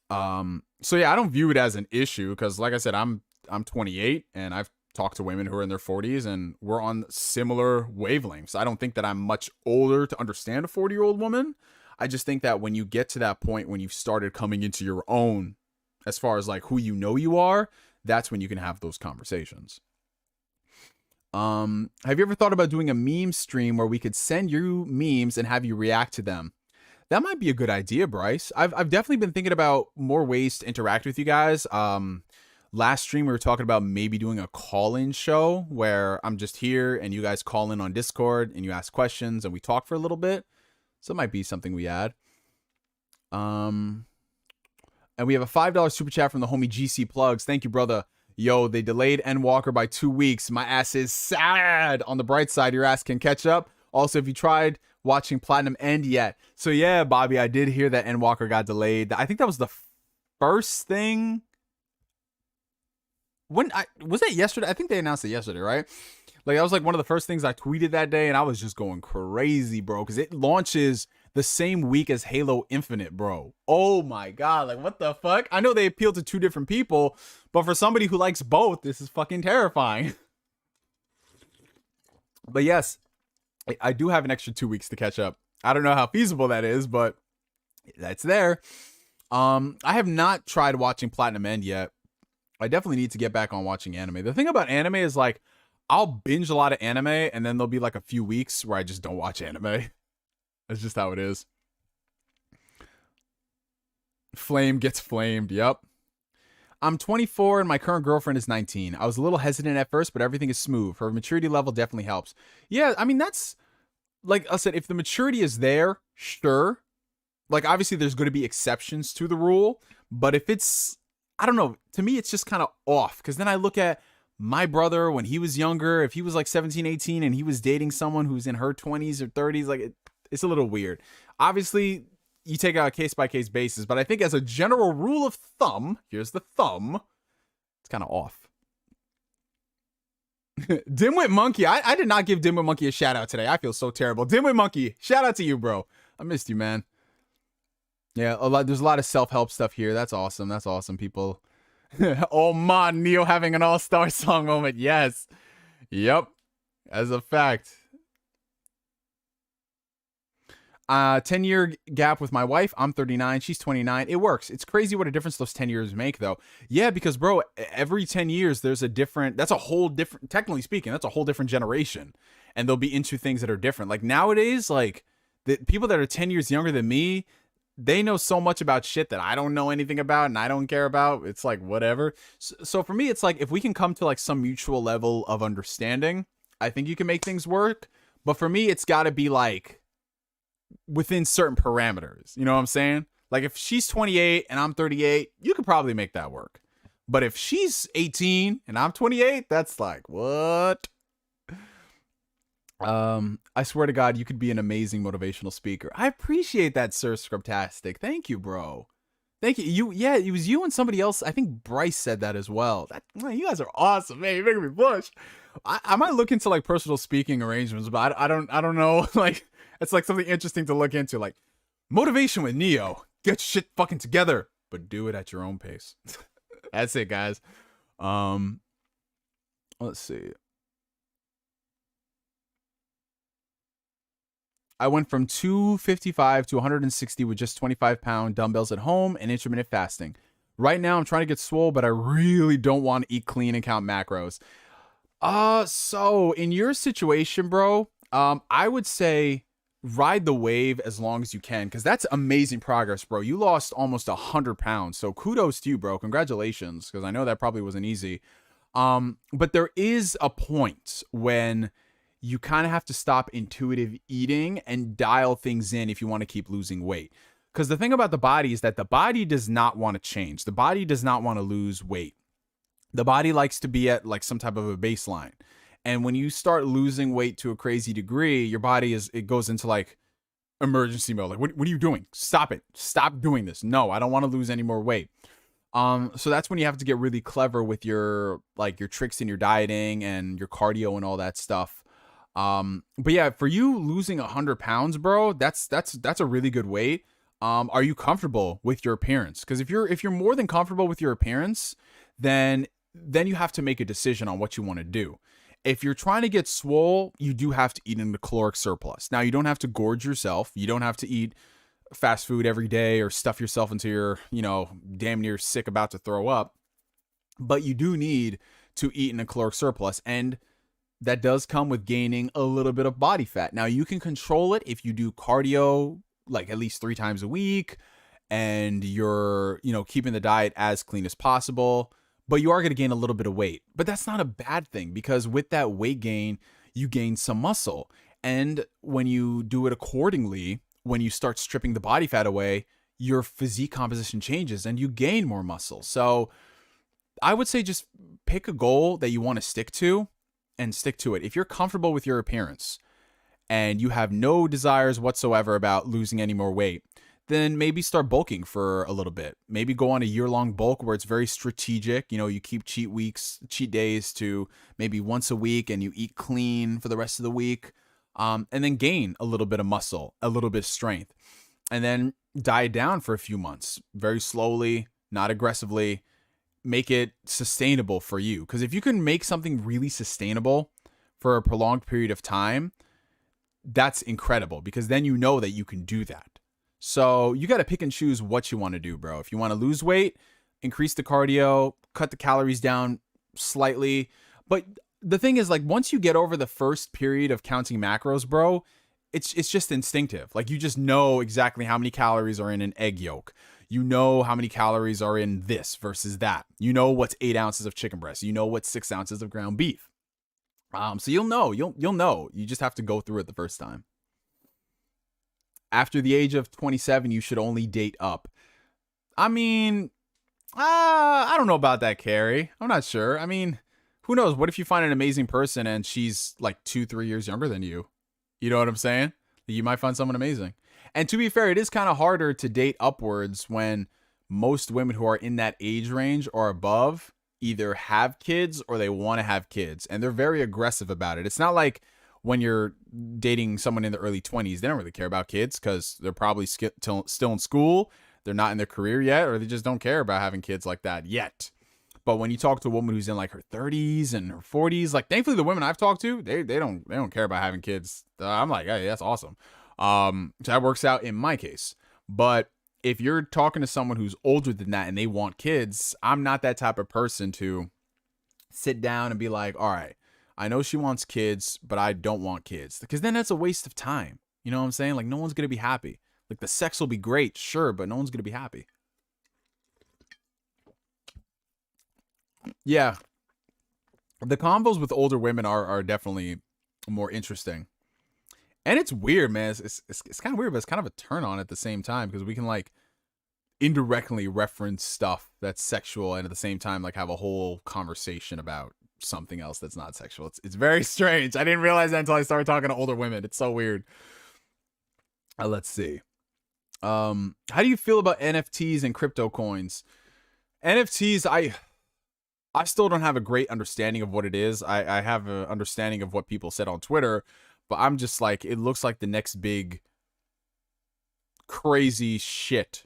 So yeah, I don't view it as an issue because, like I said, I'm 28 and I've talked to women who are in their 40s and we're on similar wavelengths. I don't think that I'm much older to understand a 40-year-old woman. I just think that when you get to that point, when you've started coming into your own, as far as like who you know you are, that's when you can have those conversations. Have you ever thought about doing a meme stream where we could send you memes and have you react to them? That might be a good idea, Bryce. I've definitely been thinking about more ways to interact with you guys. Last stream we were talking about maybe doing a call-in show where I'm just here and you guys call in on Discord and you ask questions and we talk for a little bit. So it might be something we add. And we have a $5 super chat from the homie GC Plugs. Thank you, brother. Yo, they delayed Endwalker by 2 weeks. My ass is sad. On the bright side, your ass can catch up. Also, have you tried watching Platinum End yet? So yeah, Bobby, I did hear that Endwalker got delayed. I think that was the first thing. Was that yesterday? I think they announced it yesterday, right? Like, that was like one of the first things I tweeted that day, and I was just going crazy, bro, because it launches the same week as Halo Infinite, bro. Oh my god, like what the fuck? I know they appeal to two different people, but for somebody who likes both, this is fucking terrifying. But yes, I do have an extra 2 weeks to catch up. I don't know how feasible that is, but that's there. I have not tried watching Platinum End yet. I definitely need to get back on watching anime. The thing about anime is like I'll binge a lot of anime and then there'll be like a few weeks where I just don't watch anime. That's just how it is. Flame gets flamed. Yep. I'm 24 and my current girlfriend is 19. I was a little hesitant at first, but everything is smooth. Her maturity level definitely helps. Yeah, I mean, that's like I said, if the maturity is there, sure. Like, obviously, there's going to be exceptions to the rule. But if it's, I don't know, to me, it's just kind of off. Because then I look at my brother when he was younger, if he was like 17, 18, and he was dating someone who's in her 20s or 30s, like, it's a little weird. Obviously, you take out a case-by-case basis. But I think as a general rule of thumb, here's the thumb, it's kind of off. Dimwit Monkey. I did not give Dimwit Monkey a shout out today. I feel so terrible. Dimwit Monkey, shout out to you, bro. I missed you, man. Yeah, there's a lot of self-help stuff here. That's awesome. That's awesome, people. Oh man, Neo having an all-star song moment. Yes. Yep. As a fact. 10-year gap with my wife. I'm 39. She's 29. It works. It's crazy what a difference those 10 years make, though. Yeah, because, bro, every 10 years, there's a different... That's a whole different... Technically speaking, that's a whole different generation. And they'll be into things that are different. Like, nowadays, like, the people that are 10 years younger than me, they know so much about shit that I don't know anything about and I don't care about. It's like, whatever. So for me, it's like, if we can come to, like, some mutual level of understanding, I think you can make things work. But for me, it's got to be, like... within certain parameters, you know what I'm saying? Like if she's 28 and I'm 38, you could probably make that work. But if she's 18 and I'm 28, that's like, what? I swear to God, you could be an amazing motivational speaker. I appreciate that, Sir Scriptastic. Thank you, bro. Thank you. Yeah, it was you and somebody else. I think Bryce said that as well. Man, you guys are awesome, man. You're making me blush. I might look into like personal speaking arrangements, but I don't know. Like, it's like something interesting to look into. Like, motivation with Neo. Get shit fucking together, but do it at your own pace. That's it, guys. Let's see. I went from 255 to 160 with just 25-pound dumbbells at home and intermittent fasting. Right now, I'm trying to get swole, but I really don't want to eat clean and count macros. So in your situation, bro, I would say ride the wave as long as you can, because that's amazing progress, bro. You lost almost 100 pounds, so kudos to you, bro. Congratulations, because I know that probably wasn't easy. But there is a point when you kind of have to stop intuitive eating and dial things in if you want to keep losing weight. Because the thing about the body is that the body does not want to change. The body does not want to lose weight. The body likes to be at like some type of a baseline. And when you start losing weight to a crazy degree, your body it goes into like emergency mode. Like, what are you doing? Stop it. Stop doing this. No, I don't want to lose any more weight. So that's when you have to get really clever with your tricks in your dieting and your cardio and all that stuff. But yeah, for you losing 100 pounds, bro, that's a really good weight. Are you comfortable with your appearance? Because if you're more than comfortable with your appearance, then you have to make a decision on what you want to do. If you're trying to get swole, you do have to eat in the caloric surplus. Now, you don't have to gorge yourself. You don't have to eat fast food every day or stuff yourself until you're, damn near sick about to throw up. But you do need to eat in a caloric surplus. And that does come with gaining a little bit of body fat. Now, you can control it if you do cardio, like at least 3 times a week, and you're, keeping the diet as clean as possible. But you are going to gain a little bit of weight. But that's not a bad thing, because with that weight gain, you gain some muscle. And when you do it accordingly, when you start stripping the body fat away, your physique composition changes and you gain more muscle. So I would say just pick a goal that you want to stick to and stick to it. If you're comfortable with your appearance and you have no desires whatsoever about losing any more weight, then maybe start bulking for a little bit. Maybe go on a year-long bulk where it's very strategic. You keep cheat days to maybe once a week and you eat clean for the rest of the week. and then gain a little bit of muscle, a little bit of strength, and then diet down for a few months, very slowly, not aggressively, make it sustainable for you. Because if you can make something really sustainable for a prolonged period of time, that's incredible, because then you know that you can do that. So you got to pick and choose what you want to do, bro. If you want to lose weight, increase the cardio, cut the calories down slightly. But the thing is, like, once you get over the first period of counting macros, bro, it's just instinctive. Like, you just know exactly how many calories are in an egg yolk. You know how many calories are in this versus that. You know what's 8 ounces of chicken breast. You know what's 6 ounces of ground beef. So you'll know. You'll know. You just have to go through it the first time. After the age of 27, you should only date up. I mean, I don't know about that, Carrie. I'm not sure. I mean, who knows? What if you find an amazing person and she's like 2-3 years younger than you? You know what I'm saying? You might find someone amazing. And to be fair, it is kind of harder to date upwards when most women who are in that age range or above either have kids or they want to have kids. And they're very aggressive about it. It's not like when you're dating someone in the early 20s, they don't really care about kids because they're probably still in school. They're not in their career yet, or they just don't care about having kids like that yet. But when you talk to a woman who's in like her 30s and her 40s, like, thankfully the women I've talked to, they don't care about having kids. I'm like, hey, that's awesome. So that works out in my case. But if you're talking to someone who's older than that and they want kids, I'm not that type of person to sit down and be like, all right, I know she wants kids, but I don't want kids. Because then that's a waste of time. You know what I'm saying? Like, no one's going to be happy. Like, the sex will be great, sure, but no one's going to be happy. Yeah. The combos with older women are definitely more interesting. And it's weird, man. It's kind of weird, but it's kind of a turn on at the same time, because we can, like, indirectly reference stuff that's sexual and at the same time, like, have a whole conversation about something else that's not sexual. It's very strange. I didn't realize that until I started talking to older women. It's so weird. Let's see. How do you feel about NFTs and crypto coins? NFTs, I still don't have a great understanding of what it is. I have an understanding of what people said on Twitter, but I'm just like, it looks like the next big crazy shit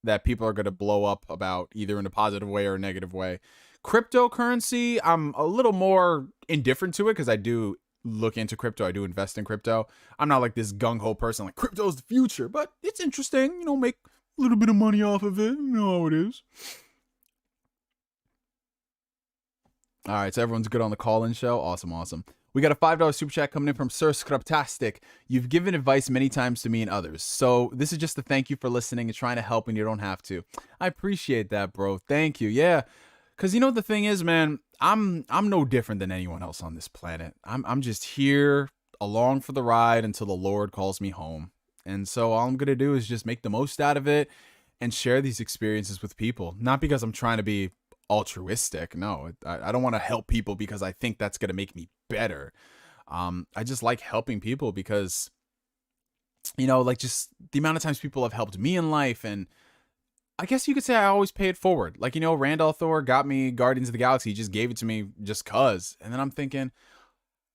that people are going to blow up about, either in a positive way or a negative way. Cryptocurrency, I'm a little more indifferent to it because I do look into crypto. I do invest in crypto. I'm not like this gung-ho person like crypto's the future, but it's interesting, you know, make a little bit of money off of it. You know how it is. All right, so everyone's good on the call-in show. Awesome. We got a $5 super chat coming in from Sir Scruptastic. You've given advice many times to me and others, so this is just a thank you for listening and trying to help when you don't have to. I appreciate that, bro. Thank you. Yeah. Because, you know, the thing is, man, I'm no different than anyone else on this planet. I'm just here along for the ride until the Lord calls me home. And so all I'm going to do is just make the most out of it and share these experiences with people. Not because I'm trying to be altruistic. No, I don't want to help people because I think that's going to make me better. I just like helping people because, you know, like, just the amount of times people have helped me in life, and I guess you could say I always pay it forward. Like, you know, Randall Thor got me Guardians of the Galaxy. He just gave it to me just cuz. And then I'm thinking,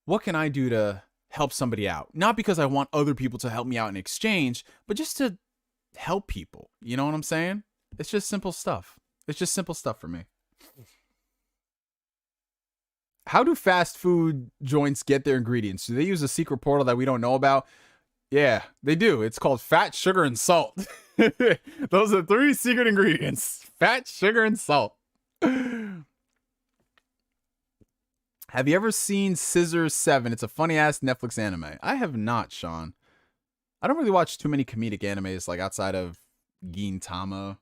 what can I do to help somebody out? Not because I want other people to help me out in exchange, but just to help people. You know what I'm saying? It's just simple stuff. It's just simple stuff for me. How do fast food joints get their ingredients? Do they use a secret portal that we don't know about? Yeah, they do. It's called fat, sugar, and salt. Those are 3 secret ingredients. Fat, sugar, and salt. Have you ever seen Scissors 7? It's a funny-ass Netflix anime. I have not, Sean. I don't really watch too many comedic animes, like, outside of Gintama.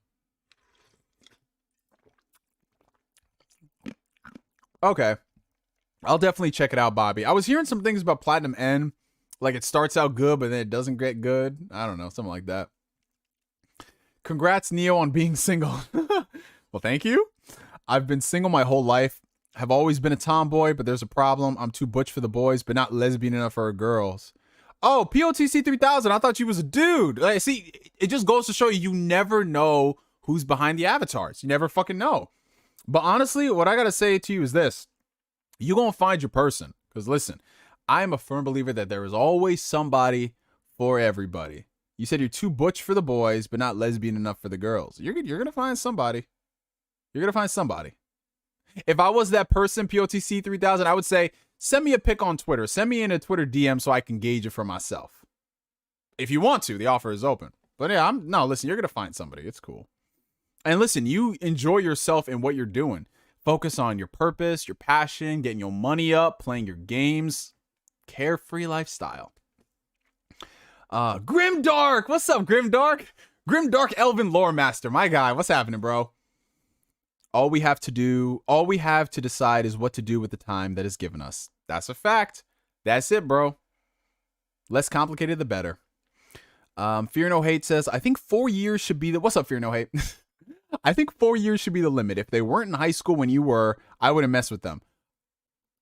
Okay. I'll definitely check it out, Bobby. I was hearing some things about Platinum N. Like, it starts out good, but then it doesn't get good. I don't know, something like that. Congrats, Neo, on being single. Well, thank you. I've been single my whole life. Have always been a tomboy, but there's a problem. I'm too butch for the boys, but not lesbian enough for girls. Oh, POTC 3000. I thought you was a dude. Like, see, it just goes to show you, you never know who's behind the avatars. You never fucking know. But honestly, what I gotta say to you is this. You're gonna find your person. Because listen, I am a firm believer that there is always somebody for everybody. You said you're too butch for the boys, but not lesbian enough for the girls. You're going to find somebody. You're going to find somebody. If I was that person, POTC 3000, I would say, send me a pic on Twitter. Send me in a Twitter DM so I can gauge it for myself. If you want to, the offer is open. But yeah, listen, you're going to find somebody. It's cool. And listen, you enjoy yourself in what you're doing. Focus on your purpose, your passion, getting your money up, playing your games. Carefree lifestyle. Grimdark. What's up, Grimdark? Grimdark Elven Lore Master. My guy, what's happening, bro? All we have to decide is what to do with the time that is given us. That's a fact. That's it, bro. Less complicated, the better. Fear No Hate says, I think 4 years should be the... What's up, Fear No Hate? I think 4 years should be the limit. If they weren't in high school when you were, I wouldn't mess with them.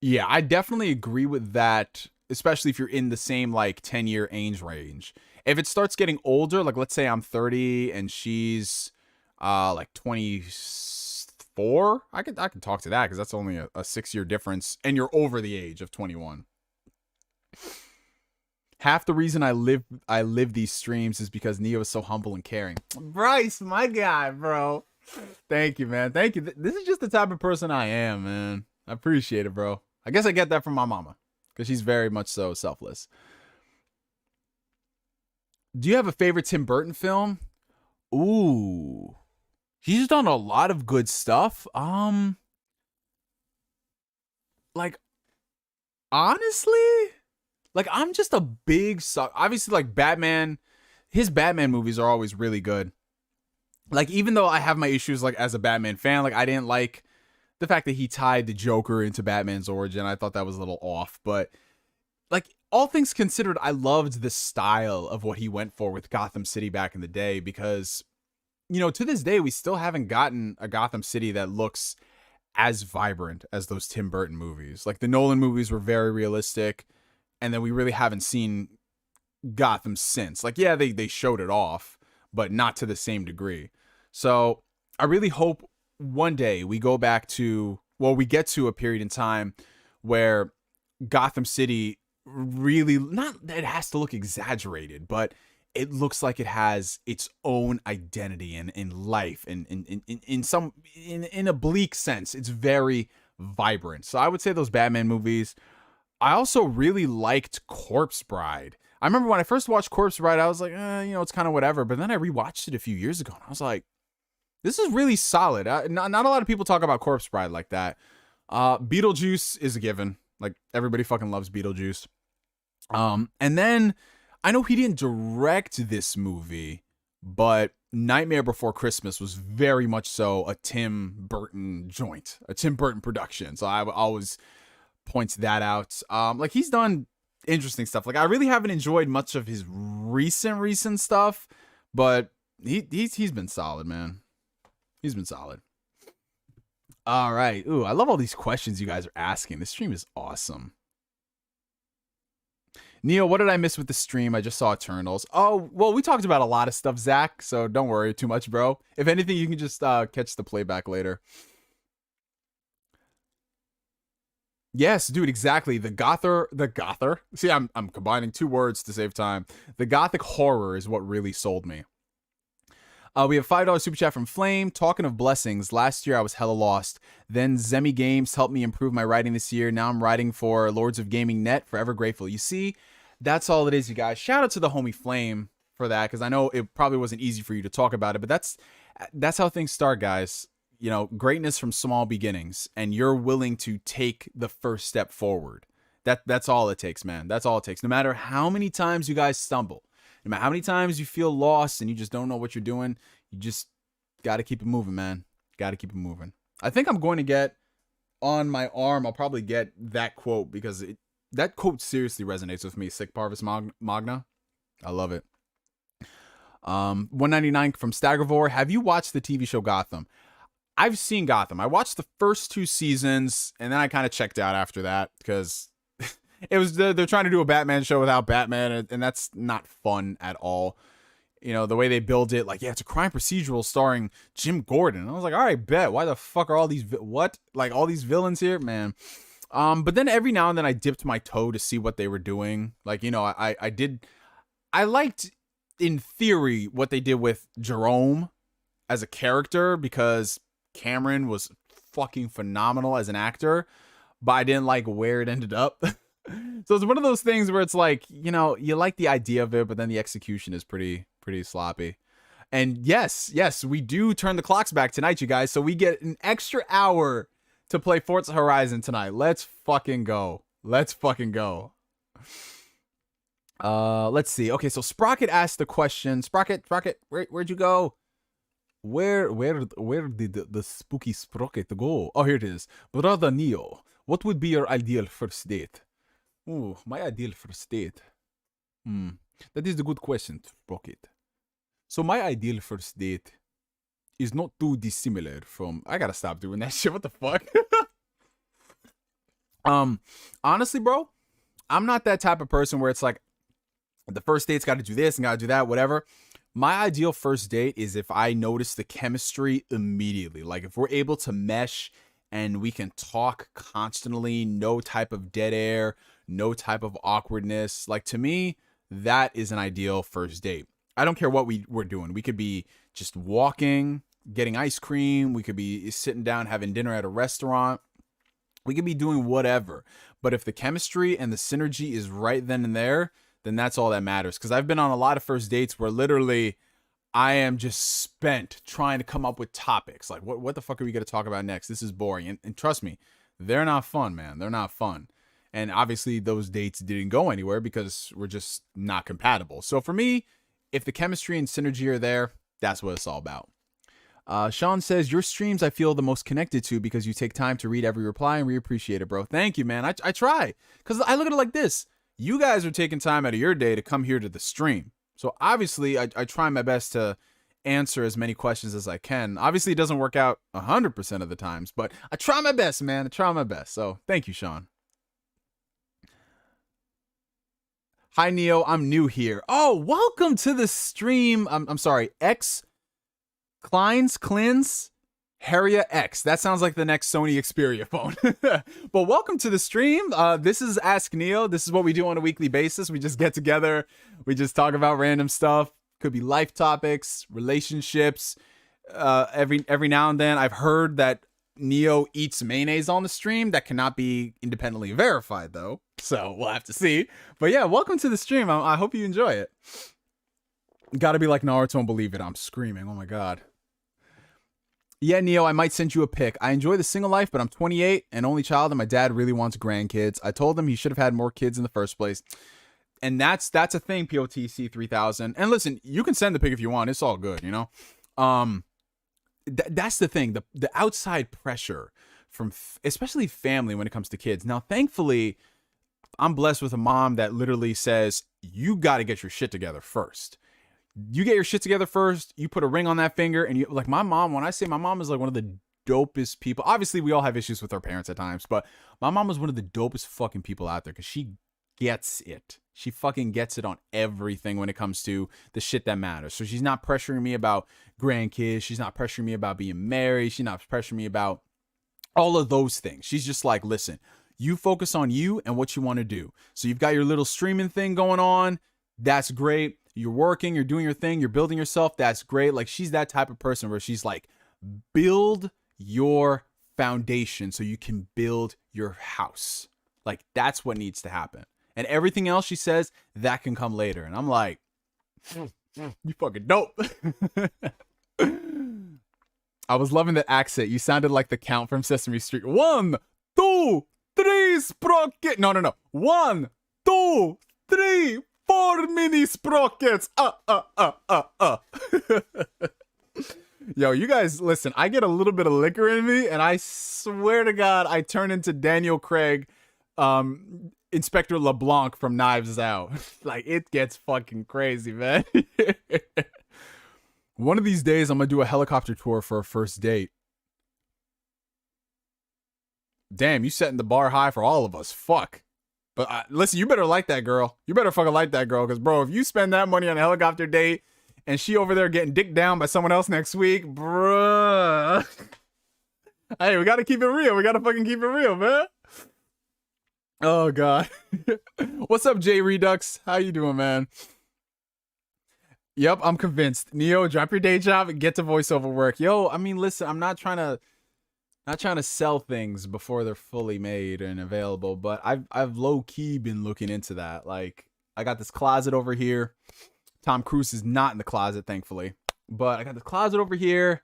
Yeah, I definitely agree with that, especially if you're in the same, like, 10-year age range. If it starts getting older, like, let's say I'm 30 and she's, like, 24, I can talk to that because that's only a 6-year difference, and you're over the age of 21. Half the reason I live these streams is because Neo is so humble and caring. Bryce, my guy, bro. Thank you, man. Thank you. This is just the type of person I am, man. I appreciate it, bro. I guess I get that from my mama because she's very much so selfless. Do you have a favorite Tim Burton film? Ooh. He's done a lot of good stuff. Like, honestly... Like, I'm just a big sucker. Obviously, like, Batman, his Batman movies are always really good. Like, even though I have my issues, like, as a Batman fan, like, I didn't like the fact that he tied the Joker into Batman's origin. I thought that was a little off. But, like, all things considered, I loved the style of what he went for with Gotham City back in the day because, you know, to this day, we still haven't gotten a Gotham City that looks as vibrant as those Tim Burton movies. Like, the Nolan movies were very realistic. And then we really haven't seen Gotham since. Like, yeah, they showed it off, but not to the same degree. So I really hope one day we go back to, well, we get to a period in time where Gotham City really, not that it has to look exaggerated, but it looks like it has its own identity in life. And in a bleak sense, it's very vibrant. So I would say those Batman movies. I also really liked Corpse Bride. I remember when I first watched Corpse Bride, I was like, you know, it's kind of whatever. But then I rewatched it a few years ago, and I was like, this is really solid. Not a lot of people talk about Corpse Bride like that. Beetlejuice is a given. Like, everybody fucking loves Beetlejuice. And then, I know he didn't direct this movie, but Nightmare Before Christmas was very much so a Tim Burton joint. A Tim Burton production. So I always... points that out. Like, he's done interesting stuff. Like, I really haven't enjoyed much of his recent stuff, but he's been solid, man. He's been solid. All right. Ooh, I love all these questions you guys are asking. This stream is awesome. Neo, what did I miss with the stream? I just saw Eternals. Oh, well, we talked about a lot of stuff, Zach, so don't worry too much, bro. If anything, you can just catch the playback later. Yes, dude, exactly. The Gother. See, I'm combining two words to save time. The Gothic horror is what really sold me. We have $5 super chat from Flame. Talking of blessings, last year I was hella lost. Then Zemi Games helped me improve my writing this year. Now I'm writing for Lords of Gaming Net. Forever grateful. You see, that's all it is, you guys. Shout out to the homie Flame for that, because I know it probably wasn't easy for you to talk about it, but that's how things start, guys. You know, greatness from small beginnings, and you're willing to take the first step forward. That's all it takes, man. That's all it takes. No matter how many times you guys stumble, no matter how many times you feel lost and you just don't know what you're doing, you just got to keep it moving, man. Got to keep it moving. I think I'm going to get on my arm, I'll probably get that quote because that quote seriously resonates with me. Sic Parvis Magna. I love it. 199 from Staggervore. Have you watched the TV show Gotham? I've seen Gotham. I watched the first 2 seasons, and then I kind of checked out after that because it was they're trying to do a Batman show without Batman, and that's not fun at all. You know, the way they build it, like, yeah, it's a crime procedural starring Jim Gordon. I was like, all right, bet. Why the fuck are all these all these villains here, man? But then every now and then I dipped my toe to see what they were doing. Like, you know, I liked in theory what they did with Jerome as a character because Cameron was fucking phenomenal as an actor, but I didn't like where it ended up. So it's one of those things where it's like, you know, you like the idea of it, but then the execution is pretty sloppy. And yes, we do turn the clocks back tonight, you guys. So we get an extra hour to play Forza Horizon tonight. Let's fucking go. Let's see. Okay, so Sprocket asked the question. Sprocket, where'd you go? Where did the spooky Sprocket go? Oh, here it is. Brother Neo, what would be your ideal first date? Ooh, my ideal first date. That is a good question, Sprocket. So my ideal first date is not too dissimilar from... I gotta stop doing that shit. What the fuck? Honestly, bro, I'm not that type of person where it's like, the first date's got to do this and got to do that, whatever. My ideal first date is if I notice the chemistry immediately. Like if we're able to mesh and we can talk constantly, no type of dead air, no type of awkwardness. Like to me, that is an ideal first date. I don't care what we're doing. We could be just walking, getting ice cream. We could be sitting down, having dinner at a restaurant. We could be doing whatever. But if the chemistry and the synergy is right then and there, then that's all that matters. Because I've been on a lot of first dates where literally I am just spent trying to come up with topics. Like, what the fuck are we going to talk about next? This is boring. And trust me, they're not fun, man. They're not fun. And obviously those dates didn't go anywhere because we're just not compatible. So for me, if the chemistry and synergy are there, that's what it's all about. Sean says, your streams I feel the most connected to because you take time to read every reply and we appreciate it, bro. Thank you, man. I try. Because I look at it like this. You guys are taking time out of your day to come here to the stream. So obviously, I try my best to answer as many questions as I can. Obviously, it doesn't work out 100% of the times, but I try my best, man. I try my best. So thank you, Sean. Hi, Neo. I'm new here. Oh, welcome to the stream. I'm sorry. X Clins Harrier X. That sounds like the next Sony Xperia phone. But welcome to the stream. This is Ask Neo. This is what we do on a weekly basis. We just get together. We just talk about random stuff. Could be life topics, relationships. Every now and then, I've heard that Neo eats mayonnaise on the stream. That cannot be independently verified, though. So we'll have to see. But yeah, welcome to the stream. I hope you enjoy it. Gotta be like Naruto and believe it. I'm screaming. Oh my god. Yeah, Neo, I might send you a pic. I enjoy the single life, but I'm 28 and only child, and my dad really wants grandkids. I told him he should have had more kids in the first place. And that's a thing, POTC 3000. And listen, you can send the pic if you want. It's all good, you know? That's the thing. The outside pressure from especially family when it comes to kids. Now, thankfully, I'm blessed with a mom that literally says, you got to get your shit together first. You get your shit together first, you put a ring on that finger, and you like my mom. When I say my mom is like one of the dopest people, obviously we all have issues with our parents at times, but my mom was one of the dopest fucking people out there because she gets it. She fucking gets it on everything when it comes to the shit that matters. So she's not pressuring me about grandkids. She's not pressuring me about being married. She's not pressuring me about all of those things. She's just like, listen, you focus on you and what you want to do. So you've got your little streaming thing going on. That's great. You're working, you're doing your thing, you're building yourself. That's great. Like she's that type of person where she's like, build your foundation so you can build your house. Like that's what needs to happen. And everything else she says, that can come later. And I'm like, you fucking dope. I was loving the accent. You sounded like the Count from Sesame Street. 1, 2, 3, sprocket. No. 1, 2, 3, 4 mini sprockets. Yo, you guys, listen, I get a little bit of liquor in me, and I swear to God, I turn into Daniel Craig, Inspector LeBlanc from Knives Out. Like, it gets fucking crazy, man. One of these days, I'm gonna do a helicopter tour for a first date. Damn, you setting the bar high for all of us. Fuck. But listen, you better like that girl. You better fucking like that girl. Because, bro, if you spend that money on a helicopter date and she over there getting dicked down by someone else next week, bruh. Hey, we got to keep it real. We got to fucking keep it real, man. Oh god. What's up, Jay Redux? How you doing, man? Yep, I'm convinced. Neo, drop your day job and get to voiceover work. Yo, I mean, listen, I'm not trying to sell things before they're fully made and available, but I've low key been looking into that. Like, I got this closet over here. Tom Cruise is not in the closet, thankfully, but I got this closet over here,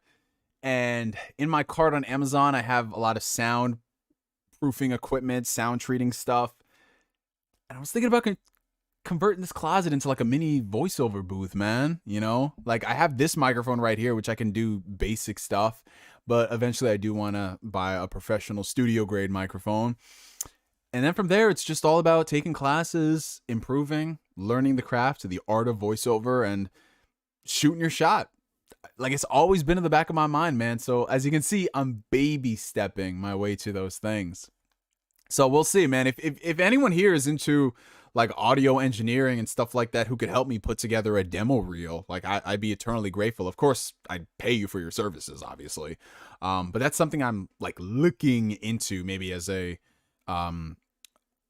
and in my cart on Amazon, I have a lot of sound proofing equipment, sound treating stuff, and I was thinking about converting this closet into like a mini voiceover booth, man. You know, like I have this microphone right here, which I can do basic stuff, but eventually I do want to buy a professional studio grade microphone. And then from there, it's just all about taking classes, improving, learning the craft, the art of voiceover, and shooting your shot. Like, it's always been in the back of my mind, man. So as you can see, I'm baby stepping my way to those things. So we'll see, man. If anyone here is into like audio engineering and stuff like that, who could help me put together a demo reel, like I'd be eternally grateful. Of course, I'd pay you for your services, obviously. But that's something I'm like looking into, maybe as a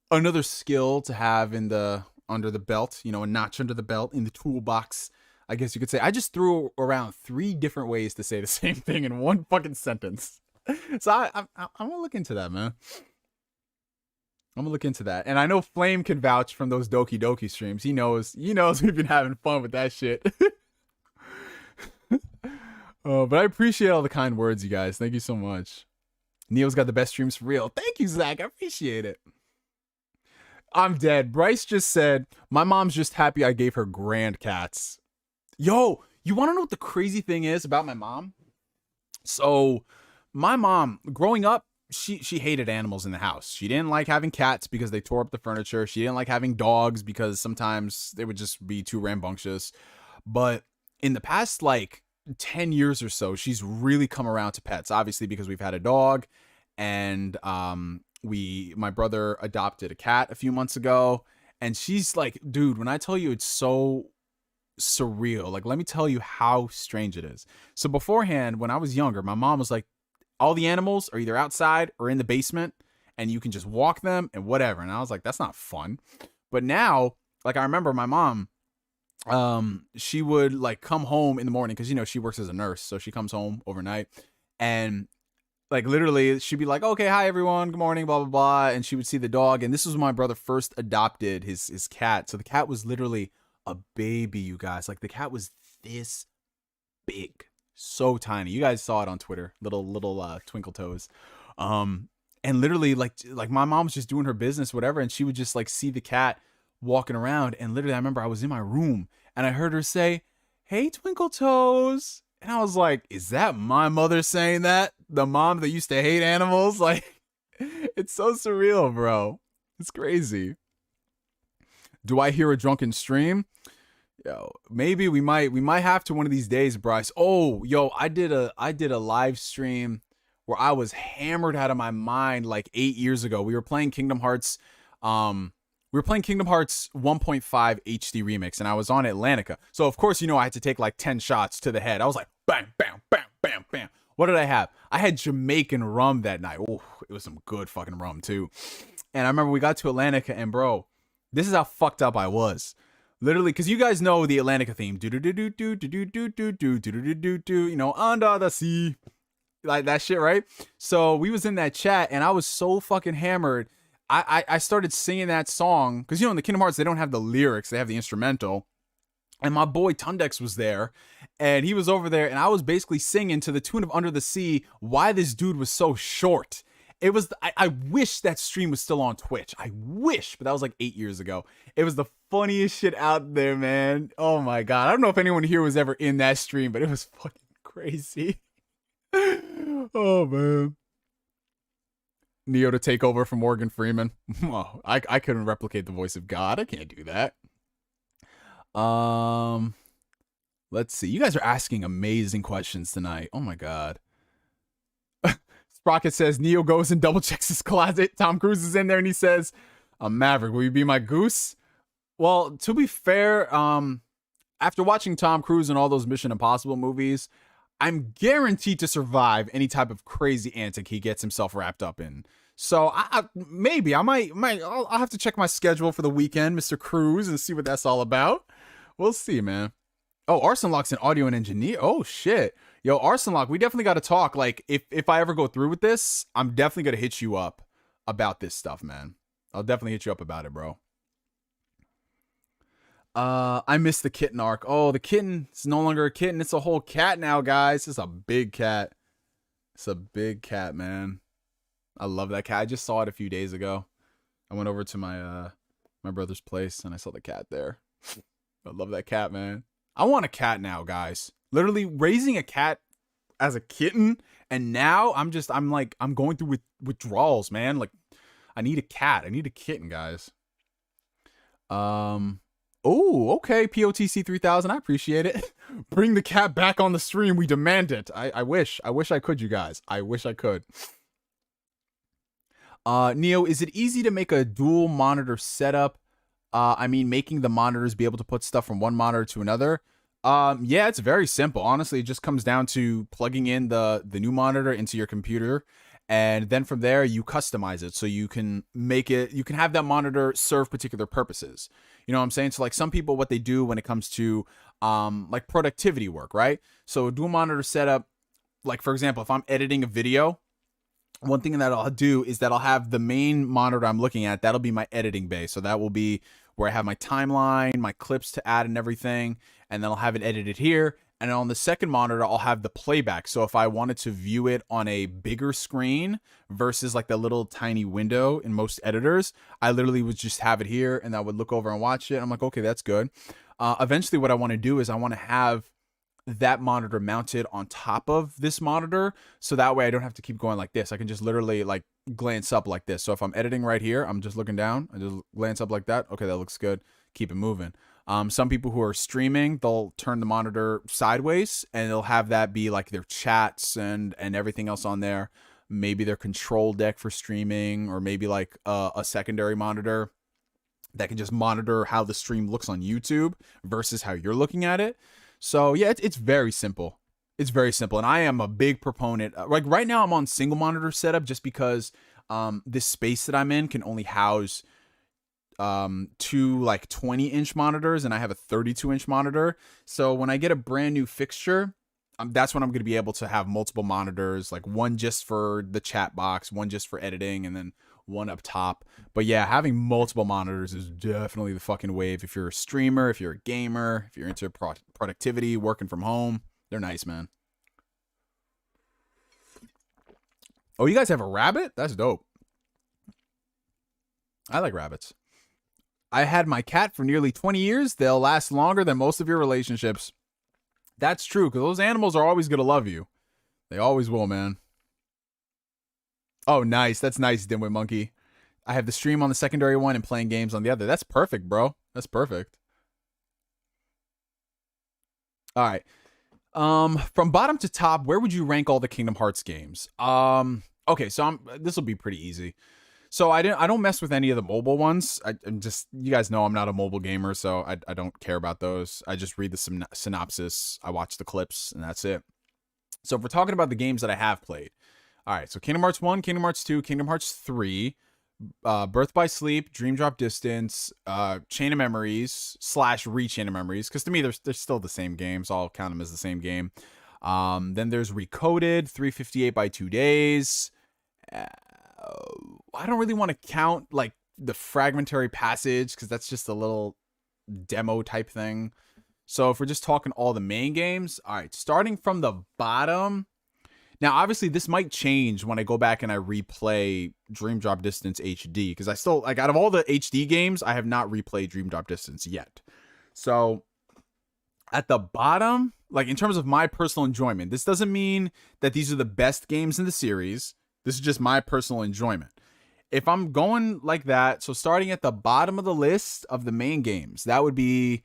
another skill to have in the under the belt, you know, a notch under the belt in the toolbox, I guess you could say. I just threw around 3 different ways to say the same thing in one fucking sentence. So I'm gonna look into that, man. I'm gonna look into that. And I know Flame can vouch from those Doki Doki streams. He knows we've been having fun with that shit. But I appreciate all the kind words, you guys. Thank you so much. Neo's got the best streams for real. Thank you, Zach. I appreciate it. I'm dead. Bryce just said, my mom's just happy I gave her grand cats. Yo, you want to know what the crazy thing is about my mom? So, my mom, growing up, she hated animals in the house. She didn't like having cats because they tore up the furniture. She didn't like having dogs because sometimes they would just be too rambunctious. But in the past, like, 10 years or so, she's really come around to pets, obviously because we've had a dog, and my brother adopted a cat a few months ago, and she's like, dude, when I tell you it's so surreal, like, let me tell you how strange it is. So beforehand, when I was younger, my mom was like, all the animals are either outside or in the basement, and you can just walk them and whatever. And I was like, that's not fun. But now, like, I remember my mom, she would like come home in the morning because, you know, she works as a nurse, so she comes home overnight, and like literally she'd be like, okay, hi everyone, good morning, blah blah blah, and she would see the dog. And this was when my brother first adopted his cat. So the cat was literally a baby, you guys. Like, the cat was this big, so tiny. You guys saw it on Twitter, little twinkle toes. And literally like my mom was just doing her business, whatever, and she would just like see the cat walking around, and literally I remember I was in my room and I heard her say, hey, Twinkle Toes. And I was like, is that my mother saying that? The mom that used to hate animals? Like, it's so surreal, bro. It's crazy. Do I hear a drunken stream? Yo, maybe we might have to one of these days, Bryce. Oh, yo, I did a live stream where I was hammered out of my mind like 8 years ago. We were playing Kingdom Hearts 1.5 HD remix, and I was on Atlantica. So of course, you know, I had to take like 10 shots to the head. I was like, bam, bam, bam, bam, bam. What did I have? I had Jamaican rum that night. Oh, it was some good fucking rum too. And I remember we got to Atlantica, and bro, this is how fucked up I was. Literally, because you guys know the Atlantica theme. Do do do do do do do do do do do do do do. You know, under the sea, like that shit, right? So we was in that chat, and I was so fucking hammered. I started singing that song because, you know, in the Kingdom Hearts, they don't have the lyrics, they have the instrumental. And my boy Tundex was there, and he was over there, and I was basically singing to the tune of Under the Sea why this dude was so short. It was, I wish that stream was still on Twitch. I wish, but that was like 8 years ago. It was the funniest shit out there, man. Oh my God. I don't know if anyone here was ever in that stream, but it was fucking crazy. Oh man. Neo to take over from Morgan Freeman. Oh, I couldn't replicate the voice of God. I can't do that. Let's see. You guys are asking amazing questions tonight. Oh my God. Sprocket says Neo goes and double checks his closet. Tom Cruise is in there and he says, Maverick, will you be my goose? Well, to be fair, after watching Tom Cruise and all those Mission Impossible movies, I'm guaranteed to survive any type of crazy antic he gets himself wrapped up in. So maybe I'll have to check my schedule for the weekend, Mr. Cruz, and see what that's all about. We'll see, man. Oh, Arson Lock's an audio and engineer. Oh shit. Yo, Arson Lock, we definitely got to talk. Like, if I ever go through with this, I'm definitely gonna hit you up about this stuff, man. I'll definitely hit you up about it, bro. I missed the kitten arc. Oh, the kitten. It's no longer a kitten. It's a whole cat now, guys. It's a big cat. It's a big cat, man. I love that cat. I just saw it a few days ago. I went over to my brother's place and I saw the cat there. I love that cat, man. I want a cat now, guys. Literally raising a cat as a kitten, and now I'm going through withdrawals, man. Like, I need a cat. I need a kitten, guys. Oh, okay, POTC 3000. I appreciate it. Bring the cat back on the stream. We demand it. I wish I could, you guys. I wish I could. Neo, is it easy to make a dual monitor setup? I mean, making the monitors be able to put stuff from one monitor to another. Yeah, it's very simple. Honestly, it just comes down to plugging in the new monitor into your computer, and then from there you customize it so you can have that monitor serve particular purposes. You know what I'm saying? So like some people, what they do when it comes to like productivity work, right? So a dual monitor setup, like for example, if I'm editing a video, one thing that I'll do is that I'll have the main monitor I'm looking at, that'll be my editing bay. So that will be where I have my timeline, my clips to add and everything, and then I'll have it edited here. And on the second monitor, I'll have the playback. So if I wanted to view it on a bigger screen versus like the little tiny window in most editors, I literally would just have it here and I would look over and watch it. I'm like, okay, that's good. Eventually what I want to do is I want to have that monitor mounted on top of this monitor, so that way I don't have to keep going like this. I can just literally like glance up like this. So if I'm editing right here, I'm just looking down, I just glance up like that. Okay, that looks good. Keep it moving. Some people who are streaming, they'll turn the monitor sideways and they'll have that be like their chats and everything else on there. Maybe their control deck for streaming, or maybe like a secondary monitor that can just monitor how the stream looks on YouTube versus how you're looking at it. So yeah, it's very simple. It's very simple. And I am a big proponent. Like right now I'm on single monitor setup just because this space that I'm in can only house two like 20-inch monitors, and I have a 32-inch monitor. So when I get a brand new fixture, that's when I'm going to be able to have multiple monitors, like one just for the chat box, one just for editing, and then one up top. But yeah, having multiple monitors is definitely the fucking wave. If you're a streamer, if you're a gamer, if you're into productivity, working from home, they're nice, man. Oh, you guys have a rabbit? That's dope. I like rabbits. I had my cat for nearly 20 years. They'll last longer than most of your relationships. That's true, because those animals are always going to love you. They always will, man. Oh, nice. That's nice, Dimwit Monkey. I have the stream on the secondary one and playing games on the other. That's perfect, bro. That's perfect. All right. From bottom to top, where would you rank all the Kingdom Hearts games? Okay, so this will be pretty easy. So I don't mess with any of the mobile ones. I'm just, you guys know I'm not a mobile gamer, so I don't care about those. I just read the synopsis, I watch the clips, and that's it. So if we're talking about the games that I have played, all right, so Kingdom Hearts 1, Kingdom Hearts 2, Kingdom Hearts 3, Birth by Sleep, Dream Drop Distance, Chain of Memories / Re-Chain of Memories, because to me, they're still the same games. I'll count them as the same game. Then there's Recoded, 358 by 2 days. I don't really want to count like the Fragmentary Passage, because that's just a little demo type thing. So if we're just talking all the main games, all right, starting from the bottom. Now, obviously, this might change when I go back and I replay Dream Drop Distance HD, because I still, like, out of all the HD games, I have not replayed Dream Drop Distance yet. So at the bottom, like, in terms of my personal enjoyment, this doesn't mean that these are the best games in the series. This is just my personal enjoyment. If I'm going like that, so starting at the bottom of the list of the main games, that would be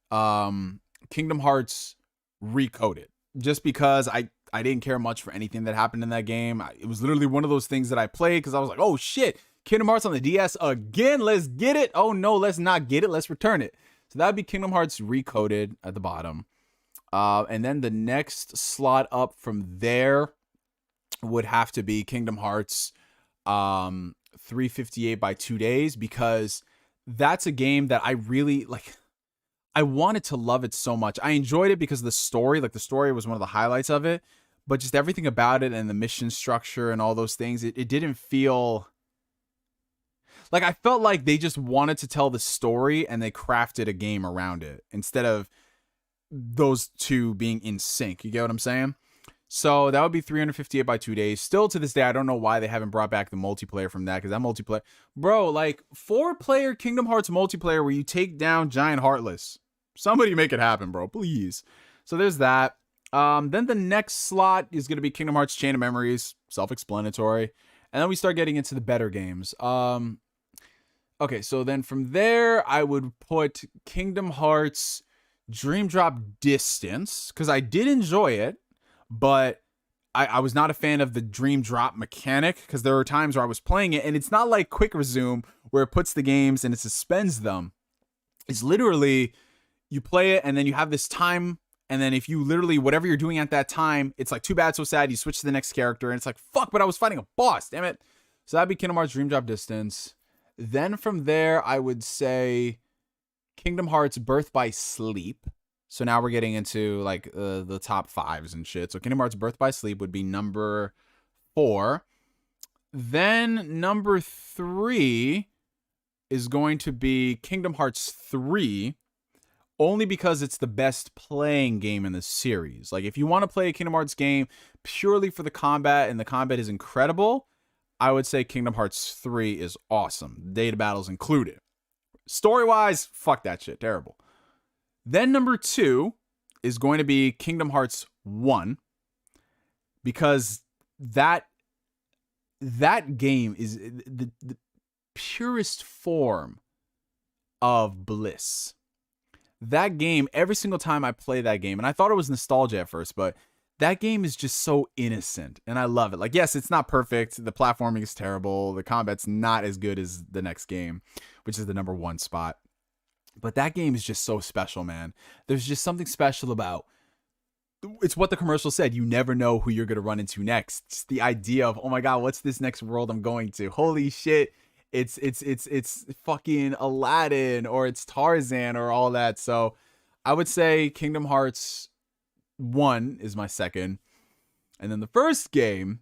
Kingdom Hearts Recoded. Just because I didn't care much for anything that happened in that game. It was literally one of those things that I played because I was like, oh shit, Kingdom Hearts on the DS again, let's get it. Oh no, let's not get it, let's return it. So that would be Kingdom Hearts Recoded at the bottom. And then the next slot up from there would have to be Kingdom Hearts 358 by 2 days, because that's a game that I really like. I wanted to love it so much. I enjoyed it because of the story. Like, the story was one of the highlights of it, but just everything about it and the mission structure and all those things, it didn't feel like, I felt like they just wanted to tell the story and they crafted a game around it instead of those two being in sync. You get what I'm saying? So that would be 358 by 2 days. Still to this day, I don't know why they haven't brought back the multiplayer from that, because that multiplayer, bro, like 4-player Kingdom Hearts multiplayer where you take down Giant Heartless. Somebody make it happen, bro, please. So there's that. Then the next slot is going to be Kingdom Hearts Chain of Memories, self-explanatory. And then we start getting into the better games. Okay, so then from there, I would put Kingdom Hearts Dream Drop Distance, because I did enjoy it, but I was not a fan of the Dream Drop mechanic, because there were times where I was playing it, and it's not like Quick Resume, where it puts the games and it suspends them. It's literally, you play it, and then you have this time, and then if you literally, whatever you're doing at that time, it's like, too bad, so sad, you switch to the next character, and it's like, fuck, but I was fighting a boss, damn it. So that'd be Kingdom Hearts Dream Drop Distance. Then from there, I would say Kingdom Hearts Birth by Sleep. So now we're getting into like the top 5s and shit. So Kingdom Hearts Birth by Sleep would be number 4. Then number 3 is going to be Kingdom Hearts 3, only because it's the best playing game in the series. Like, if you want to play a Kingdom Hearts game purely for the combat, and the combat is incredible, I would say Kingdom Hearts 3 is awesome. Data battles included. Story-wise, fuck that shit. Terrible. Then number 2 is going to be Kingdom Hearts 1, because that game is the purest form of bliss. That game, every single time I play that game, and I thought it was nostalgia at first, but that game is just so innocent, and I love it. Like, yes, it's not perfect. The platforming is terrible. The combat's not as good as the next game, which is the number 1 spot. But that game is just so special, man. There's just something special about, it's what the commercial said, you never know who you're going to run into next. Just the idea of, oh my God, what's this next world I'm going to? Holy shit. It's fucking Aladdin, or it's Tarzan, or all that. So I would say Kingdom Hearts 1 is my second. And then the first game,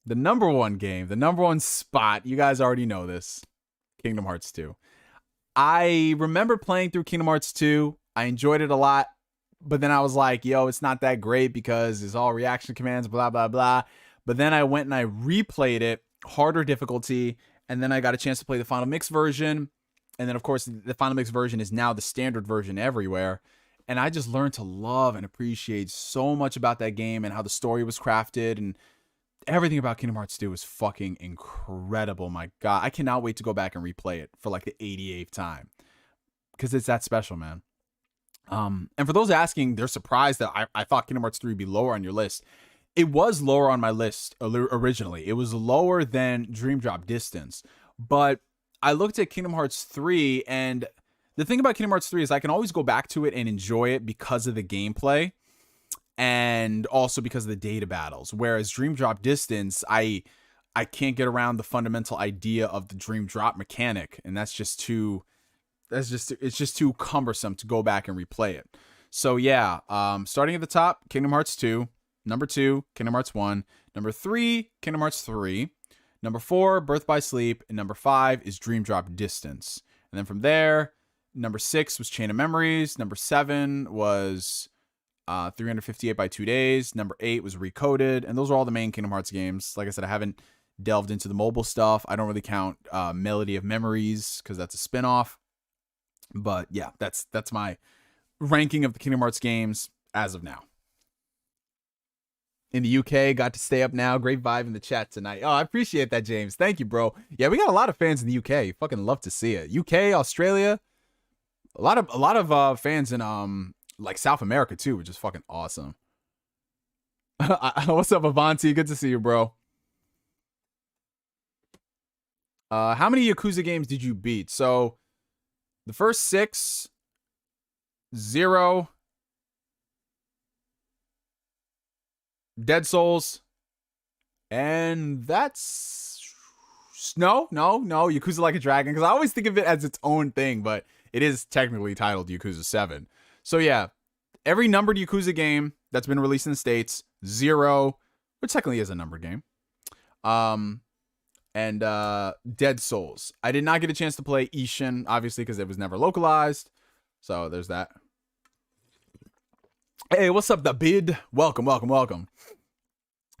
the number 1 game, the number 1 spot, you guys already know this, Kingdom Hearts 2. I remember playing through Kingdom Hearts 2. I enjoyed it a lot, but then I was like, yo, it's not that great because it's all reaction commands, blah, blah, blah. But then I went and I replayed it, harder difficulty, and then I got a chance to play the Final Mix version. And then, of course, the Final Mix version is now the standard version everywhere. And I just learned to love and appreciate so much about that game, and how the story was crafted, and everything about Kingdom Hearts 2 is fucking incredible. My God, I cannot wait to go back and replay it for like the 88th time, because it's that special, man. And for those asking, they're surprised that I thought Kingdom Hearts 3 would be lower on your list. It was lower on my list originally. It was lower than Dream Drop Distance, but I looked at Kingdom Hearts 3, and the thing about Kingdom Hearts 3 is I can always go back to it and enjoy it because of the gameplay, and also because of the data battles. Whereas Dream Drop Distance, I can't get around the fundamental idea of the Dream Drop mechanic, and it's just too cumbersome to go back and replay it. So yeah, starting at the top, Kingdom Hearts 2, number 2, Kingdom Hearts 1, number 3, Kingdom Hearts 3, number 4, Birth by Sleep, and number 5 is Dream Drop Distance. And then from there, number 6 was Chain of Memories, number 7 was 358 by 2 days, number 8 was Recoded, and those are all the main Kingdom Hearts games. Like I said, I haven't delved into the mobile stuff. I don't really count Melody of Memories because that's a spin-off. But yeah, that's my ranking of the Kingdom Hearts games as of now. In the UK, got to stay up now. Great vibe in the chat tonight. Oh, I appreciate that, James. Thank you, bro. Yeah, we got a lot of fans in the UK. Fucking love to see it. UK, Australia, a lot of fans in like South America too, which is fucking awesome. What's up, Avanti? Good to see you, bro. How many Yakuza games did you beat? So the first 6, 0, Dead Souls, and that's No. Yakuza Like a Dragon, because I always think of it as its own thing, but it is technically titled Yakuza 7. So yeah, every numbered Yakuza game that's been released in the States, 0, which technically is a numbered game. And Dead Souls. I did not get a chance to play Ishin, obviously, because it was never localized. So there's that. Hey, what's up, the bid? Welcome.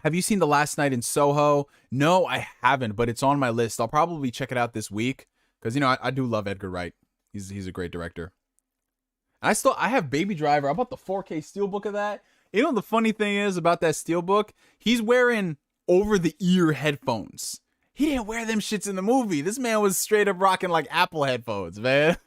Have you seen The Last Night in Soho? No, I haven't, but it's on my list. I'll probably check it out this week because, you know, I do love Edgar Wright. He's a great director. I have Baby Driver. I bought the 4K Steelbook of that. You know, the funny thing is about that Steelbook, he's wearing over-the-ear headphones. He didn't wear them shits in the movie. This man was straight up rocking like Apple headphones, man.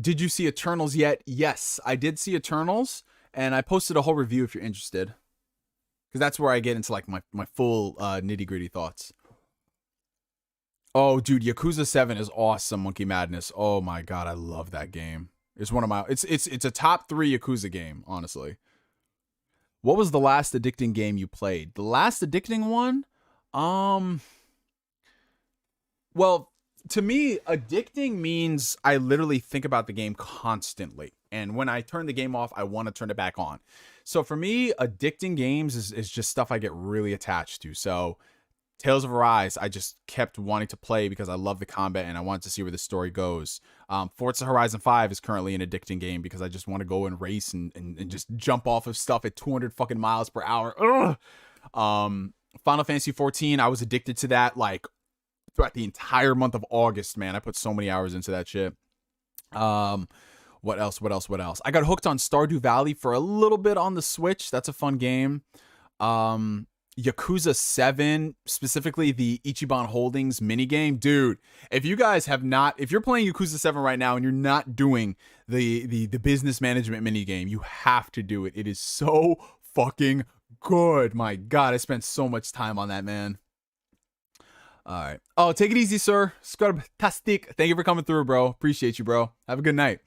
Did you see Eternals yet? Yes, I did see Eternals, and I posted a whole review if you're interested. Because that's where I get into like my full nitty-gritty thoughts. Oh, dude, Yakuza 7 is awesome, Monkey Madness. Oh my god, I love that game. It's one of my it's a top 3 Yakuza game, honestly. What was the last addicting game you played? The last addicting one? Well, to me, addicting means I literally think about the game constantly. And when I turn the game off, I want to turn it back on. So for me, addicting games is just stuff I get really attached to. So Tales of Arise, I just kept wanting to play because I love the combat and I wanted to see where the story goes. Forza Horizon 5 is currently an addicting game because I just want to go and race and just jump off of stuff at 200 fucking miles per hour. Final Fantasy 14, I was addicted to that like throughout the entire month of August, man. I put so many hours into that shit. What else? I got hooked on Stardew Valley for a little bit on the Switch. That's a fun game. Yakuza 7, specifically the Ichiban Holdings minigame. Dude, if you guys have not, if you're playing Yakuza 7 right now and you're not doing the business management minigame, you have to do it. It is so fucking good. My God, I spent so much time on that, man. All right. Oh, take it easy, sir. Scartastic. Thank you for coming through, bro. Appreciate you, bro. Have a good night.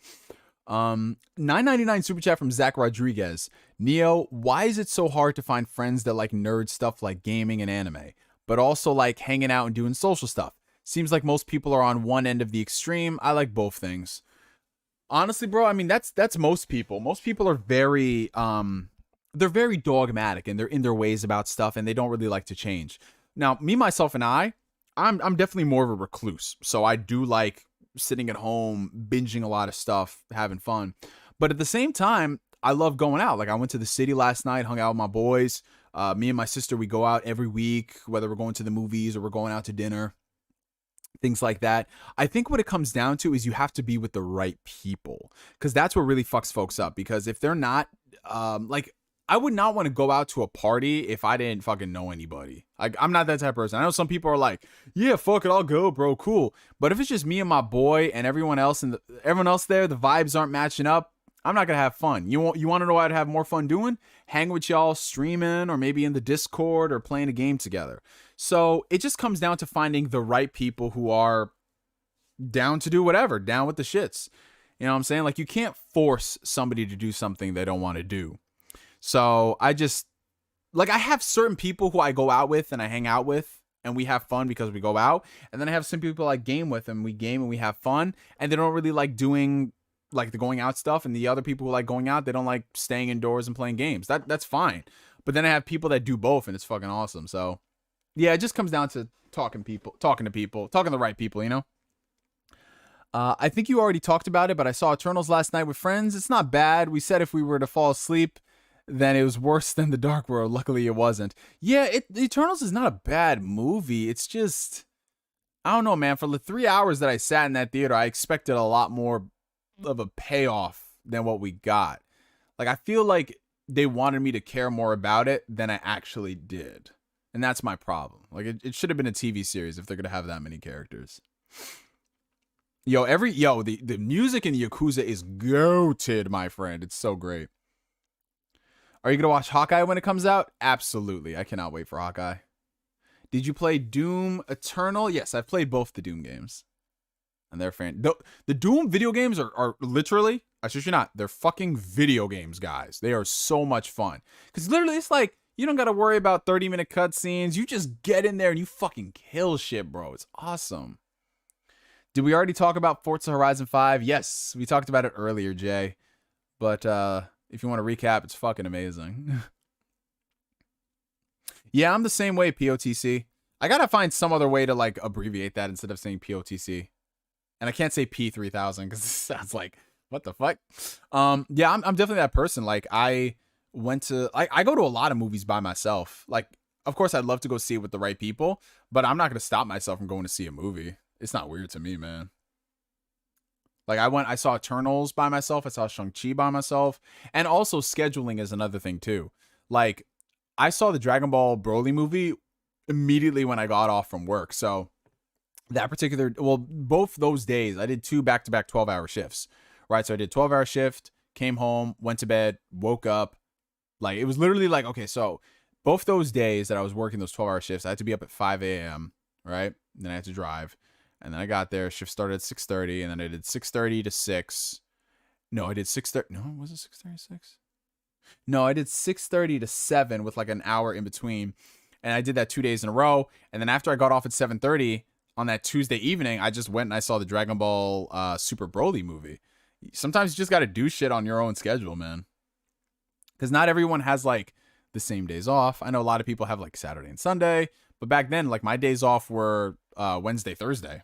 9.99 super chat from Zach Rodriguez. Neo, why is it so hard to find friends that like nerd stuff like gaming and anime, but also like hanging out and doing social stuff? Seems like most people are on one end of the extreme. I like both things. Honestly, bro, I mean that's most people. Most people are very they're very dogmatic and they're in their ways about stuff and they don't really like to change. Now, me, myself, and I'm definitely more of a recluse. So I do like sitting at home, binging a lot of stuff, having fun. But at the same time, I love going out. Like I went to the city last night, hung out with my boys. Me and my sister, we go out every week, whether we're going to the movies or we're going out to dinner, things like that. I think what it comes down to is you have to be with the right people, because that's what really fucks folks up. Because if they're not, like, I would not want to go out to a party if I didn't fucking know anybody. Like, I'm not that type of person. I know some people are like, yeah, fuck it, I'll go, bro, cool. But if it's just me and my boy and everyone else there, the vibes aren't matching up, I'm not gonna have fun. You want to know what I'd have more fun doing? Hang with y'all streaming or maybe in the Discord or playing a game together. So it just comes down to finding the right people who are down to do whatever, down with the shits. You know what I'm saying? Like, you can't force somebody to do something they don't want to do. So I just, like, I have certain people who I go out with and I hang out with and we have fun because we go out. And then I have some people I game with and we game and we have fun. And they don't really like doing like the going out stuff. And the other people who like going out, they don't like staying indoors and playing games. That's fine. But then I have people that do both and it's fucking awesome. So yeah, it just comes down to talking to people, talking the right people, you know? I think you already talked about it, but I saw Eternals last night with friends. It's not bad. We said if we were to fall asleep, then it was worse than The Dark World. Luckily, it wasn't. Yeah, Eternals is not a bad movie. It's just, I don't know, man. For the 3 hours that I sat in that theater, I expected a lot more of a payoff than what we got. Like, I feel like they wanted me to care more about it than I actually did. And that's my problem. Like, it should have been a TV series if they're going to have that many characters. The music in Yakuza is goated, my friend. It's so great. Are you going to watch Hawkeye when it comes out? Absolutely. I cannot wait for Hawkeye. Did you play Doom Eternal? Yes, I've played both the Doom games. And they're the Doom video games are literally, I shit you not, they're fucking video games, guys. They are so much fun. Because literally, it's like, You don't got to worry about 30-minute cutscenes. You just get in there and you fucking kill shit, bro. It's awesome. Did we already talk about Forza Horizon 5? Yes, we talked about it earlier, Jay. But if you want to recap, it's fucking amazing. Yeah, I'm the same way, POTC. I gotta find some other way to like abbreviate that instead of saying POTC. And I can't say P3000 because it sounds like, what the fuck? Yeah, I'm definitely that person. Like, I go to a lot of movies by myself. Like, of course, I'd love to go see it with the right people, but I'm not going to stop myself from going to see a movie. It's not weird to me, man. Like, I saw Eternals by myself. I saw Shang-Chi by myself. And also, scheduling is another thing, too. Like, I saw the Dragon Ball Broly movie immediately when I got off from work. So, that particular, well, both those days, I did 2 back-to-back 12-hour shifts, right? So I did 12-hour shift, came home, went to bed, woke up. Like, it was literally like, okay, so both those days that I was working those 12-hour shifts, I had to be up at 5 a.m., right? And then I had to drive. And then I got there, shift started at 6:30, and then I did 6:30 to 6. No, I did 6:30. No, was it 6:30 to 6? No, I did 6:30 to 7 with like an hour in between. And I did that 2 days in a row. And then after I got off at 7:30, on that Tuesday evening, I just went and I saw the Dragon Ball Super Broly movie. Sometimes you just got to do shit on your own schedule, man. Because not everyone has like the same days off. I know a lot of people have like Saturday and Sunday, but back then, like my days off were Wednesday, Thursday.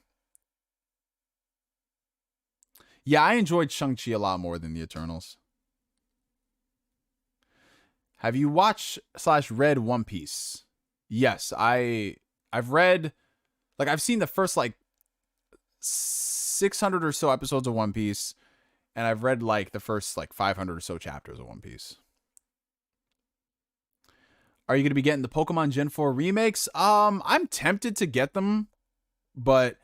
Yeah, I enjoyed Shang-Chi a lot more than the Eternals. Have you watched / read One Piece? Yes, I've read. Like, I've seen the first, like, 600 or so episodes of One Piece, and I've read, like, the first, like, 500 or so chapters of One Piece. Are you going to be getting the Pokemon Gen 4 remakes? I'm tempted to get them, but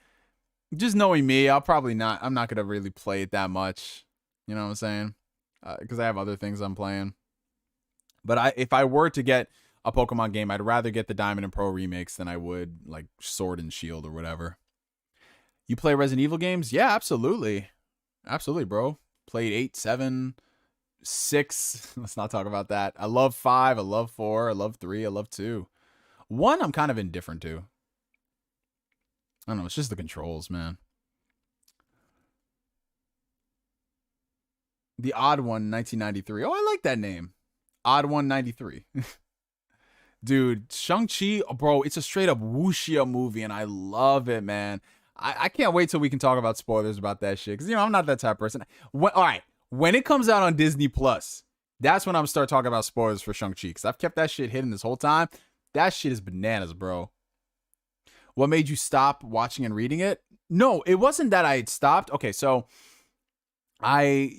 just knowing me, I'm not going to really play it that much. You know what I'm saying? Because I have other things I'm playing. But if I were to get a Pokemon game, I'd rather get the Diamond and Pearl remakes than I would like Sword and Shield or whatever. You play Resident Evil games? Yeah, absolutely. Absolutely, bro. Played 8, 7, 6. Let's not talk about that. I love 5. I love 4. I love 3. I love 2. 1, I'm kind of indifferent to. I don't know. It's just the controls, man. The Odd One, 1993. Oh, I like that name. Odd One, 93. Dude, Shang-Chi, bro, it's a straight up wuxia movie, and I love it, man. I can't wait till we can talk about spoilers about that shit, because, you know, I'm not that type of person. All right, when it comes out on Disney Plus, that's when I'm start talking about spoilers for Shang-Chi, because I've kept that shit hidden this whole time. That shit is bananas, bro. What made you stop watching and reading it? No, it wasn't that I had stopped. Okay, so I,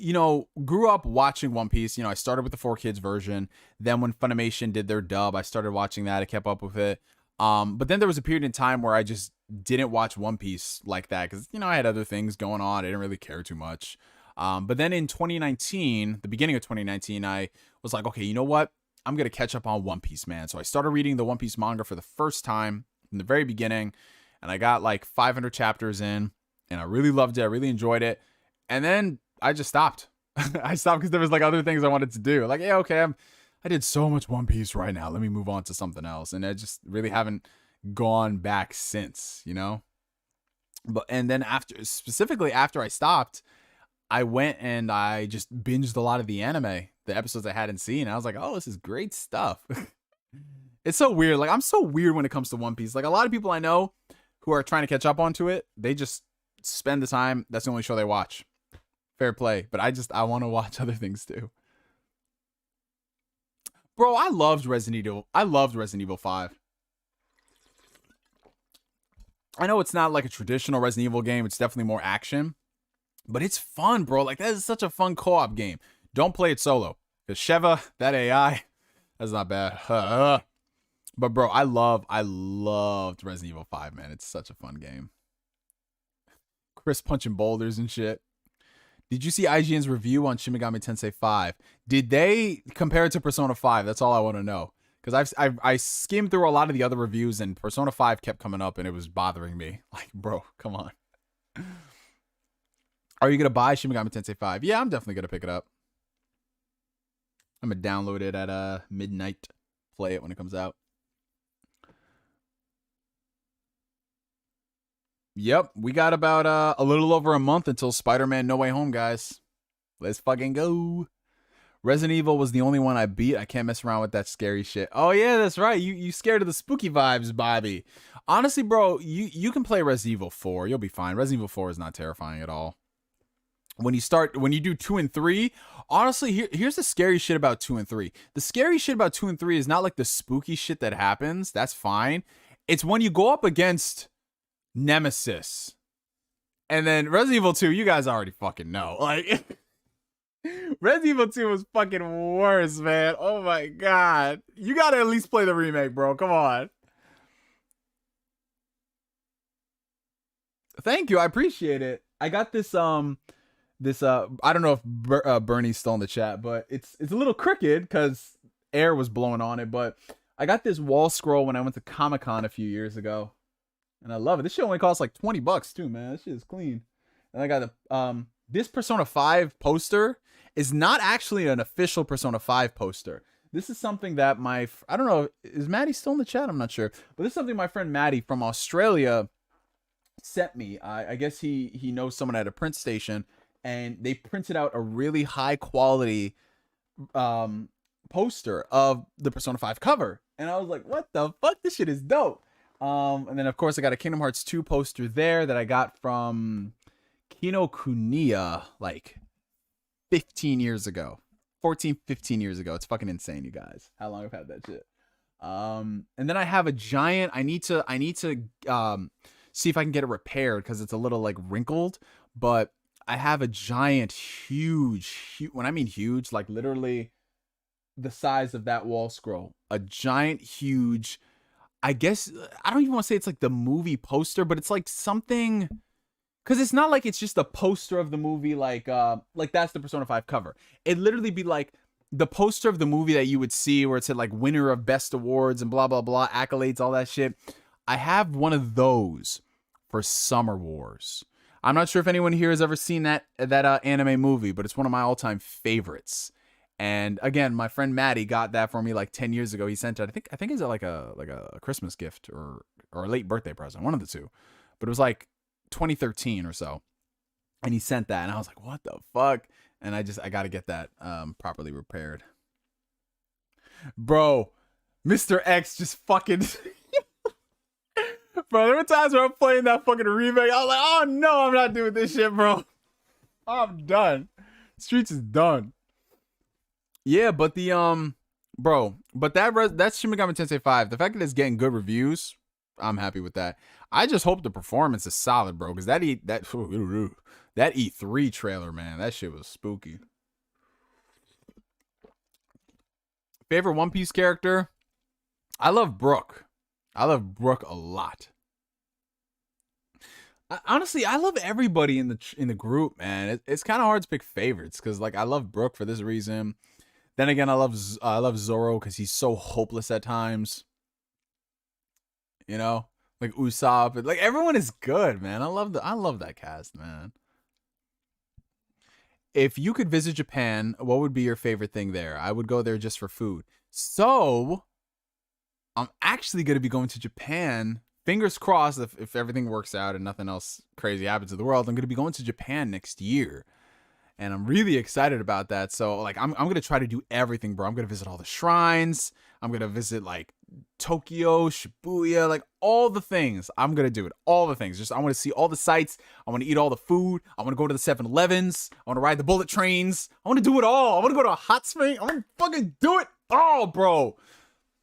grew up watching One Piece. I started with the 4Kids version. Then when Funimation did their dub, I started watching that. I kept up with it. But then there was a period in time where I just didn't watch One Piece like that because, I had other things going on. I didn't really care too much. But then in 2019, the beginning of 2019, I was like, okay, you know what? I'm going to catch up on One Piece, man. So I started reading the One Piece manga for the first time from the very beginning. And I got like 500 chapters in. And I really loved it. I really enjoyed it. And then I just stopped. I stopped because there was like other things I wanted to do. Like, yeah, okay, I did so much One Piece right now. Let me move on to something else. And I just really haven't gone back since, and then specifically after I stopped, I went and I just binged a lot of the anime, the episodes I hadn't seen. I was like, oh, this is great stuff. It's so weird. Like, I'm so weird when it comes to One Piece. Like, a lot of people I know who are trying to catch up onto it, they just spend the time. That's the only show they watch. Fair play. But I want to watch other things too. Bro, I loved Resident Evil 5. I know it's not like a traditional Resident Evil game. It's definitely more action. But it's fun, bro. Like, that is such a fun co-op game. Don't play it solo. Because Sheva, that AI, that's not bad. But, bro, I loved Resident Evil 5, man. It's such a fun game. Chris punching boulders and shit. Did you see IGN's review on Shin Megami Tensei 5? Did they compare it to Persona 5? That's all I want to know. Because I skimmed through a lot of the other reviews, and Persona 5 kept coming up, and it was bothering me. Like, bro, come on. Are you going to buy Shin Megami Tensei 5? Yeah, I'm definitely going to pick it up. I'm going to download it at midnight. play it when it comes out. Yep, we got about a little over a month until Spider-Man No Way Home, guys. Let's fucking go. Resident Evil was the only one I beat. I can't mess around with that scary shit. Oh yeah, that's right. You scared of the spooky vibes, Bobby. Honestly, bro, you can play Resident Evil 4. You'll be fine. Resident Evil 4 is not terrifying at all. When you do 2 and 3, honestly, here's the scary shit about 2 and 3. The scary shit about 2 and 3 is not like the spooky shit that happens. That's fine. It's when you go up against Nemesis. And then Resident Evil 2, you guys already fucking know. Like Resident Evil 2 was fucking worse, man. Oh my god. You gotta at least play the remake, bro. Come on. Thank you. I appreciate it. I got this I don't know if Bernie's still in the chat, but it's a little crooked because air was blowing on it, but I got this wall scroll when I went to Comic-Con a few years ago. And I love it. This shit only costs like $20 too, man. This shit is clean. And I got this Persona 5 poster is not actually an official Persona 5 poster. This is something that I don't know, is Maddie still in the chat? I'm not sure. But this is something my friend Maddie from Australia sent me. I guess he knows someone at a print station, and they printed out a really high quality poster of the Persona 5 cover. And I was like, what the fuck? This shit is dope. And then of course I got a Kingdom Hearts 2 poster there that I got from Kinokuniya like 15 years ago. 15 years ago. It's fucking insane, you guys. How long I've had that shit. And then I have a giant, I need to see if I can get it repaired because it's a little like wrinkled, but I have a giant, huge, when I mean huge, like literally the size of that wall scroll. A giant, huge, I guess, I don't even want to say it's like the movie poster, but it's like something, because it's not like it's just a poster of the movie, like that's the Persona 5 cover. It'd literally be like the poster of the movie that you would see where it said like winner of best awards and blah, blah, blah, accolades, all that shit. I have one of those for Summer Wars. I'm not sure if anyone here has ever seen that anime movie, but it's one of my all-time favorites. And again, my friend Maddie got that for me like 10 years ago. He sent it. I think it's like a Christmas gift or a late birthday present, one of the two. But it was like 2013 or so. And he sent that, and I was like, "What the fuck?" And I got to get that properly repaired. Bro, Mr. X just fucking Bro, there were times where I'm playing that fucking remake. I was like, "Oh no, I'm not doing this shit, bro. I'm done. Streets is done." Yeah, but the bro, but that's Shin Megami Tensei 5. The fact that it's getting good reviews, I'm happy with that. I just hope the performance is solid, bro, because that E3 trailer, man, that shit was spooky. Favorite One Piece character? I love Brook. I love Brook a lot. Honestly, I love everybody in the group, man. It's kind of hard to pick favorites because like I love Brook for this reason. Then again, I love Zoro because he's so hopeless at times. You know, like Usopp, like everyone is good, man. I love that cast, man. If you could visit Japan, what would be your favorite thing there? I would go there just for food. So, I'm actually going to be going to Japan. Fingers crossed if everything works out and nothing else crazy happens in the world. I'm going to be going to Japan next year. And I'm really excited about that. So, like, I'm going to try to do everything, bro. I'm going to visit all the shrines. I'm going to visit, like, Tokyo, Shibuya, like, all the things. I'm going to do it. All the things. Just, I want to see all the sights. I want to eat all the food. I want to go to the 7-Elevens. I want to ride the bullet trains. I want to do it all. I want to go to a hot spring. I want to fucking do it all, bro.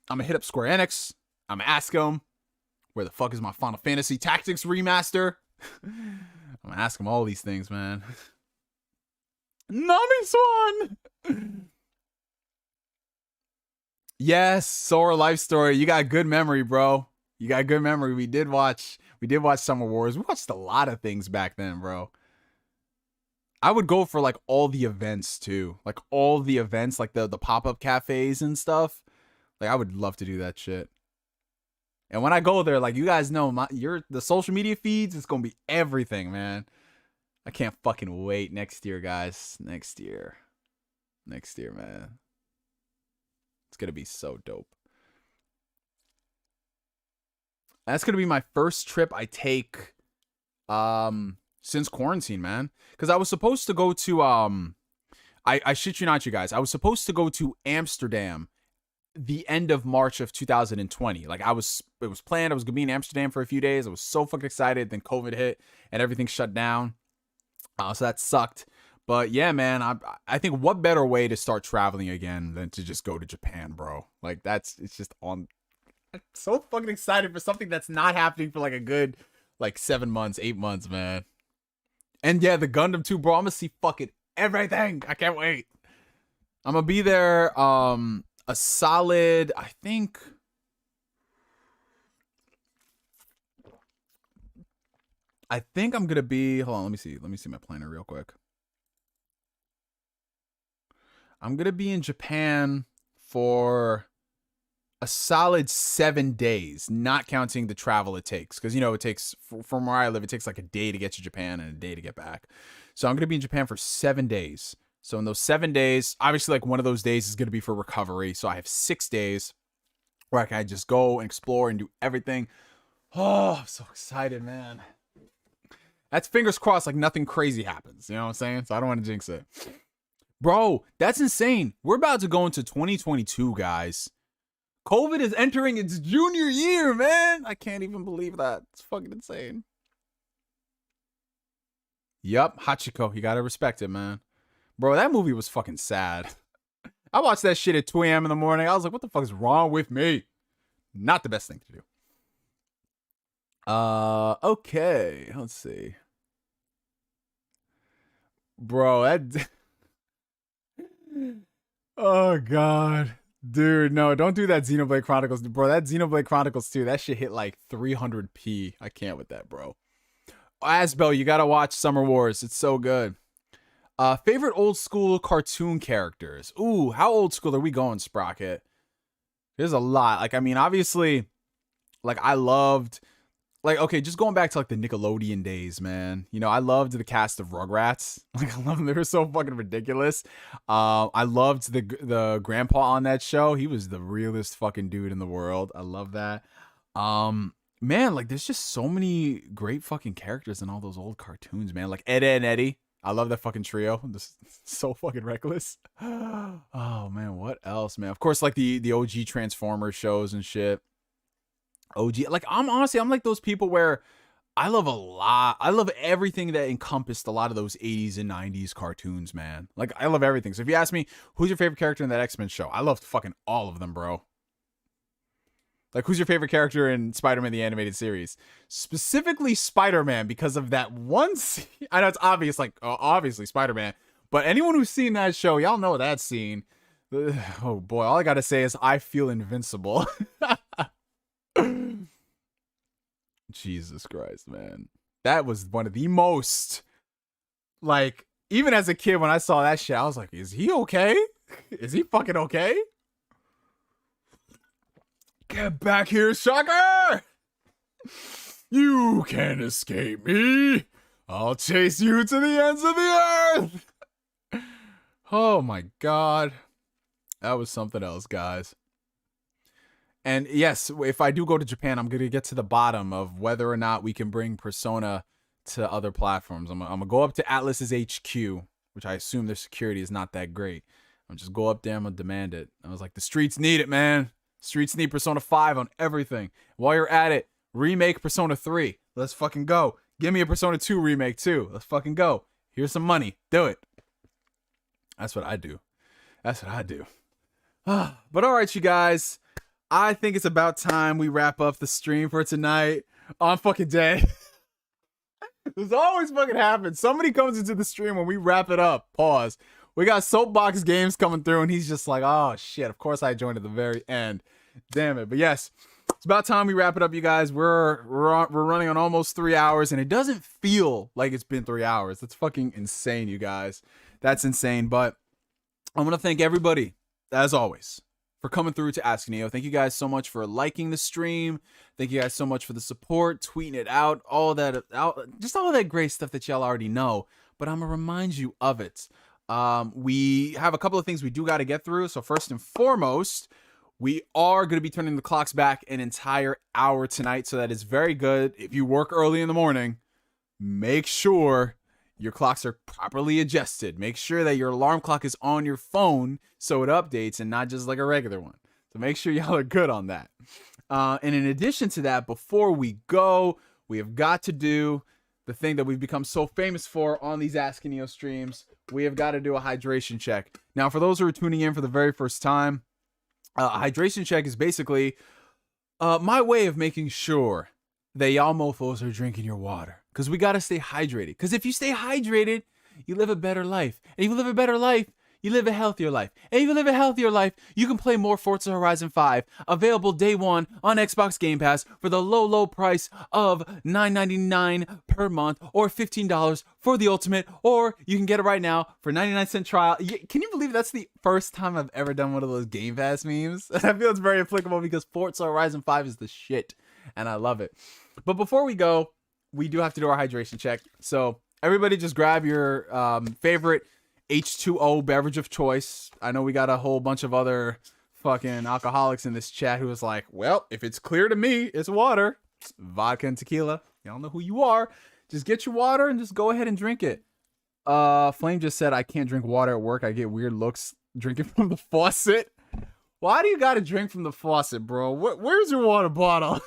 I'm going to hit up Square Enix. I'm going to ask them, where the fuck is my Final Fantasy Tactics remaster? I'm going to ask them all these things, man. Nami Swan! Yes, Sora Life Story. You got good memory, bro. You got good memory. We did watch Summer Wars. We watched a lot of things back then, bro. I would go for like all the events too. Like all the events, like the pop-up cafes and stuff. Like I would love to do that shit. And when I go there, like you guys know, the social media feeds, it's gonna be everything, man. I can't fucking wait next year, guys. Next year, man. It's gonna be so dope. That's gonna be my first trip I take since quarantine, man. Because I was supposed to go to I shit you not, you guys. I was supposed to go to Amsterdam the end of March of 2020. Like it was planned. I was gonna be in Amsterdam for a few days. I was so fucking excited. Then COVID hit and everything shut down. So that sucked. But yeah, man, I think what better way to start traveling again than to just go to Japan, bro? Like it's just on. I'm so fucking excited for something that's not happening for like a good like 7 months, 8 months, man. And yeah, the Gundam too, bro. I'm gonna see fucking everything. I can't wait. I'm gonna be there a solid, I think I'm gonna be, hold on, let me see my planner real quick. I'm gonna be in Japan for a solid 7 days, not counting the travel it takes. Because, you know, it takes, from where I live, it takes like a day to get to Japan and a day to get back. So I'm going to be in Japan for 7 days. So in those 7 days, obviously, like one of those days is going to be for recovery. So I have 6 days where I can just go and explore and do everything. Oh, I'm so excited, man. That's fingers crossed, like nothing crazy happens. You know what I'm saying? So I don't want to jinx it. Bro, that's insane. We're about to go into 2022, guys. COVID is entering its junior year, man. I can't even believe that. It's fucking insane. Yup, Hachiko. You gotta respect it, man. Bro, that movie was fucking sad. I watched that shit at 2 a.m. in the morning. I was like, what the fuck is wrong with me? Not the best thing to do. Okay. Let's see. Bro, that... Oh, God. Dude, no, don't do that Xenoblade Chronicles. Bro, that Xenoblade Chronicles 2, that shit hit like 300p. I can't with that, bro. Asbel, you gotta watch Summer Wars. It's so good. Favorite old school cartoon characters. Ooh, how old school are we going, Sprocket? There's a lot. Like, I mean, obviously, like, I loved... Like, okay, just going back to, like, the Nickelodeon days, man. You know, I loved the cast of Rugrats. Like, I love them. They were so fucking ridiculous. I loved the grandpa on that show. He was the realest fucking dude in the world. I love that. Man, like, there's just so many great fucking characters in all those old cartoons, man. Like, Ed, Edd and Eddy. I love that fucking trio. Just so fucking reckless. Oh, man, what else, man? Of course, like, the OG Transformers shows and shit. OG, like, I'm like those people where I love a lot. I love everything that encompassed a lot of those 80s and 90s cartoons, man. Like, I love everything. So if you ask me, who's your favorite character in that X-Men show? I loved fucking all of them, bro. Like, who's your favorite character in Spider-Man the Animated Series? Specifically Spider-Man, because of that one scene. I know it's obvious, like, obviously Spider-Man. But anyone who's seen that show, y'all know that scene. Oh, boy. All I gotta say is I feel invincible. Jesus Christ, man. That was one of the most, like, even as a kid when I saw that shit, I was like, is he okay? Is he fucking okay? Get back here, Shocker! You can't escape me. I'll chase you to the ends of the earth. Oh my God. That was something else, guys. And yes, if I do go to Japan, I'm going to get to the bottom of whether or not we can bring Persona to other platforms. I'm going to go up to Atlus's HQ, which I assume their security is not that great. I'm just go up there, I'm going to demand it. I was like, the streets need it, man. Streets need Persona 5 on everything. While you're at it, remake Persona 3. Let's fucking go. Give me a Persona 2 remake too. Let's fucking go. Here's some money. Do it. That's what I do. That's what I do. But all right, you guys. I think it's about time we wrap up the stream for tonight. On fucking day. This always fucking happens. Somebody comes into the stream when we wrap it up. Pause. We got Soapbox Games coming through, and he's just like, oh, shit. Of course I joined at the very end. Damn it. But yes, it's about time we wrap it up, you guys. We're running on almost 3 hours, and it doesn't feel like it's been 3 hours. That's fucking insane, you guys. That's insane. But I'm going to thank everybody, as always, for coming through to Ask Neo. Thank you guys so much for liking the stream. Thank you guys so much for the support, tweeting it out, just all that great stuff that y'all already know. But I'm going to remind you of it. We have a couple of things we do got to get through. So first and foremost, We are going to be turning the clocks back an entire hour tonight, so that is very good. If you work early in the morning, make sure your clocks are properly adjusted. Make sure that your alarm clock is on your phone so it updates and not just like a regular one. So make sure y'all are good on that. And in addition to that, before we go, we have got to do the thing that we've become so famous for on these Ask Neo streams. We have got to do a hydration check. Now, for those who are tuning in for the very first time, a hydration check is basically my way of making sure that y'all mofos are drinking your water. Because we got to stay hydrated. Because if you stay hydrated, you live a better life. And if you live a better life, you live a healthier life. And if you live a healthier life, you can play more Forza Horizon 5. Available day one on Xbox Game Pass for the low, low price of $9.99 per month or $15 for the ultimate. Or you can get it right now for 99-cent trial. Can you believe that's the first time I've ever done one of those Game Pass memes? I feel it's very applicable because Forza Horizon 5 is the shit. And I love it. But before we go, we do have to do our hydration check. So everybody just grab your favorite H2O beverage of choice. I know we got a whole bunch of other fucking alcoholics in this chat who was like, well, if it's clear to me, it's water. Vodka and tequila. Y'all know who you are. Just get your water and just go ahead and drink it. Flame just said, I can't drink water at work. I get weird looks drinking from the faucet. Why do you got to drink from the faucet, bro? Where's your water bottle?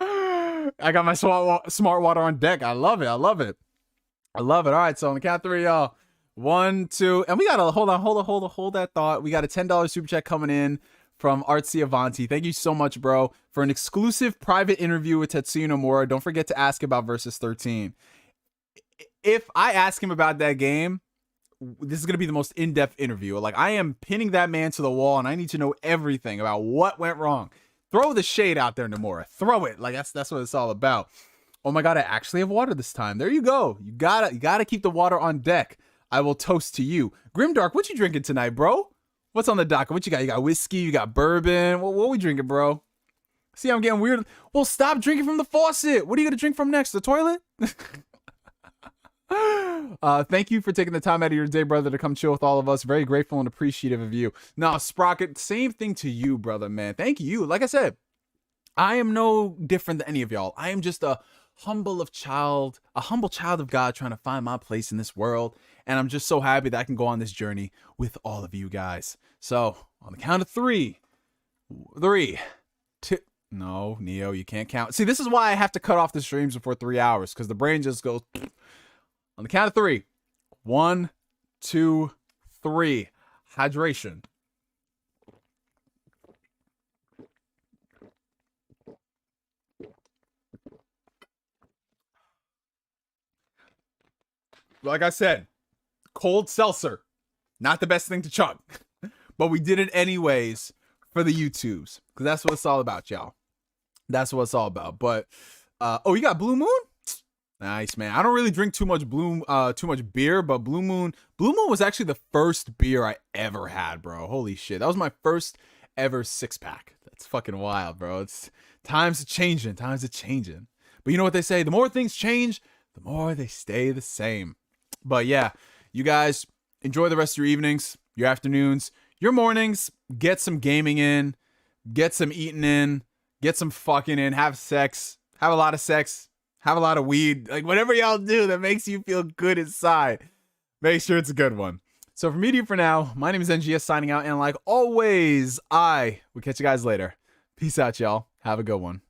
I got my smart water on deck. I love it. I love it. I love it. All right. So on the count of three, y'all. 1, 2, and we got to hold that thought. We got a $10 super chat coming in from Artsy Avanti. Thank you so much, bro, for an exclusive private interview with Tetsuya Nomura. Don't forget to ask about Versus 13. If I ask him about that game, this is going to be the most in-depth interview. Like, I am pinning that man to the wall, and I need to know everything about what went wrong. Throw the shade out there, Nomura. Throw it. Like, that's what it's all about. Oh my God, I actually have water this time. There you go. You gotta keep the water on deck. I will toast to you. Grimdark, what you drinking tonight, bro? What's on the docket? What you got? You got whiskey? You got bourbon? What we drinking, bro? See, I'm getting weird. Well, stop drinking from the faucet. What are you going to drink from next? The toilet? Thank you for taking the time out of your day, brother, to come chill with all of us. Very grateful and appreciative of you. No, Sprocket, same thing to you, brother, man. Thank you. Like I said, I am no different than any of y'all. I am just a humble child of God trying to find my place in this world. And I'm just so happy that I can go on this journey with all of you guys. So on the count of 3, 2, no, Neo, you can't count. See, this is why I have to cut off the streams before 3 hours, because the brain just goes on the count of 3. 1, 2, 3. Hydration. Like I said, cold seltzer, not the best thing to chug, but we did it anyways for the YouTubes, because that's what it's all about, y'all. That's what it's all about. But oh, you got Blue Moon? Nice, man. I don't really drink too much beer, but Blue Moon was actually the first beer I ever had, bro. Holy shit, that was my first ever 6-pack. That's fucking wild, bro. It's times are changing. But you know what they say? The more things change, the more they stay the same. But yeah, you guys enjoy the rest of your evenings, your afternoons, your mornings. Get some gaming in, get some eating in, get some fucking in, have sex, have a lot of sex, have a lot of weed. Like, whatever y'all do that makes you feel good inside, make sure it's a good one. So from me to you for now, my name is NGS signing out. And like always, I will catch you guys later. Peace out, y'all. Have a good one.